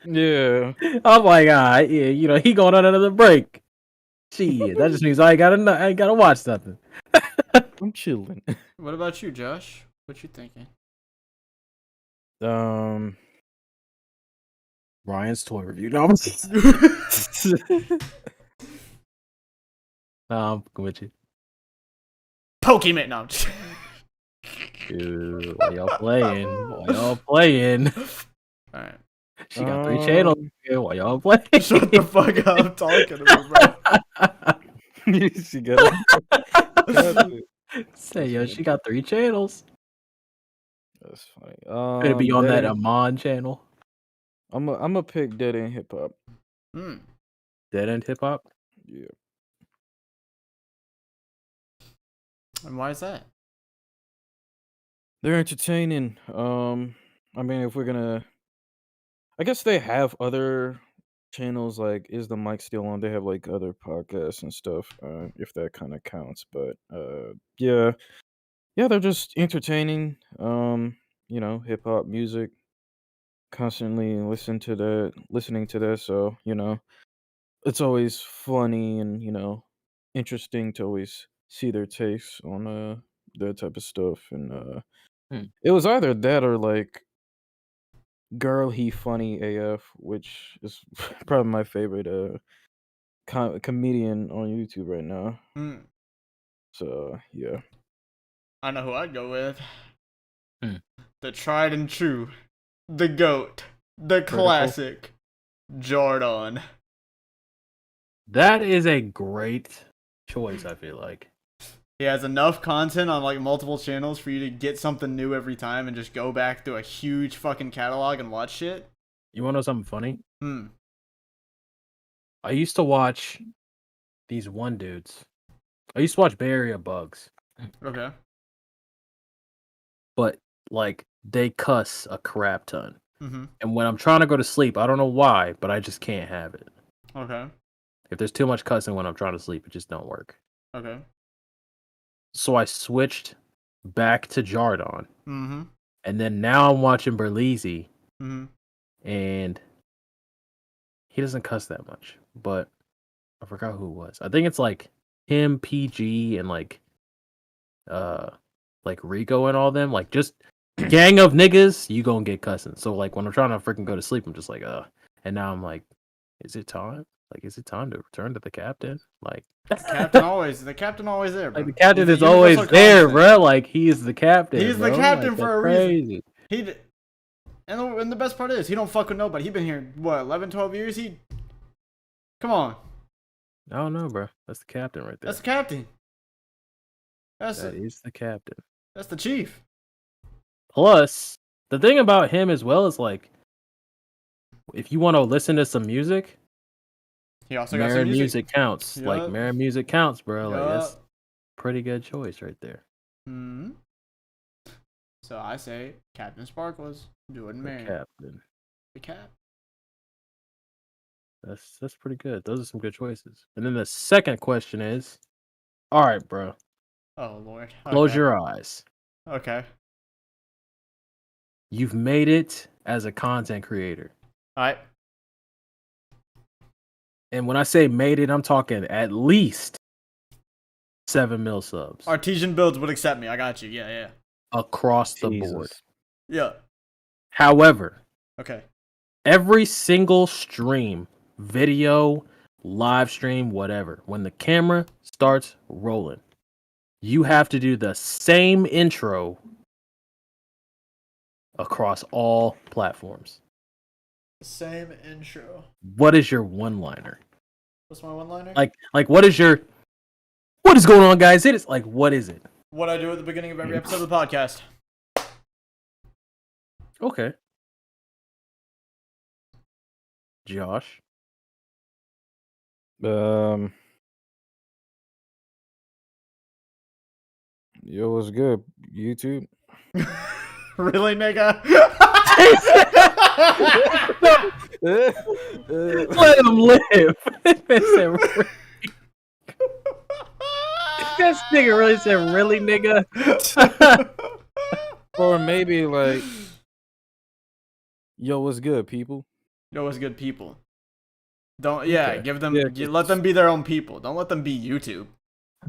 Yeah. I'm like, yeah, he going on another break. Shit, that just means I ain't gotta watch something. I'm chilling. what about you, Josh? What you thinking? Ryan's toy review. No, I'm no, I'm with you. Pokemon. No. I'm just- Dude, why y'all playing? Why y'all playing? All right. She got 3 channels. Why y'all playing? Shut the fuck up. I'm talking to me, bro. She got it. Say, yo, she got 3 channels. That's funny. Gonna be on that Dead End- Amon channel. I'm a pick Dead End Hip Hop. Hmm. Dead End Hip Hop. Yeah. And why is that? They're entertaining. I mean, if we're gonna, I guess they have other channels. Like, is the mic still on? They have like other podcasts and stuff. If that kind of counts. But yeah, they're just entertaining. Hip hop music. Constantly listening to that. So it's always funny and interesting to always see their takes on that type of stuff. And Hmm. it was either that or like Girl He Funny AF, which is probably my favorite comedian on YouTube right now. Hmm. So yeah. I know who I'd go with. Hmm. The tried and true, the goat, the classic, Jordan. That is a great choice, I feel like. He has enough content on like multiple channels for you to get something new every time and just go back through a huge fucking catalog and watch shit. You wanna know something funny? Hmm. I used to watch these one dudes. I used to watch Bay Area Bugs, Okay. but like they cuss a crap ton. Mm-hmm. And when I'm trying to go to sleep, I don't know why, but I just can't have it. Okay. If there's too much cussing when I'm trying to sleep, it just don't work. Okay. So I switched back to Jardon, Mm-hmm. and then now I'm watching Berleezy, Mm-hmm. and he doesn't cuss that much, but I forgot who it was. I think it's like him, PG, and like Rico and all them. Like just gang of niggas, you gonna get cussing. So like when I'm trying to freaking go to sleep, I'm just like, and now I'm like, is it time? Like, is it time to return to the captain? Like The captain always there, bro. like the captain He's is a always universal there, constant. bro. Like he is the captain. He's the bro. captain Like, for that's a crazy. reason. And the best part is he don't fuck with nobody. He been here what 11, 12 years. Come on, I don't know, bro. That's the captain right there. that's the captain. That is the captain. That's the chief. Plus, the thing about him as well is like, if you want to listen to some music, He also got Mirror some music counts. Like Yup. Mirror music counts, bro. Like that's Yup. pretty good choice right there. Hmm. So I say Captain Sparkles, Jordan The Marion, captain. the cap. That's pretty good. Those are some good choices. And then the second question is, all right, bro. Oh Lord. Close Okay. your eyes. Okay. You've made it as a content creator. All right. And when I say made it, I'm talking at least 7 mil subs Artesian Builds would accept me. I got you. Yeah. across the board. Jesus. Yeah. However, Okay. every single stream, video, live stream, whatever, when the camera starts rolling, you have to do the same intro across all platforms. Same intro. What is your one-liner? What's my one-liner? Like what is going on, guys? It is like, what is it? What I do at the beginning of every episode of the podcast. Okay. Josh. Yo, what's good, YouTube? Really, nigga? Let him live. This nigga really said, "Really, nigga?" Or maybe like, yo, what's good, people? Yo, what's good, people? Don't give them. Yeah, Let them be their own people. Don't let them be YouTube.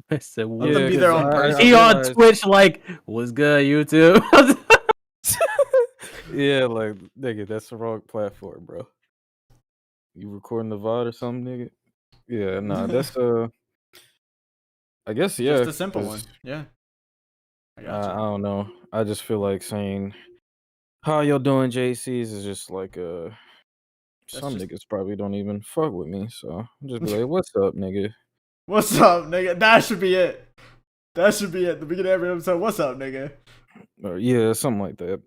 I said, Let them be their own person. He on Twitch like, "What's good, YouTube?" Yeah, like, nigga, that's the wrong platform, bro. You recording the VOD or something, nigga? Yeah, nah, that's I guess Just a simple 'cause one. Yeah. I I got you. don't know. I just feel like saying how y'all doing, JCs, is just like some just- niggas probably don't even fuck with me, so I'm just be like, what's up, nigga? What's up, nigga? That should be it. That should be it. The beginning of every episode. What's up, nigga? Or yeah, something like that.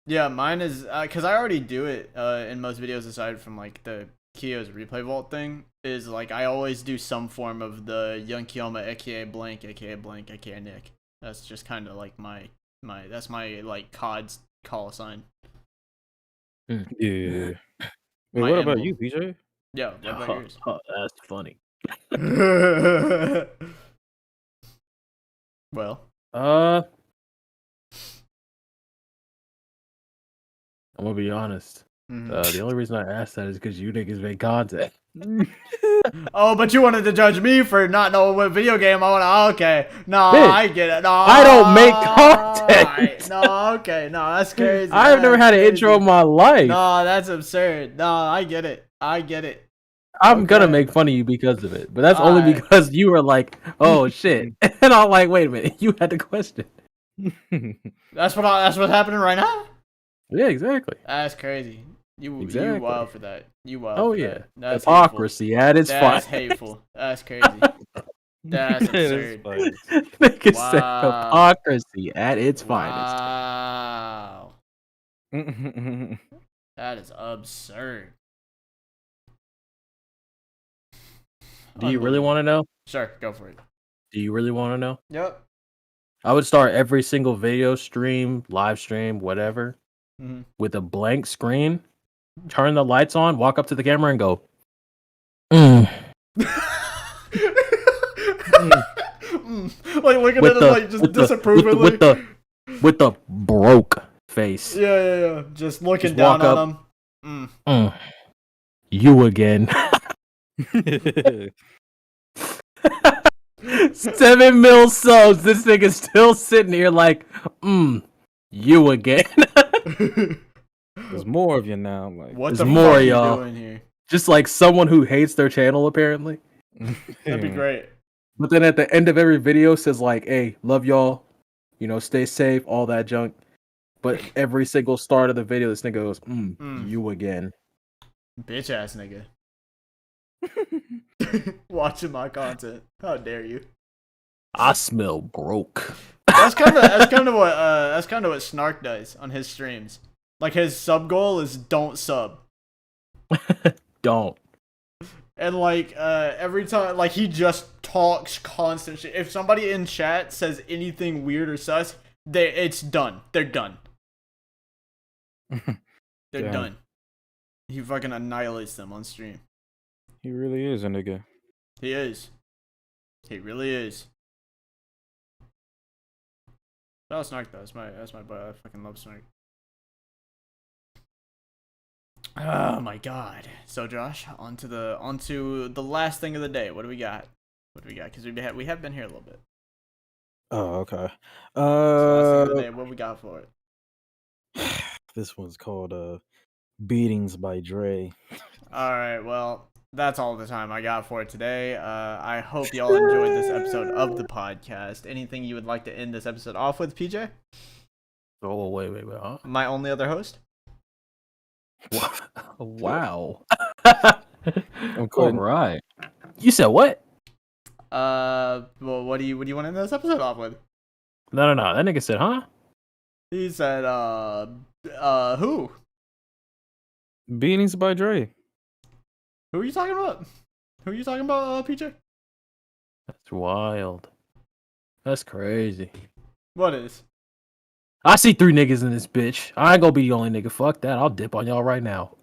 Yeah, mine is because I already do it in most videos aside from like the Kyo's replay vault thing. Is like I always do some form of the Young Kiyoma, aka blank, aka Nick. That's just kind of like my that's my like COD's call sign. Yeah. Wait, My what about emblem. you, PJ? Yeah, what about yours? That's funny. Well, I'm gonna be honest. mhm. The only reason I asked that is because you niggas make content. Oh, but you wanted to judge me for not knowing what video game I want. Oh, okay, no, Bitch, I get it. No, I don't make content. alright. No, okay, no, that's crazy. I've never had an intro in my life. No, that's absurd. No, I get it. I get it. I'm gonna Okay. make fun of you because of it, but that's only Alright. because you were like, "Oh shit," and I'm like, "Wait a minute, you had the question." That's what's happening right now. Yeah, exactly. That's crazy. You Exactly. wild for that. You wild. Oh for yeah, that. That's hypocrisy at its hateful. That's finest. hateful. That's crazy. That's absurd. Nigga said Wow. hypocrisy at its finest. Wow. That is absurd. Do you really want to know? Sure, go for it. Do you really want to know? Yep. I would start every single video stream, live stream, whatever, Mhm. with a blank screen, turn the lights on, walk up to the camera, and go, mm. Like looking With at the- him like just with the- disapprovingly. with the broke face. Yeah. Just looking Just down walk on him. You again. 7 mil subs. This nigga's still sitting here like, you again. There's more of you now. Like, What There's the more, fuck y'all. you doing here? Just like someone who hates their channel, apparently. That'd be great. But then at the end of every video says like, hey, love y'all. You know, stay safe, all that junk. But every single start of the video, this nigga goes, you again. Bitch ass nigga. Watching my content. How dare you? I smell broke. That's kind of what Snark does on his streams. Like his sub goal is don't sub. Don't. And like every time like he just talks constant shit. If somebody in chat says anything weird or sus, it's done. They're done. They're Damn. done. He fucking annihilates them on stream. he really is a nigga. He is. He really is. That was Snark though. That's my boy. I fucking love Snark. Oh my god. So Josh, onto the last thing of the day. What do we got? Because we have been here a little bit. Oh, okay. So last thing of the day. What we got for it? This one's called Beatings by Dre. All right. Well, that's all the time I got for it today. I hope y'all enjoyed this episode of the podcast. Anything you would like to end this episode off with, PJ? Oh, wait, huh? My only other host? Wow. I'm All quitting. right. You said what? Well, what do you want to end this episode off with? No. That nigga said, huh? He said, who? Beatings by Dre. Who are you talking about? Who are you talking about, PJ? That's wild. That's crazy. What is? I see 3 niggas in this bitch. I ain't gonna be the only nigga. Fuck that. I'll dip on y'all right now.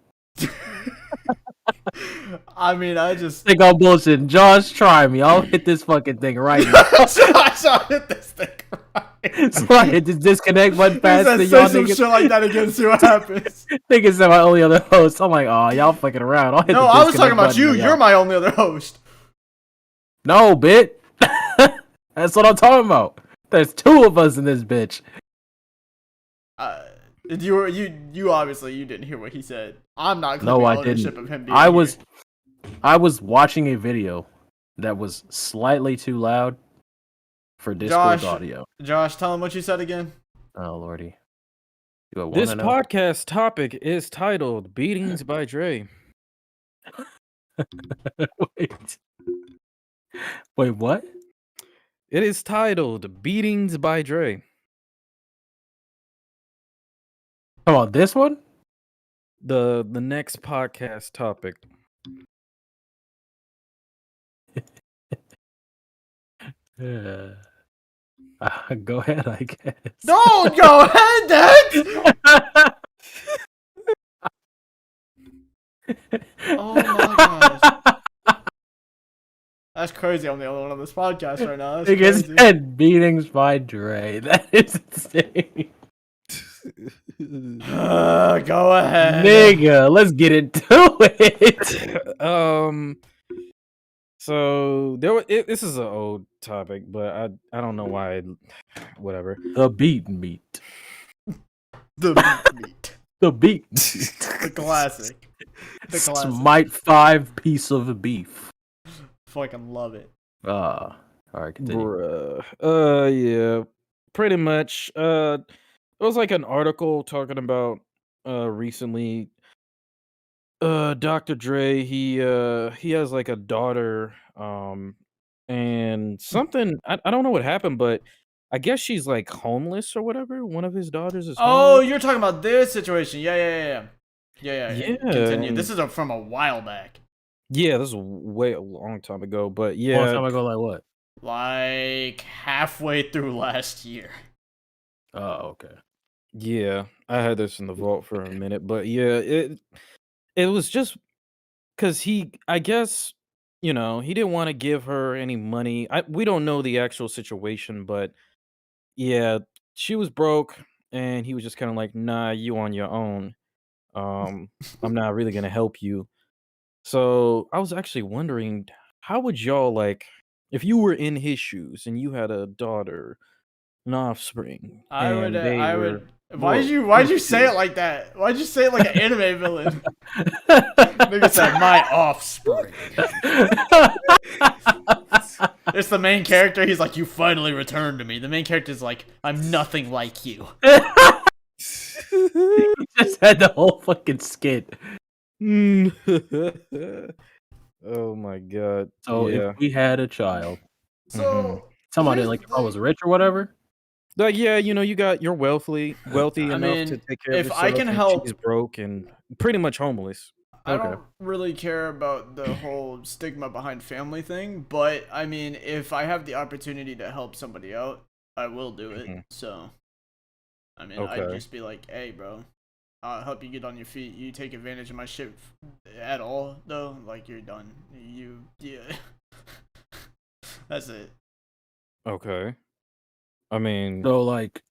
I mean, I just. Think I'm bullshitting. Josh, try me. I'll hit this fucking thing right now. Josh, I'll hit this thing right. So I hit this disconnect button He fast. said, Then say y'all some niggas. shit like that again, see what happens. Niggas said my only other host. I'm like, oh, y'all fucking around. I'll hit No, the I was talking disconnect about button you. on You're y'all. my only other host. No, bit. That's what I'm talking about. There's 2 of us in this bitch. You obviously you didn't hear what he said. I'm not No, claiming I ownership didn't. of him being I was watching a video that was slightly too loud for Discord audio. Josh, tell him what you said again. Oh lordy. You This wanna know? podcast topic is titled "Beatings by Dre." Wait. Wait, what? It is titled "Beatings by Dre." Come on, this one? The next podcast topic. Go ahead, I guess. Don't go ahead, Dad! Oh my gosh. That's crazy. I'm the only one on this podcast right now. That's Niggas crazy. said beatings by Dre. That is insane. Go ahead. Nigga, let's get into it. So this is an old topic, but I don't know why. Whatever. The beat meat. The meat. The beat. The classic. The classic. Smite 5 piece of beef. Fucking love it. All right, continue. Bruh. Yeah. Pretty much. It was like an article talking about recently. Dr. Dre, he has like a daughter, and something I don't know what happened, but I guess she's like homeless or whatever. One of his daughters is Oh, homeless. you're talking about this situation. Yeah. Yeah, Continue. and- This is from a while back. Yeah, this is way a long time ago, but Long yeah, time ago, like what? Like halfway through last year. Oh, okay. yeah, I had this in the vault for a minute, but yeah, it was just because I guess, he didn't want to give her any money. We don't know the actual situation, but yeah, she was broke, and he was just kind of like, "Nah, you on your own. I'm not really gonna help you." So I was actually wondering, how would y'all like if you were in his shoes and you had a daughter, an offspring, and they were Why'd broke? you say it like that? Why'd you say it like an anime villain? Nigga said my offspring. It's the main character. He's like, you finally returned to me. The main character's like, I'm nothing like you. He just had the whole fucking skit. Oh my god. So yeah. if we had a child, So somebody here's like the if I was thing. rich or whatever. Like, yeah, you're wealthy I enough mean, to take care of if yourself. I can and help- she's broke and pretty much homeless. I Okay. don't really care about the whole stigma behind family thing, but I mean, if I have the opportunity to help somebody out, I will do it. Mhm. So, I mean, I'd Okay. just be like, hey, bro, I'll help you get on your feet. You take advantage of my shit at all, though, like, you're done. Yeah. That's it. Okay. I mean, So like,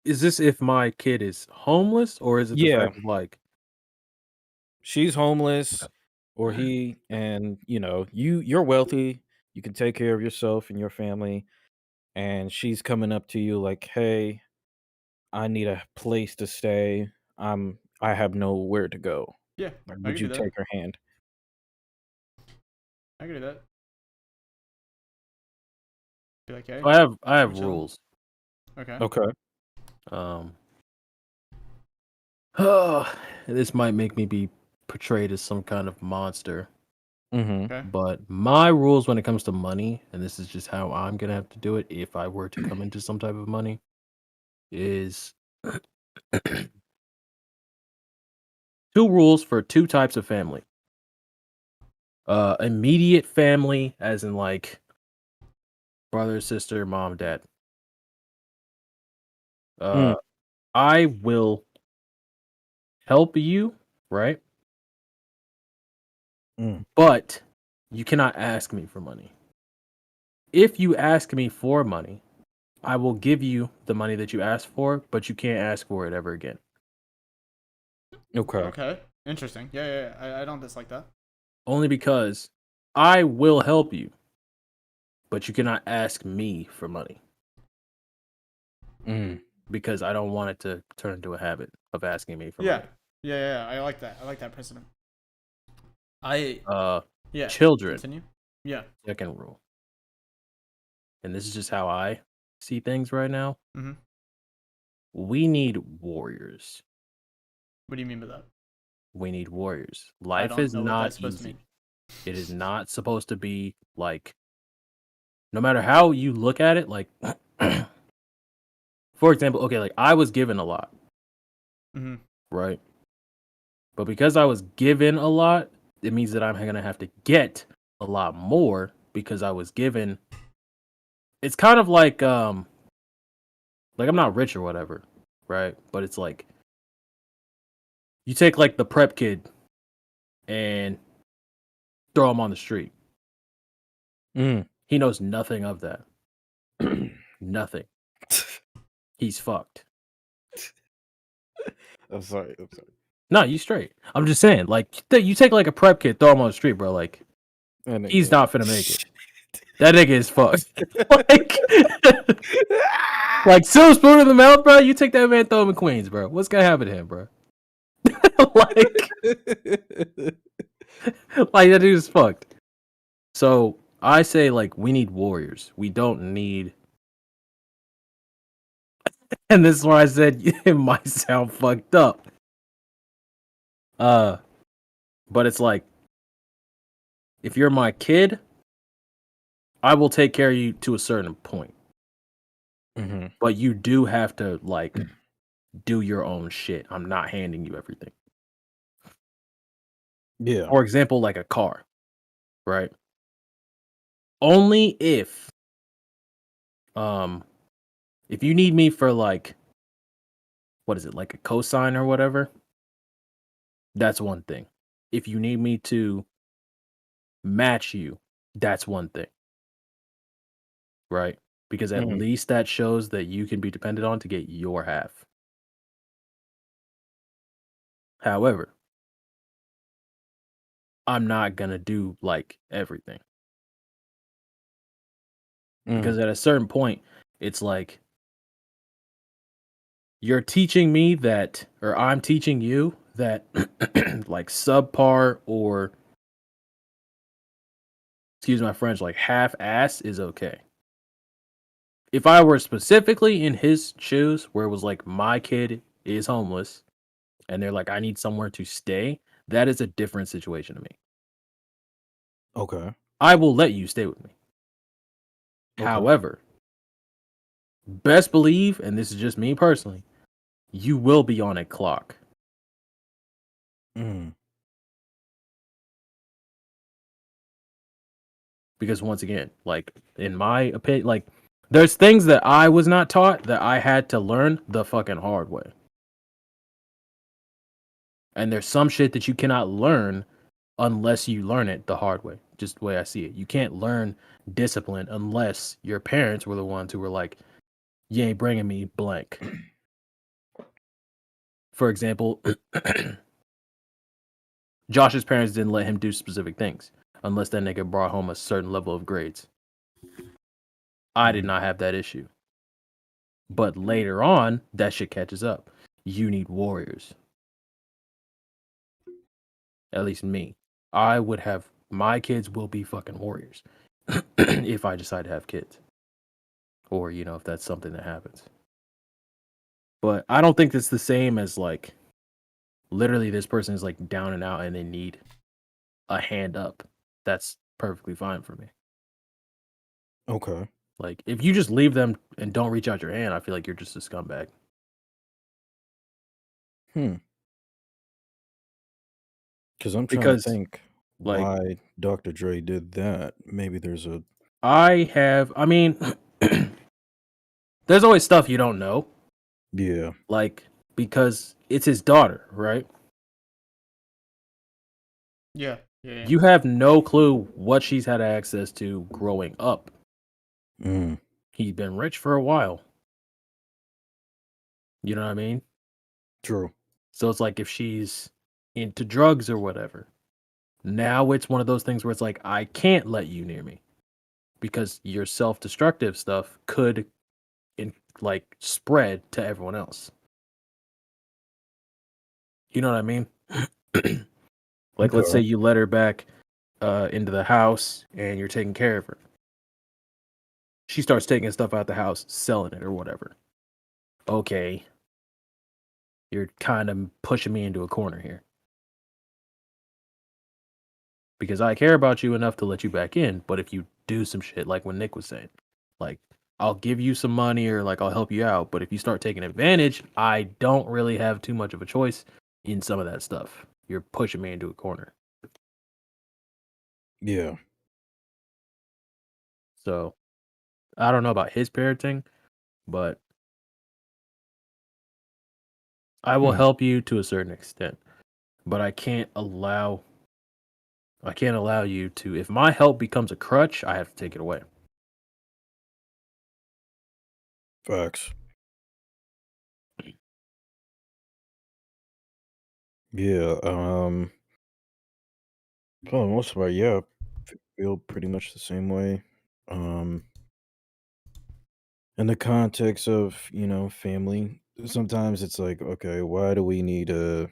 is this if my kid is homeless or is it the Yeah. fact of like? she's homeless or he, and you're wealthy, you can take care of yourself and your family, and she's coming up to you like, "Hey, I need a place to stay. I have nowhere to go. Yeah, Like, I would can you do that. take her hand?" I can do that. Be like, hey. I have We're chilling. rules. Okay. Okay. This might make me be portrayed as some kind of monster, Mm-hmm. Okay. but my rules when it comes to money, and this is just how I'm gonna have to do it if I were to come into some type of money, is 2 rules for 2 types of family. Immediate family, as in like brother, sister, mom, dad. Uh, I will help you, right? But you cannot ask me for money. If you ask me for money, I will give you the money that you asked for, but you can't ask for it ever again. Okay. Okay. Interesting. Yeah. I don't dislike that. Only because I will help you, but you cannot ask me for money because I don't want it to turn into a habit of asking me for money. Yeah. I like that. I like that precedent. Yeah. Children, Continue. Yeah. second rule. And this is just how I see things right now. Mhm. We need warriors. What do you mean by that? We need warriors. I Life don't is know what not that's supposed to easy. mean. It is not supposed to be like, no matter how you look at it, like, for example, okay, like I was given a lot, Mhm. right? But because I was given a lot, it means that I'm going to have to get a lot more because I was given. It's kind of like I'm not rich or whatever, right? But it's like you take like the prep kid and throw him on the street. He knows nothing of that. Nothing. He's fucked. I'm sorry. No, you straight. I'm just saying, like, you take like a prep kid, throw him on the street, bro. Like, he's not finna make it. That nigga is fucked. like silver spoon in the mouth, bro. You take that man, throw him in Queens, bro. What's gonna happen to him, bro? like that dude is fucked. So I say, like, we need warriors. We don't need. And this is where I said it might sound fucked up. But it's like, if you're my kid, I will take care of you to a certain point. But you do have to, like, do your own shit. I'm not handing you everything. Yeah. For example, like a car, right? Only if you need me for, like, what is it, like a cosign or whatever, that's one thing. If you need me to match you, that's one thing. Right? Because at least that shows that you can be depended on to get your half. However, I'm not gonna do like everything. Because at a certain point, it's like you're teaching me that, or I'm teaching you that like subpar or, excuse my French, like half-ass is okay. If I were specifically in his shoes, where it was like my kid is homeless and they're like, I need somewhere to stay, that is a different situation to me. Okay. I will let you stay with me. Okay. However, best believe, and this is just me personally, you will be on a clock. Because once again, like, in my opinion, like, there's things that I was not taught that I had to learn the fucking hard way. And there's some shit that you cannot learn unless you learn it the hard way. Just the way I see it. You can't learn discipline unless your parents were the ones who were like, you ain't bringing me blank. For example, Josh's parents didn't let him do specific things unless that nigga brought home a certain level of grades. I did not have that issue. But later on, that shit catches up. You need warriors. At least me. I would have, my kids will be fucking warriors if I decide to have kids. Or, you know, if that's something that happens. But I don't think it's the same as, like, literally this person is like down and out and they need a hand up. That's perfectly fine for me. Okay. Like, if you just leave them and don't reach out your hand, I feel like you're just a scumbag. Because I'm trying to think like, why Dr. Dre did that. Maybe there's a. I mean, there's always stuff you don't know. Yeah. Like, because it's his daughter, right? Yeah. Yeah. You have no clue what she's had access to growing up. Mm, He's been rich for a while. You know what I mean? true. So it's like if she's into drugs or whatever, now it's one of those things where it's like, I can't let you near me because your self-destructive stuff could like spread to everyone else. You know what I mean? Like, let's say Okay. you let her back into the house and you're taking care of her. She starts taking stuff out the house, selling it or whatever. Okay, you're kind of pushing me into a corner here. Because I care about you enough to let you back in, but if you do some shit like what Nick was saying, like, I'll give you some money or like I'll help you out, but if you start taking advantage, I don't really have too much of a choice in some of that stuff. You're pushing me into a corner. Yeah. So I don't know about his parenting, but I will Hmm. help you to a certain extent. But I can't allow you to, if my help becomes a crutch, I have to take it away. Facts. Yeah. For the most part, yeah. Feel pretty much the same way. Um, in the context of, family, sometimes it's like, okay, why do we need to,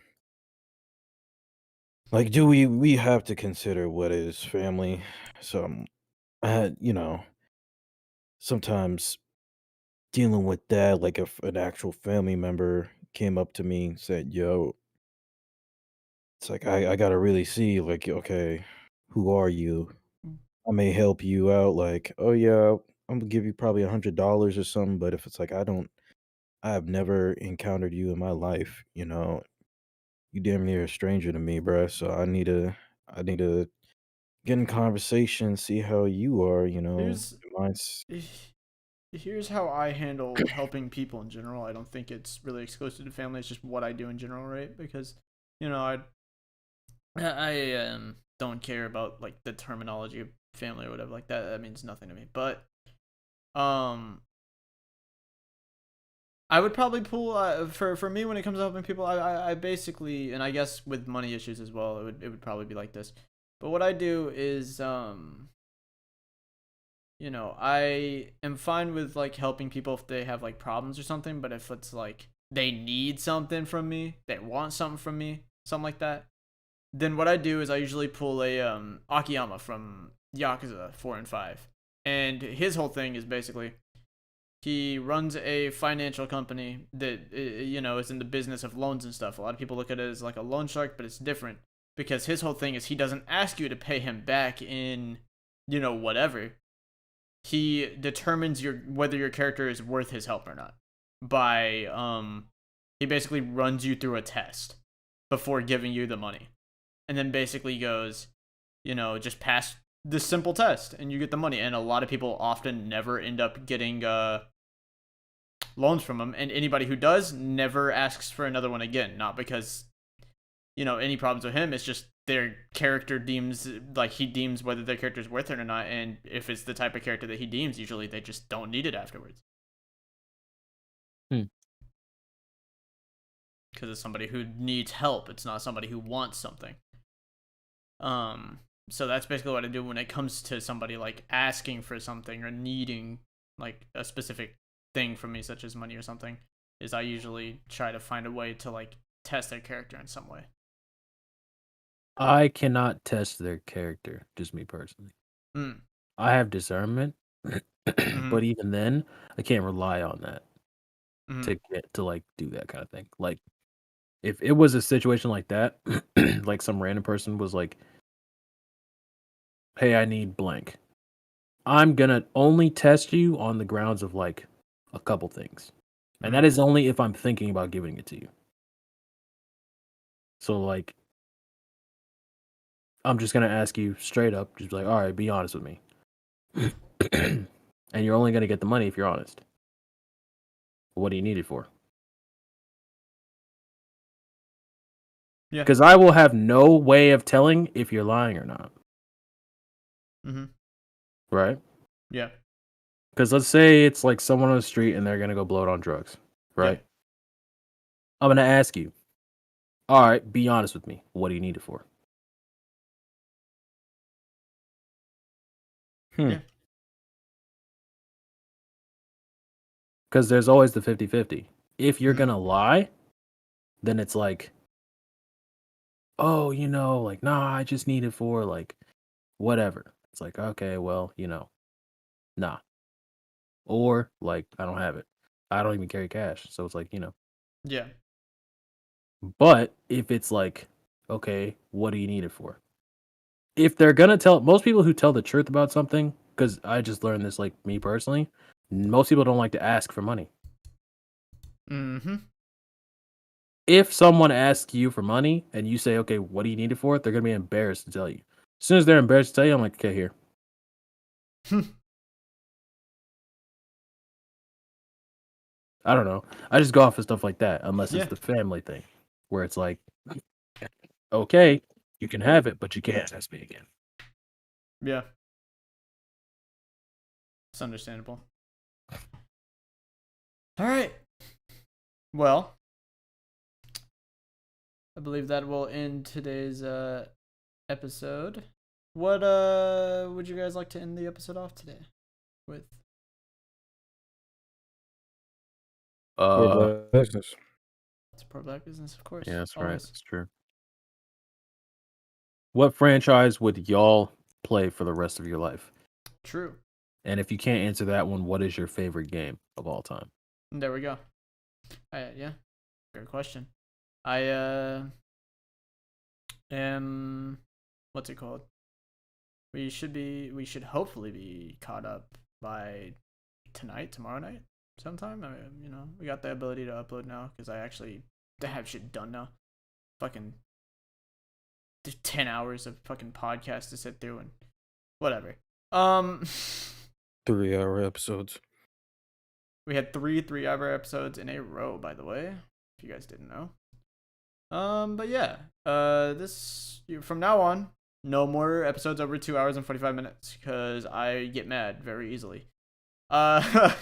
like, do we have to consider what is family? So, sometimes dealing with that, like if an actual family member came up to me and said, yo, it's like I gotta really see, like, okay, who are you? I may help you out, like, oh yeah, I'm gonna give you probably $100 or something, but if it's like I have never encountered you in my life, you damn near a stranger to me, bruh. So I need to get in conversation, see how you are, Here's mine's here's how I handle helping people in general. I don't think it's really exclusive to family. It's just what I do in general, right? Because I don't care about like the terminology of family or whatever like that. That means nothing to me. But um, I would probably pull for me when it comes to helping people. I basically, and I guess with money issues as well, it would probably be like this. But what I do is I am fine with like helping people if they have like problems or something, but if it's like they need something from me, they want something from me, something like that, then what I do is I usually pull a Akiyama from Yakuza 4 and 5. And his whole thing is basically he runs a financial company that is in the business of loans and stuff. A lot of people look at it as like a loan shark, but it's different because his whole thing is he doesn't ask you to pay him back in whatever. He determines whether your character is worth his help or not by he basically runs you through a test before giving you the money, and then basically goes, just pass this simple test and you get the money. And a lot of people often never end up getting loans from him, and anybody who does never asks for another one again. Not because any problems with him, it's just their character deems, like, he deems whether their character is worth it or not, and if it's the type of character that he deems, usually they just don't need it afterwards. Hmm. Because it's somebody who needs help, it's not somebody who wants something. So that's basically what I do when it comes to somebody like asking for something or needing like a specific thing from me, such as money or something, is I usually try to find a way to like test their character in some way. I cannot test their character, just me personally. Mm. I have discernment, Mm-hmm. but even then, I can't rely on that Mm-hmm. to get to like do that kind of thing. Like, if it was a situation like that, like some random person was like, "Hey, I need blank." I'm gonna only test you on the grounds of like a couple things, and that is only if I'm thinking about giving it to you. So like, I'm just gonna ask you straight up, just like, all right, be honest with me. And you're only gonna get the money if you're honest. What do you need it for? Yeah. Because I will have no way of telling if you're lying or not. Mm-hmm. Right? Yeah. Because let's say it's like someone on the street and they're going to go blow it on drugs. Right? Yeah. I'm going to ask you, all right, be honest with me. What do you need it for? Yeah. Because there's always the 50-50. If you're Mhm. going to lie, then it's like, oh, like, nah, I just need it for like whatever. It's like, okay, well, nah. Or like, I don't have it. I don't even carry cash. So it's like, Yeah. But if it's like, okay, what do you need it for? If they're gonna tell, most people who tell the truth about something, because I just learned this, like me personally, most people don't like to ask for money. Mm-hmm. If someone asks you for money and you say, okay, what do you need it for? They're gonna be embarrassed to tell you. As soon as they're embarrassed to tell you, I'm like, okay, here. I don't know. I just go off of stuff like that, unless Yeah. it's the family thing, where it's like, okay, you can have it, but you can't ask me again. Yeah. It's understandable. All right. Well, I believe that will end today's episode. What would you guys like to end the episode off today with? Or business. Support black business, of course. Yeah, that's right. Always. That's true. What franchise would y'all play for the rest of your life? True. And if you can't answer that one, what is your favorite game of all time? There we go. Yeah. Great question. I am what's it called? We should hopefully be caught up by tomorrow night, sometime. We got the ability to upload now because I actually have shit done now. Fucking 10 hours of fucking podcast to sit through and whatever. 3-hour episodes. We had 3 3-hour episodes in a row, by the way, if you guys didn't know. But yeah, this from now on, no more episodes over 2 hours and 45 minutes because I get mad very easily. And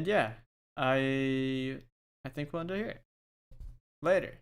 yeah, I think we'll end it here. Later.